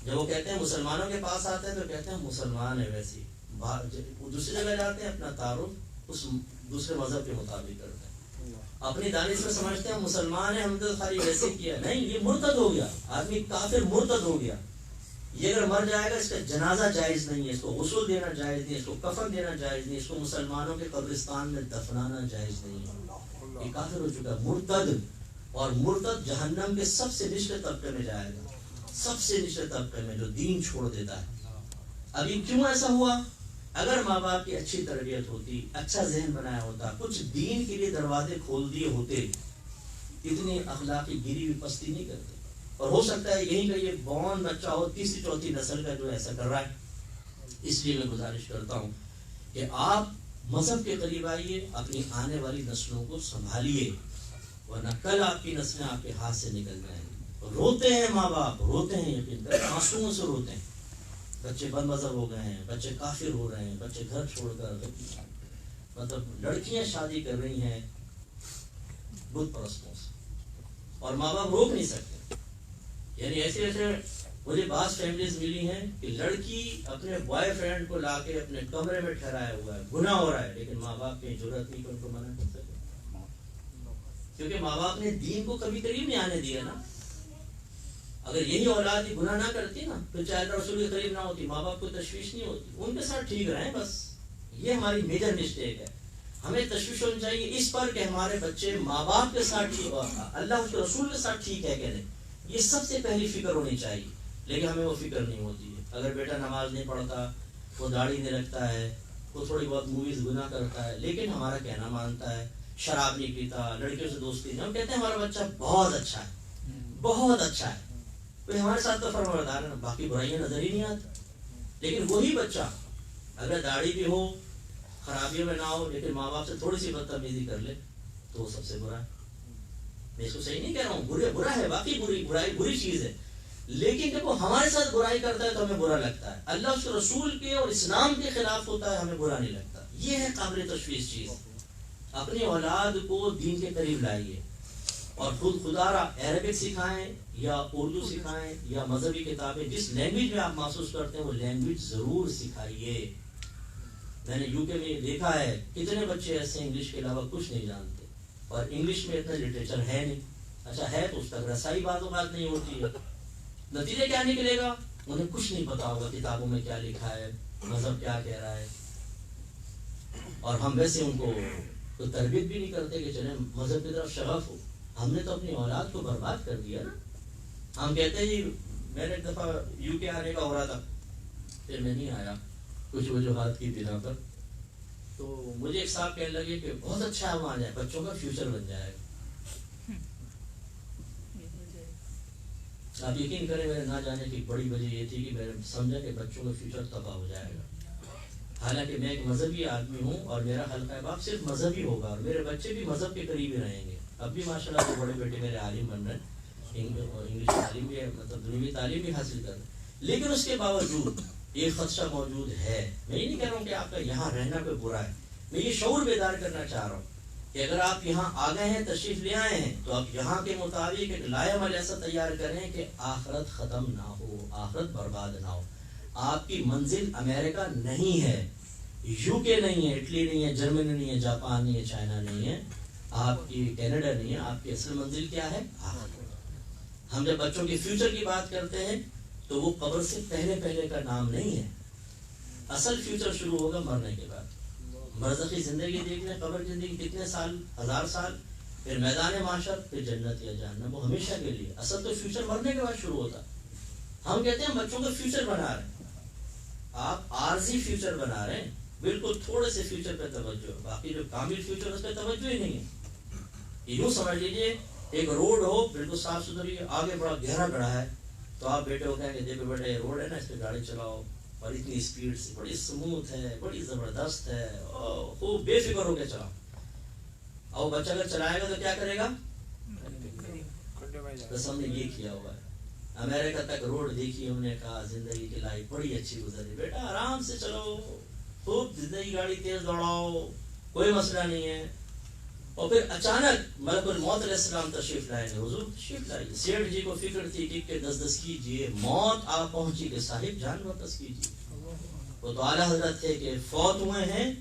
جب وہ کہتے ہیں مسلمانوں کے پاس آتے ہیں تو کہتے ہیں مسلمان ہے، ویسی دوسری جگہ جاتے ہیں اپنا تعارف اس دوسرے مذہب کے مطابق کرتے ہیں، اپنی دانش میں سمجھتے ہیں مسلمان ہیں، ہم تو خالی ویسے کیا. نہیں، یہ مرتد ہو گیا آدمی، کافر مرتد ہو گیا. یہ اگر مر جائے گا اس کا جنازہ جائز نہیں ہے، اس کو غسل دینا جائز نہیں ہے، اس کو کفن دینا جائز نہیں ہے، اس کو مسلمانوں کے قبرستان میں دفنانا جائز نہیں ہے. یہ کافر ہو چکا مرتد. اور مرتد جہنم کے سب سے نچلے طبقے میں جائے گا، سب سے نچلے طبقے میں، جو دین چھوڑ دیتا ہے. ابھی کیوں ایسا ہوا؟ اگر ماں باپ کی اچھی تربیت ہوتی، اچھا ذہن بنایا ہوتا، کچھ دین کے لیے دروازے کھول دیے ہوتے، اتنی اخلاقی گری ہوئی پستی نہیں کرتے. اور ہو سکتا ہے یہیں کا یہ بون بچہ ہو تیسری چوتھی نسل کا جو ایسا کر رہا ہے. اس لیے میں گزارش کرتا ہوں کہ آپ مذہب کے قریب آئیے، اپنی آنے والی نسلوں کو سنبھالیے، ورنہ کل آپ کی نسلیں آپ کے ہاتھ سے نکل جائیں گی. روتے ہیں ماں باپ، روتے ہیں، یقین کریں آنسوؤں سے روتے ہیں. بچے بد مذہب ہو گئے ہیں، بچے کافر ہو رہے ہیں، بچے گھر چھوڑ کر مطلب لڑکیاں شادی کر رہی ہیں بت پرستوں سے، اور ماں باپ روک نہیں سکتے. یعنی ایسے ایسے مجھے بعض فیملیز ملی ہیں کہ لڑکی اپنے بوائے فرینڈ کو لا کے اپنے کمرے میں ٹھہرایا ہوا ہے، گناہ ہو رہا ہے، لیکن ماں باپ کی ضرورت نہیں کہ ان کو منع کر سکے، کیونکہ ماں باپ نے دین کو کبھی قریب نہیں آنے دیا نا. اگر یہی اولاد ہی گناہ نہ کرتی نا، پھر چاہے رسول کے قریب نہ ہوتی، ماں باپ کو تشویش نہیں ہوتی، ان کے ساتھ ٹھیک رہیں بس. یہ ہماری میجر مسٹیک ہے. ہمیں تشویش ہونی چاہیے اس پر کہ ہمارے بچے ماں باپ کے ساتھ ٹھیک، اللہ کے رسول کے ساتھ ٹھیک ہے کہ نہیں، یہ سب سے پہلی فکر ہونی چاہیے. لیکن ہمیں وہ فکر نہیں ہوتی ہے. اگر بیٹا نماز نہیں پڑھتا، وہ داڑھی نہیں رکھتا ہے، وہ تھوڑی بہت موویز گناہ کرتا ہے، لیکن ہمارا کہنا مانتا ہے، شراب نہیں پیتا، لڑکیوں سے دوستی نہیں، ہم کہتے ہیں ہمارا بچہ بہت اچھا ہے، بہت اچھا ہے. تو ہمارے ساتھ تو فرمانبردار ہے، باقی برائیاں نظر ہی نہیں آتی. لیکن وہی بچہ اگر داڑھی بھی ہو، خرابیوں میں نہ ہو، لیکن ماں باپ سے تھوڑی سی بدتمیزی کر لے تو وہ سب سے برا ہے. میں اس کو صحیح نہیں کہہ رہا ہوں، برا ہے، باقی برائی بری چیز ہے، لیکن جب وہ ہمارے ساتھ برائی کرتا ہے تو ہمیں برا لگتا ہے. اللہ اس کے رسول کے اور اسلام کے خلاف ہوتا ہے، ہمیں برا نہیں لگتا. یہ ہے قابل تشویش چیز. اپنی اولاد کو دین کے قریب لائیے اور خود خدا را عربک سکھائیں یا اردو سکھائیں یا مذہبی کتابیں، جس لینگویج میں آپ محسوس کرتے ہیں وہ لینگویج ضرور سکھائیے. میں نے یو کے میں دیکھا ہے کتنے بچے ایسے انگلش کے علاوہ کچھ نہیں جانتے، اور انگلش میں اتنا لٹریچر ہے نہیں. اچھا ہے تو اس تک رسائی باتوں بات نہیں ہوتی ہے. نتیجہ کیا نکلے گا؟ انہیں کچھ نہیں پتا ہوگا کتابوں میں کیا لکھا ہے، مذہب کیا کہہ رہا ہے. اور ہم ویسے ان کو تو تربیت بھی نہیں کرتے کہ چلیں مذہب کی طرف شغف ہو. ہم نے تو اپنی اولاد کو برباد کر دیا نا. ہم کہتے ہیں جی میں نے ایک دفعہ یو کے آنے کا ہو رہا تھا، پھر میں نہیں آیا کچھ وجوہات کی بنا پر. تو مجھے ایک صاحب کہنے لگے کہ بہت اچھا ہے وہاں جائے، بچوں کا فیوچر بن جائے گا. آپ یقین کریں میرے نہ جانے کی بڑی وجہ یہ تھی کہ میں نے سمجھا کہ بچوں کا فیوچر تباہ ہو جائے گا. حالانکہ میں ایک مذہبی آدمی ہوں اور میرا حلقہ باب صرف مذہبی ہوگا اور میرے بچے بھی مذہب کے قریب ہی رہیں گے. اب بھی ماشاءاللہ وہ بڑے بیٹے میرے عالم بن رہے ہیں، انگلش تعلیم بھی مطلب دنیوی تعلیم بھی حاصل کر رہے ہیں. لیکن اس کے باوجود یہ خدشہ موجود ہے. میں یہ نہیں کہہ رہا ہوں کہ آپ کا یہاں رہنا کوئی برا ہے، میں یہ شعور بیدار کرنا چاہ رہا ہوں کہ اگر آپ یہاں آ گئے ہیں، تشریف لے آئے ہیں، تو آپ یہاں کے مطابق ایک لائے عمل ایسا تیار کریں کہ آخرت ختم نہ ہو، آخرت برباد نہ ہو. آپ کی منزل امریکہ نہیں ہے، یو کے نہیں ہے، اٹلی نہیں ہے، جرمنی نہیں ہے، جاپان نہیں ہے، چائنا نہیں ہے، آپ کی کینیڈا نہیں ہے. آپ کی اصل منزل کیا ہے؟ آخرت. ہم جب بچوں کے فیوچر کی بات کرتے ہیں تو وہ قبر سے پہلے کا نام نہیں ہے. اصل فیوچر شروع ہوگا مرنے کے بعد. برزخی زندگی دیکھنے، قبر کی زندگی کتنے سال، 1000 سال، پھر میدان محشر، پھر جنت یا جہنم، وہ ہمیشہ کے لیے. اصل تو فیوچر مرنے کے بعد شروع ہوتا. ہم کہتے ہیں بچوں کا فیوچر بنا رہے ہیں، آپ عارضی فیوچر بنا رہے ہیں. بالکل تھوڑے سے فیوچر پہ توجہ، باقی جو کامل فیوچر اس پہ توجہ ہی نہیں ہے. یوں سمجھ لیجیے ایک روڈ ہو بالکل صاف ستھری، آگے بڑا گہرا گڑھا ہے، تو آپ بیٹے کو کہیں کہ دیکھو بیٹے یہ روڈ ہے نا، اس پہ گاڑی چلاؤ، اور اتنی اسپیڈ سے، بڑی اسموتھ ہے، بڑی زبردست ہے، خوب بے فکر ہو کے چلاؤ. اور بچہ اگر چلائے گا تو کیا کرے گا؟ بس ہم نے یہ کیا ہوا ہے. امریکہ تک روڈ دیکھی، ہم نے کہا زندگی کی لائف بڑی اچھی گزری، بیٹا آرام سے چلو، خوب زندگی گاڑی تیز دوڑاؤ، کوئی مسئلہ نہیں ہے. اور پھر اچانک ملک الموت علیہ السلام تشریف لائیں گے. حضور تشریف لائیے. سیٹھ جی کو فکر تھی کہ 10 کیجئے، موت آ پہنچی کہ صاحب جان واپس کیجئے. وہ تو اعلیٰ حضرت تھے کہ فوت ہوئے ہیں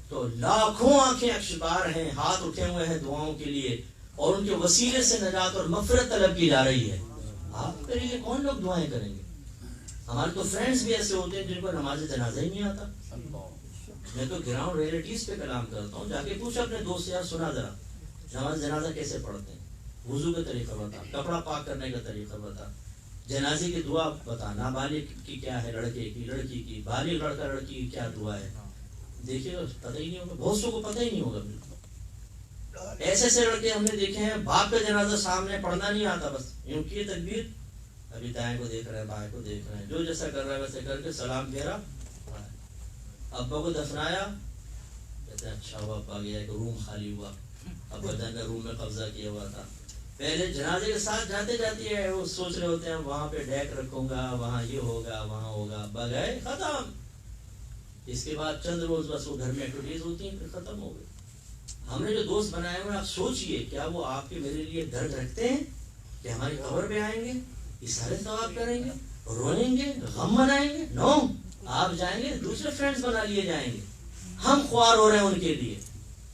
تو لاکھوں آنکھیں اکشبار ہیں، ہاتھ اٹھے ہوئے ہیں دعاؤں کے لیے، اور ان کے وسیلے سے نجات اور مغفرت طلب کی جا رہی ہے. آپ کے لیے کون لوگ دعائیں کریں گے؟ ہمارے تو فرینڈز بھی ایسے ہوتے ہیں جن کو نماز جنازہ ہی نہیں آتا. میں تو گراؤنڈ ریئلٹیز پہ کلام کرتا ہوں. جا کے پوچھ اپنے دوست سے، یار سنا ذرا نماز جنازہ کیسے پڑھتے ہیں، وضو کا طریقہ بتا، کپڑا پاک کرنے کا طریقہ بتا، جنازے کی دعا بتا، نابالغ کی کیا ہے، لڑکے کی، لڑکی کی، بالغ لڑکا لڑکی کی کیا دعا ہے. دیکھیے پتہ ہی نہیں ہوگا، بہت سو کو پتہ ہی نہیں ہوگا. ایسے ایسے لڑکے ہم نے دیکھے ہیں، باپ کا جنازہ سامنے پڑھنا نہیں آتا، بس یوں کی تکبیر، ابھی دائیں کو دیکھ رہے ہیں، بائیں کو دیکھ رہے ہیں، جو جیسا کر رہا ہے ویسے کر کے سلام پھیرا. ابا کو دفنایا، کہتے ہیں اچھا ہوا ابا گیا، ایک روم خالی ہوا، ابا جان نے روم میں قبضہ کیا ہوا تھا. پہلے جنازے کے ساتھ جاتے جاتی ہے وہ سوچ رہے ہوتے ہیں وہاں پہ ڈیک رکھوں گا، وہاں یہ ہوگا، وہاں ہوگا. ابا گئے، ختم. اس کے بعد چند روز بس وہ گھر میں ایکٹیویٹیز ہوتی ہیں، پھر ختم ہو گئے. ہم نے جو دوست بنائے ہوئے، آپ سوچئے کیا وہ آپ کے میرے لیے درد رکھتے ہیں کہ ہماری قبر پہ آئیں گے، اشارے ثواب کریں گے، روئیں گے، غم منائیں گے؟ نو. آپ جائیں گے دوسرے فرینڈز بنا لیے جائیں گے. ہم خوار ہو رہے ہیں ان کے لیے،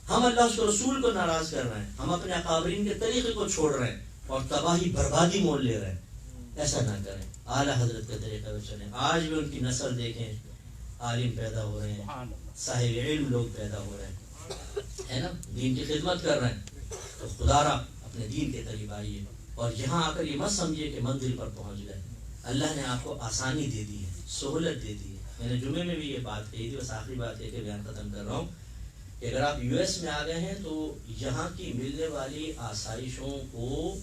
ہم اللہ اس کے رسول کو ناراض کر رہے ہیں، ہم اپنے اکابرین کے طریقے کو چھوڑ رہے ہیں اور تباہی بربادی مول لے رہے ہیں. ایسا نہ کریں، اعلیٰ حضرت کے طریقے پہ چلیں. آج بھی ان کی نسل دیکھیں، عالم پیدا ہو رہے ہیں، صاحب علم لوگ پیدا ہو رہے ہیں. ہے نا, دین کی خدمت کر رہے ہیں, تو خدا را اپنے دین کے قریب آئیے, اور یہاں آ کر یہ مت سمجھیے کہ منزل پر پہنچ گئے. اللہ نے آپ کو آسانی دے دی ہے, سہولت دے دی ہے. میں نے جمعے میں بھی یہ بات کہی تھی, بس آخری بات کہہ کے بیان ختم کر رہا ہوں کہ اگر آپ یو ایس میں آ گئے ہیں تو یہاں کی ملنے والی آسائشوں کو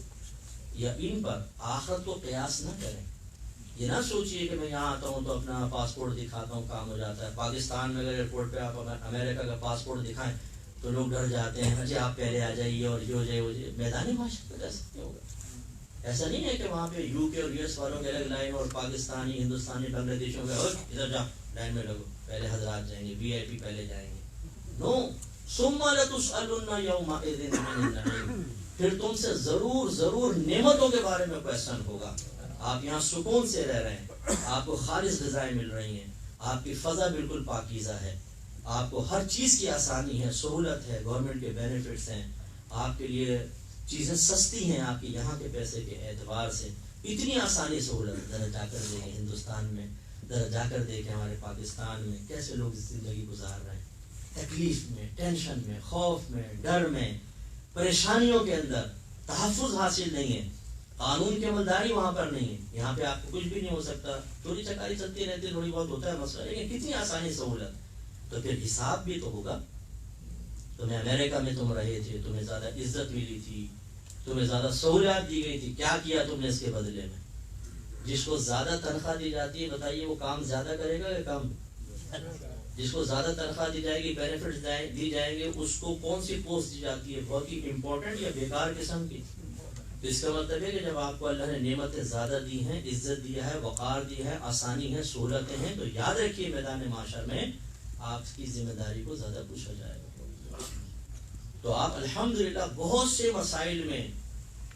یا ان پر آخرت کو قیاس نہ کریں. یہ نہ سوچیے کہ میں یہاں آتا ہوں تو اپنا پاسپورٹ دکھاتا ہوں کام ہو جاتا ہے. پاکستان میں اگر ایئرپورٹ پہ آپ امریکہ کا پاسپورٹ دکھائیں تو لوگ ڈر جاتے ہیں, جی آپ پہلے آ جائیے اور یہ ہو جائے وہ جائے. میدانی معاشرت میں ایسا نہیں ہوگا. ایسا نہیں ہے کہ وہاں پہ یو کے اور یو ایس والوں کے الگ لائن اور پاکستانی ہندوستانی بنگلہ دیشوں کے ادھر جا لائن میں لگو, پہلے حضرات جائیں گے, وی آئی پی پہلے جائیں گے. نو, ثم لتسألن یومئذ عن النعیم, پھر تم سے ضرور ضرور نعمتوں کے بارے میں کوسچن ہوگا. آپ یہاں سکون سے رہ رہے ہیں, آپ کو خالص غذائیں مل رہی ہیں, آپ کی فضا بالکل پاکیزہ ہے, آپ کو ہر چیز کی آسانی ہے, سہولت ہے, گورنمنٹ کے بینیفٹس ہیں, آپ کے لیے چیزیں سستی ہیں آپ کے یہاں کے پیسے کے اعتبار سے. اتنی آسانی سہولت ذرا جا کر دیکھیں ہندوستان میں, ذرا جا کر دیکھیں ہمارے پاکستان میں کیسے لوگ زندگی گزار رہے ہیں, تکلیف میں, ٹینشن میں, خوف میں, ڈر میں, پریشانیوں کے اندر. تحفظ حاصل نہیں ہے, قانون کی عملداری وہاں پر نہیں ہے. یہاں پہ آپ کو کچھ بھی نہیں ہو سکتا, چوری چکاری چلتی رہتی ہے, تھوڑی بہت ہوتا ہے مسئلہ, لیکن کتنی آسانی سہولت. تو پھر حساب بھی تو ہوگا. تمہیں امریکہ میں تم رہے تھے, تمہیں زیادہ عزت ملی تھی, تمہیں زیادہ سہولیات دی گئی تھی, کیا کیا تم نے اس کے بدلے میں؟ جس کو زیادہ تنخواہ دی جاتی ہے بتائیے وہ کام زیادہ کرے گا یا کم؟ جس کو زیادہ تنخواہ دی جائے گی, بینیفٹس دی جائیں گے, اس کو کون سی پوسٹ دی جاتی ہے, بہت ہی امپورٹنٹ یا بیکار قسم کی؟ تو اس کا مطلب ہے کہ جب آپ کو اللہ نے نعمتیں زیادہ دی ہیں, عزت دیا ہے, وقار دی ہے, آسانی ہے, سہولتیں ہیں, تو یاد رکھیے میدان معاشر میں آپ کی ذمہ داری کو زیادہ پوچھا جائے گا. تو آپ الحمدللہ بہت سے مسائل میں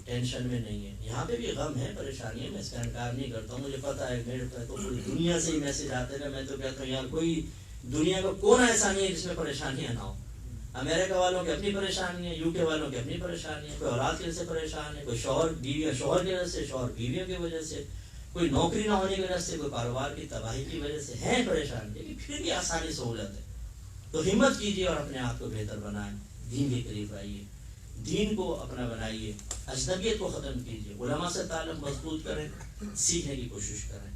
ٹینشن میں نہیں ہیں. یہاں پہ بھی غم ہے, پریشانی ہے, میں اس کا انکار نہیں کرتا ہوں. مجھے پتا ہے میرے پاس تو پوری دنیا سے ہی میسج آتے ہیں. میں تو کہتا ہوں یار کوئی دنیا کا کونا ایسا نہیں ہے جس میں پریشانیاں نہ ہو. امریکہ والوں کی اپنی پریشانی ہے, یو کے والوں کی اپنی پریشانی ہے, کوئی اولاد کی وجہ سے پریشان ہے, کوئی شوہر بیوی شوہر کی وجہ سے, شوہر بیویوں کی وجہ سے, کوئی نوکری نہ ہونے کی وجہ سے, کوئی کاروبار کی تباہی کی وجہ سے ہے پریشان, لیکن پھر بھی آسانی سہولت ہے. تو ہمت کیجیے اور اپنے آپ کو بہتر بنائیں, دین کے قریب آئیے, دین کو اپنا بنائیے, اجنبیت کو ختم کیجیے, علماء سے تعلق مضبوط کریں, سیکھنے کی کوشش کریں.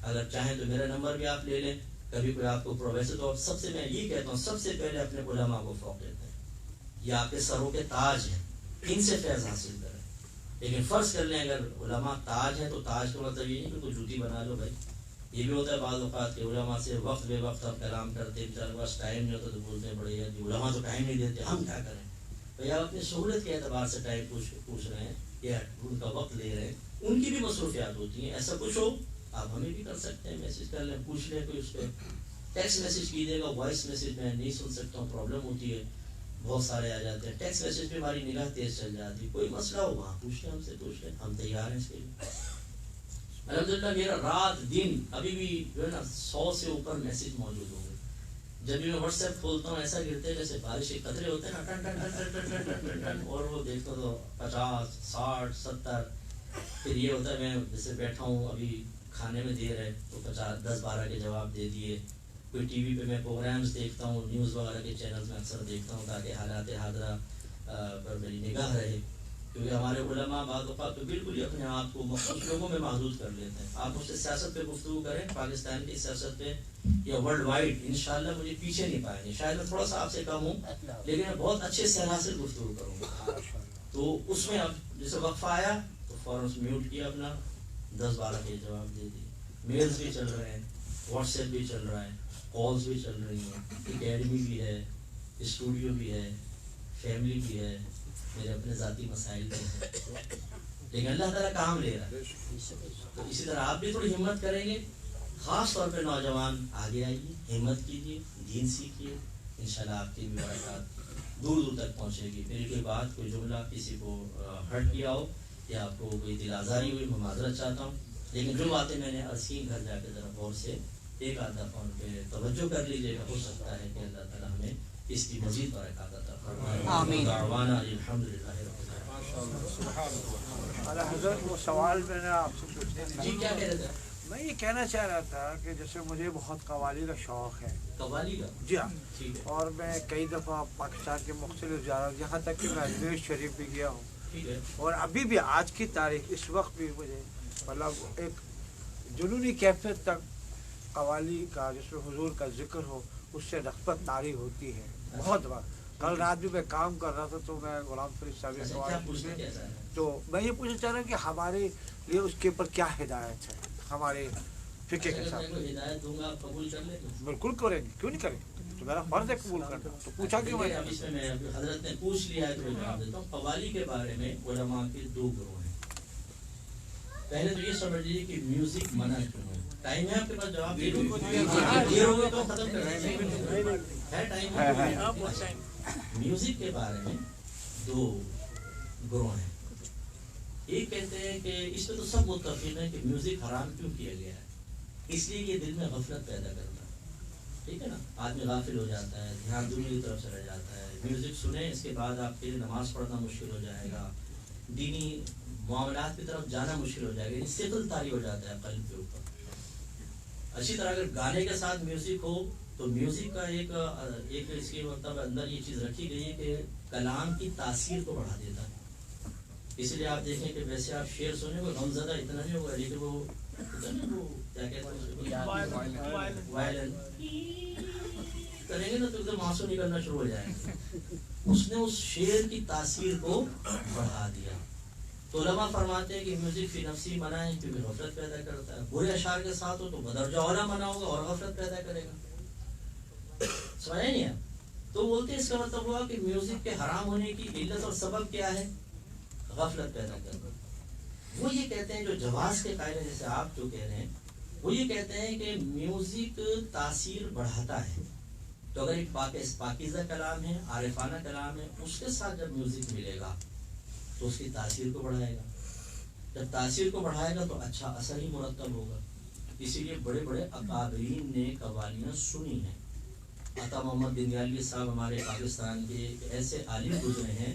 اگر چاہیں تو میرا نمبر بھی آپ لے لیں, کبھی کوئی آپ کو پروفیسر, تو سب سے میں یہ کہتا ہوں سب سے پہلے اپنے علماء کو فوق دیتے ہیں. یہ آپ کے سروں کے تاج ہیں, ان سے فیض حاصل کریں. لیکن فرض کر لیں اگر علماء تاج ہیں تو تاج کا مطلب یہ نہیں کہ کوئی جوتی بنا لو بھائی. یہ بھی ہوتا ہے بعض اوقات کے علماء سے وقت بے وقت آپ کلام کرتے ہیں, بیچارے پاس ٹائم نہیں ہوتا تو بولتے ہیں بڑے یار علماء تو ٹائم نہیں دیتے, ہم کیا کریں. بھائی آپ اپنی سہولت کے اعتبار سے ٹائم پوچھ رہے ہیں یا ان کا وقت لے رہے ہیں, ان کی بھی مصروفیات ہوتی ہیں. ایسا کچھ ہو آپ ہمیں بھی کر سکتے ہیں, میسج کر لیں, پوچھ لیں, کوئی اس پہ ٹیکسٹ میسج کیجیے گا. وائس میسج میں نہیں سن سکتا ہوں, پرابلم ہوتی ہے, بہت سارے آ جاتے ہیں. ٹیکسٹ میسج پہ ہماری نگاہ تیز چل جاتی ہے. کوئی مسئلہ ہو وہاں پوچھ لیں, ہم سے پوچھ لیں, ہم تیار ہیں اس کے لیے. الحمدللہ میرا رات دن ابھی بھی جو ہے نا 100 سے اوپر میسج موجود ہوں گے. جب بھی میں واٹس ایپ کھولتا ہوں ایسا گرتے ہیں جیسے بارش کے قطرے ہوتے ہیں نا, ٹن ٹن ٹن ٹن ٹن ٹن ٹن ٹن, اور وہ دیکھتا تو 50 60 70. پھر یہ ہوتا ہے میں جیسے بیٹھا ہوں, ابھی کھانے میں دیر ہے تو 10 12 کے جواب دے دیے. کوئی ٹی وی پہ میں پروگرامز دیکھتا ہوں, نیوز وغیرہ کے چینلز میں اکثر دیکھتا ہوں تاکہ حالات حاضرہ پر میری نگاہ رہے. کیونکہ ہمارے علماء بعض اوقات تو بالکل ہی اپنے آپ کو مختلف لوگوں میں محدود کر لیتے ہیں. آپ مجھ سے سیاست پہ گفتگو کریں, پاکستان کی سیاست پہ یا ورلڈ وائڈ, انشاءاللہ مجھے پیچھے نہیں پائیں گے. شاید میں تھوڑا سا آپ سے کم ہوں لیکن میں بہت اچھے سہرا سے گفتگو کروں گا. تو اس میں اب جیسے وقفہ آیا تو فوراً میوٹ کیا اپنا, 10 12 کے جواب دے دیے. میلز بھی چل رہے ہیں, واٹس ایپ بھی چل رہا ہے, کالز بھی چل رہی ہیں, اکیڈمی بھی ہے, اسٹوڈیو بھی ہے, فیملی بھی ہے, میرے اپنے ذاتی مسائل بھی ہیں, لیکن اللہ تعالیٰ کام لے رہا ہے. تو اسی طرح آپ بھی تھوڑی ہمت کریں گے, خاص طور پہ نوجوان آگے آئیے, ہمت کیجیے, دین سیکھیے, انشاءاللہ آپ کی بھی برکات دور دور تک پہنچے گی. میری کوئی بات, کوئی جملہ کسی کو ہرٹ کیا ہو یا آپ کو کوئی دل آزاری ہوئی, میں معذرت چاہتا ہوں. لیکن جو باتیں میں نے عرض کی, گھر جا کے ذرا غور سے ایک آدھ دفعہ ان پہ توجہ کر لیجیے گا. ہو سکتا ہے کہ اللہ تعالیٰ ہمیں اس کی مزید برکات عطا فرمائے. آمین. دعوانا الحمدللہ رب العالمین. حضرت وہ سوال میں نے آپ سے پوچھنا جی کیا کہہ رہے تھے؟ میں یہ کہنا چاہ رہا تھا کہ جیسے مجھے بہت قوالی کا شوق ہے. قوالی کا؟ جی ہاں. ٹھیک ہے. اور میں کئی دفعہ پاکستان کے مختلف زیارت، یہاں تک کہ میں اجمیر شریف بھی گیا ہوں. ٹھیک ہے. اور ابھی بھی آج کی تاریخ اس وقت بھی مجھے مطلب ایک جنونی کیفیت تک قوالی کا جس میں حضور کا ذکر ہو اس سے رغبت طاری ہوتی ہے بہت بار. کل رات بھی میں کام کر رہا تھا تو میں غلام فرید صاحب سے تو میں یہ پوچھنا چاہ رہا ہوں کہ ہمارے لیے اس کے اوپر کیا ہدایت ہے ہمارے فقہ کے ساتھ. ہدایت دوں گا، آپ قبول کر لیں؟ بالکل کریں گے، کیوں نہیں کریں گے، تو میرا فرض ہے قبول کرنا. تو پوچھا کیوں میں اب اس میں حضرت نے پوچھ لیا ہے تو میں جواب دیتا ہوں. قوالی کے بارے میں علماء کے دو گروہ ہیں. پہلے تو یہ سمجھ لیجیے کہ میوزک منع کیوں ہے. ٹائم ہے آپ کے پاس جواب دے دوں تو ختم کر ہے ٹائم. میوزک کے بارے میں دو گروہ ہیں. ایک کہتے ہیں کہ اس پہ تو سب متفق ہیں کہ میوزک حرام کیوں کیا گیا ہے. اس لیے یہ دل میں غفلت پیدا کرتا ہے. ٹھیک ہے نا، آدمی غافل ہو جاتا ہے، دھیان دنیا کی طرف چلا جاتا ہے. میوزک سنیں، اس کے بعد آپ کے لیے نماز پڑھنا مشکل ہو جائے گا، دینی معاملات کی طرف جانا مشکل ہو جائے گا، ثقل طاری ہو جاتا ہے قلب کے اوپر. اچھی طرح اگر گانے کے ساتھ میوزک ہو تو میوزک کا ایک اس کے مطلب اندر یہ چیز رکھی گئی ہے کہ کلام کی تاثیر کو بڑھا دیتا ہے. اس لیے آپ دیکھیں کہ ویسے آپ شعر سنیں وہ غم زدہ اتنا نہیں ہوگا، لیکن وہ کیا کہتے ہیں وائلن کریں گے نا تو ایک دم آنسو نکلنا شروع ہو جائیں گے. اس نے اس شعر کی تاثیر کو بڑھا دیا. تو علماء فرماتے ہیں کہ میوزک فی نفسی منع ہے کیونکہ غفلت پیدا کرتا ہے. برے اشعار کے ساتھ ہو تو بدرجہ اولا منع ہوگا اور غفلت پیدا کرے گا. سمجھا نہیں ہے؟ تو بولتے ہیں اس کا مطلب ہوا کہ میوزک کے حرام ہونے کی علت اور سبب کیا ہے؟ غفلت پیدا کرنا. وہ یہ کہتے ہیں جو جواز کے قائل ہیں، جیسے آپ جو کہہ رہے ہیں، وہ یہ کہتے ہیں کہ میوزک تاثیر بڑھاتا ہے. تو اگر ایک پاکیزہ کلام ہے، عارفانہ کلام ہے، اس کے ساتھ جب میوزک ملے گا تو اس کی تاثیر کو بڑھائے گا. جب تاثیر کو بڑھائے گا تو اچھا اثر ہی مرتب ہوگا. اسی لیے بڑے بڑے اکابرین نے قوالیاں سنی ہیں. عطا محمد بندیالوی صاحب ہمارے پاکستان کے ایک ایسے عالم گزرے ہیں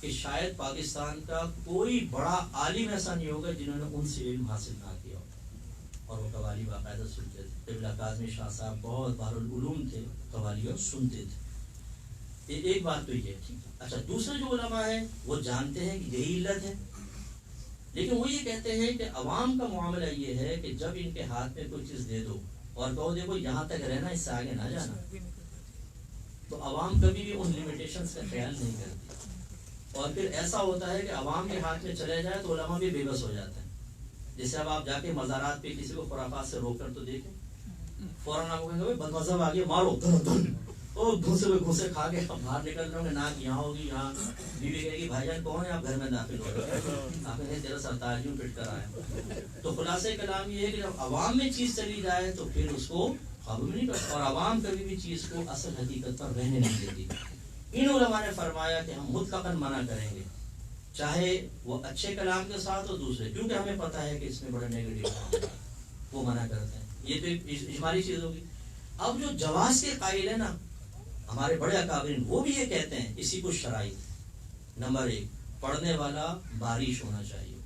کہ شاید پاکستان کا کوئی بڑا عالم ایسا نہیں ہوگا جنہوں نے ان سے علم حاصل نہ کیا ہو. اور وہ قوالی باقاعدہ سنتے تھے. قبلہ کاظمی شاہ صاحب بہت بحرالعلوم تھے، قوالیاں سنتے تھے. ایک بات تو یہ ہے. اچھا، دوسرے جو علماء ہیں وہ جانتے ہیں کہ یہی علت ہے، لیکن وہ یہ کہتے ہیں کہ عوام کا معاملہ یہ ہے کہ جب ان کے ہاتھ میں کوئی چیز دے دو اور کہو دیکھو یہاں تک رہنا، اس سے آگے نہ جانا، تو عوام کبھی بھی ان لیمیٹیشنز کا خیال نہیں کرتی. اور پھر ایسا ہوتا ہے کہ عوام کے ہاتھ میں چلے جائے تو علماء بھی بے بس ہو جاتے ہیں. جیسے اب آپ جا کے مزارات پہ کسی کو خرافات سے روک کر تو دیکھیں، فوراً آپ کو کہیں گے بد مذہب آگے مارو، گھوسے کھا کے باہر نکل رہے ہوں گے، ناک یہاں ہوگی، یہاں بیوی کہے گی بھائی جان کون ہے، آپ گھر میں داخل ہو رہے ہیں، آپ کہیں تیرا سرتاج یوں پٹ کر آیا. تو خلاصہ کلام یہ ہے کہ جب عوام میں چیز چلی جائے تو پھر اس کو قابو نہیں کرتا، اور عوام کبھی بھی چیز کو اصل حقیقت پر رہنے نہیں دیتی. ان علماء نے فرمایا کہ ہم مطلقاً منع کریں گے، چاہے وہ اچھے کلام کے ساتھ ہو دوسرے، کیونکہ ہمیں پتہ ہے کہ اس میں بڑے نیگیٹو کام ہے، وہ منع کرتے ہیں. یہ تو اجمالی چیز ہوگی. اب جو جواز کے قائل ہیں نا ہمارے بڑے اکابرین، وہ بھی یہ کہتے ہیں اسی کو شرائط: نمبر 1 پڑھنے والا بارش ہونا چاہیے،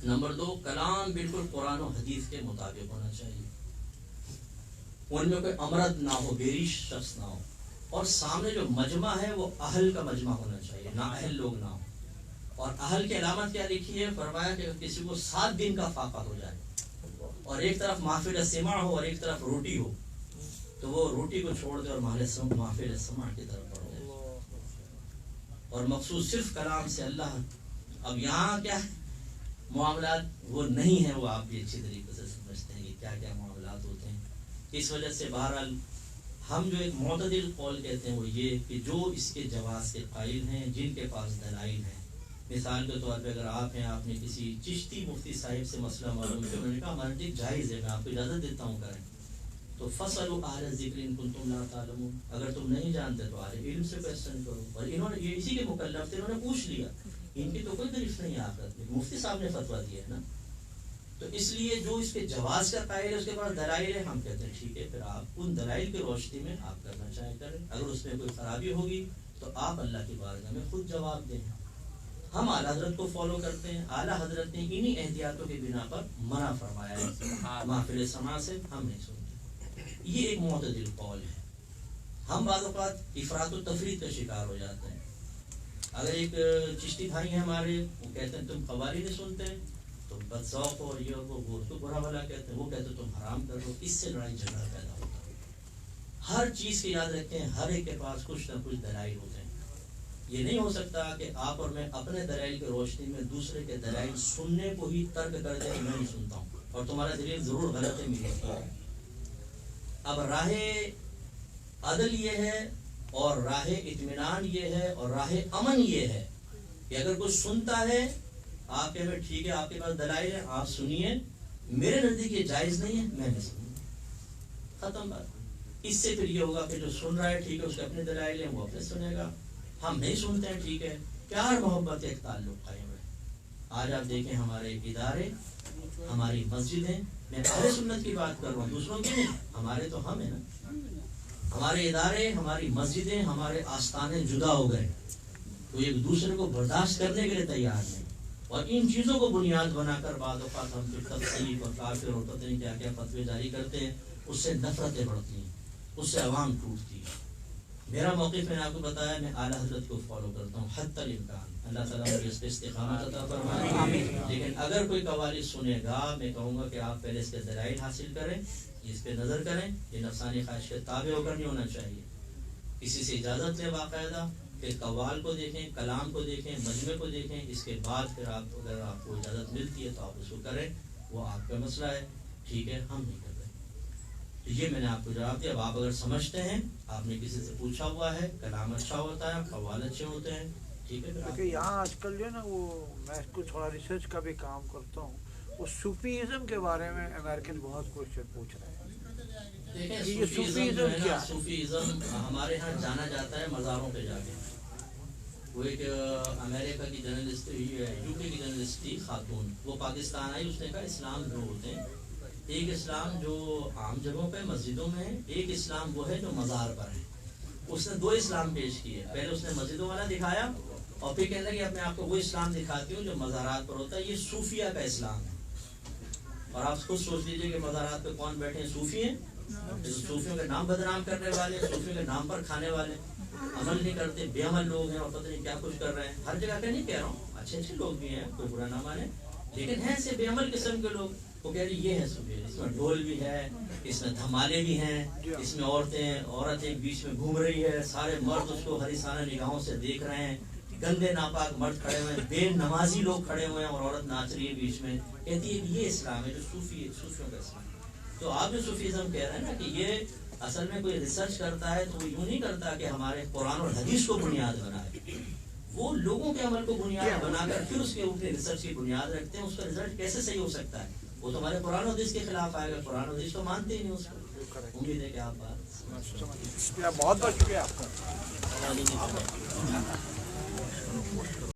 نمبر 2 کلام بالکل قرآن و حدیث کے مطابق ہونا چاہیے، ان میں کوئی امرد نہ ہو، بیریش شخص نہ ہو، اور سامنے جو مجمع ہے وہ اہل کا مجمع ہونا چاہیے، نہ اہل لوگ نہ ہو. اور اہل کی علامت کیا لکھی ہے؟ فرمایا کہ کسی کو 7 دن کا فاقہ ہو جائے اور ایک طرف محفل سماع ہو اور ایک طرف روٹی ہو تو وہ روٹی کو چھوڑ دے اور محفل سماع کی طرف پڑھ جائے، اور مقصود صرف کلام سے اللہ. اب یہاں کیا معاملات وہ نہیں ہیں، وہ آپ بھی اچھی طریقے سے سمجھتے ہیں کہ کیا کیا معاملات ہوتے ہیں. اس وجہ سے بہرحال ہم جو ایک معتدل قول کہتے ہیں وہ یہ کہ جو اس کے جواز کے قائل ہیں، جن کے پاس دلائل ہیں. مثال کے طور پہ اگر آپ ہیں، آپ نے کسی چشتی مفتی صاحب سے مسئلہ معلوم کیا، انہوں نے کہا ہمارے ٹھیک جائز ہے، میں آپ کو اجازت دیتا ہوں کریں، تو فَاسْأَلُوا أَهْلَ الذِّكْرِ إِن كُنتُمْ لَا تَعْلَمُونَ، اگر تم نہیں جانتے تو اہل علم سے کوسچن کرو. اور انہوں نے یہ اسی کے مکلف تھے، انہوں نے پوچھ لیا، ان کی تو کوئی گرفت نہیں ہے آخرت میں، مفتی صاحب نے فتویٰ دیا ہے نا. تو اس لیے جو اس کے جواز کا قائل ہے اس کے پاس دلائل ہے، ہم کہتے ہیں ٹھیک ہے، پھر آپ ان دلائل کی روشنی میں آپ کرنا چاہیں کریں. اگر اس میں کوئی خرابی ہوگی تو آپ اللہ کی بارگاہ میں خود جواب دیں. ہم اعلیٰ حضرت کو فالو کرتے ہیں. اعلیٰ حضرت نے انہی احتیاطوں کے بنا پر منع فرمایا ہے محفل سماع سے ہم نہیں سنتے. یہ ایک معتدل قول ہے. ہم بعض اوقات افراط و تفریط کا شکار ہو جاتے ہیں. اگر ایک چشتی بھائی ہیں ہمارے, وہ کہتے ہیں تم قوالی نہیں سنتے, تم بدذوق ہو, یہ وہ اس کو برا بھلا کہتے ہیں, وہ کہتے ہیں تم حرام کر رہو. اس سے لڑائی جھگڑا پیدا ہوتا ہے. ہر چیز کی یاد رکھیں, ہر ایک کے پاس کچھ نہ کچھ دلائل ہوتے ہیں. یہ نہیں ہو سکتا کہ آپ اور میں اپنے دلائل کی روشنی میں دوسرے کے دلائل سننے کو ہی ترک کر دیں کہ میں نہیں سنتا ہوں اور تمہارا دلیل ضرور غلط ہے میری. اب راہ عدل یہ ہے اور راہ اطمینان یہ ہے اور راہ امن یہ ہے کہ اگر کوئی سنتا ہے آپ کے میں ٹھیک ہے, آپ کے پاس دلائل ہے, آپ سنیے, میرے نزدیک یہ جائز نہیں ہے, میں نہیں سنوں, ختم بات. اس سے پھر یہ ہوگا کہ جو سن رہا ہے ٹھیک ہے, اس کے اپنے دلائل ہیں, وہ اپنے سنے گا. ہم نہیں سنتے ہیں ٹھیک ہے, پیار محبت ایک تعلق قائم ہے. آج آپ دیکھیں ہمارے ادارے, ہماری مسجدیں, میں اہل سنت کی بات کر رہا ہوں, دوسروں کی نہیں, ہمارے تو ہم ہیں نا. ہمارے ادارے, ہماری مسجدیں, ہمارے آستانے جدا ہو گئے, تو ایک دوسرے کو برداشت کرنے کے لیے تیار نہیں. اور ان چیزوں کو بنیاد بنا کر بعض اوقات ہم جو تفسیر اور کافر اور پتہ نہیں کیا کیا فتوے جاری کرتے ہیں, اس سے نفرتیں بڑھتی ہیں, اس سے عوام ٹوٹتی ہے. میرا موقف میں نے آپ کو بتایا, میں اعلیٰ حضرت کو فالو کرتا ہوں حتی الامکان. اللہ تعالیٰ مجھے اس پہ استقامت عطا فرمائے. لیکن اگر کوئی قوالی سنے گا, میں کہوں گا کہ آپ پہلے اس کے دلائل حاصل کریں, اس پہ نظر کریں. یہ نفسانی خواہش کے تابع ہو کر نہیں ہونا چاہیے. کسی سے اجازت لیں باقاعدہ, پھر قوال کو دیکھیں, کلام کو دیکھیں, مجمع کو دیکھیں. اس کے بعد پھر آپ, اگر آپ کو اجازت ملتی ہے تو آپ اس کو کریں, وہ آپ کا مسئلہ ہے, ٹھیک ہے, ہم نہیں کر رہے. تو یہ میں نے آپ کو جواب دیا. اب آپ اگر سمجھتے ہیں, آپ نے کسی سے پوچھا ہوا ہے, کلام اچھا ہوتا ہے, قوال اچھے ہوتے ہیں, ٹھیک ہے. دیکھیے یہاں آج کل جو ہے نا, وہ میں اس کو تھوڑا ریسرچ کا بھی کام کرتا ہوں, وہ صوفیزم کے بارے میں امریکن بہت کوشچن پوچھ رہے ہیں. دیکھیں صوفیزم کیا, صوفیزم ہمارے ہاں جانا جاتا ہے مزاروں پہ جا کے. وہ ایک امریکہ کی جرنلسٹ, یو کے کی جرنلسٹ تھی خاتون, وہ پاکستان آئی. اس نے کہا اسلام دو ہوتے ہیں, ایک اسلام جو عام جگہوں پہ مسجدوں میں ہے, ایک اسلام وہ ہے جو مزار پر ہے. اس نے دو اسلام پیش کیے. پہلے اس نے مسجدوں والا دکھایا اور پھر کہنے لگے اب میں آپ کو وہ اسلام دکھاتی ہوں جو مزارات پر ہوتا ہے. یہ صوفیہ کا اسلام ہے. اور آپ خود سوچ لیجئے کہ مزارات پہ کون بیٹھے ہیں, صوفی ہیں. صوفیوں کے نام بدنام کرنے والے, صوفیوں کے نام پر کھانے والے, عمل نہیں کرتے, بے عمل لوگ ہیں اور پتہ نہیں کیا کچھ کر رہے ہیں. ہر جگہ پہ نہیں کہہ رہا ہوں, اچھے اچھے لوگ بھی ہیں, کوئی برا نہ مانے, لیکن ہیں ایسے بے عمل قسم کے لوگ. وہ کہہ رہی یہ ہے صوفی, اس میں ڈھول بھی ہے, اس میں دھمالے بھی ہیں, اس میں عورت ایک بیچ میں گھوم رہی ہے, سارے مرد اس کو حریصانہ نگاہوں سے دیکھ رہے ہیں, گندے ناپاک مرد کھڑے ہوئے ہیں, بے نمازی لوگ کھڑے ہوئے ہیں اور عورت ناچ رہی ہے بیچ میں. کہتی ہے کہ یہ اسلام ہے جو صوفیوں کا اسلام. تو آپ جو صوفیزم کہہ رہے ہیں نا کہ یہ اصل میں کوئی ریسرچ کرتا ہے تو وہ یوں نہیں کرتا کہ ہمارے قرآن اور حدیث کو بنیاد بنائے, وہ لوگوں کے عمل کو بنیاد بنا کر پھر اس کے اوپر ریسرچ کی بنیاد رکھتے ہیں. اس کا رزلٹ کیسے صحیح ہو سکتا ہے؟ وہ تو ہمارے قرآن و حدیث کے خلاف آئے گا. قرآن و حدیث تو مانتے ہی نہیں اس کو. امید ہے کہ آپ بہت بہت شکریہ آپ کا.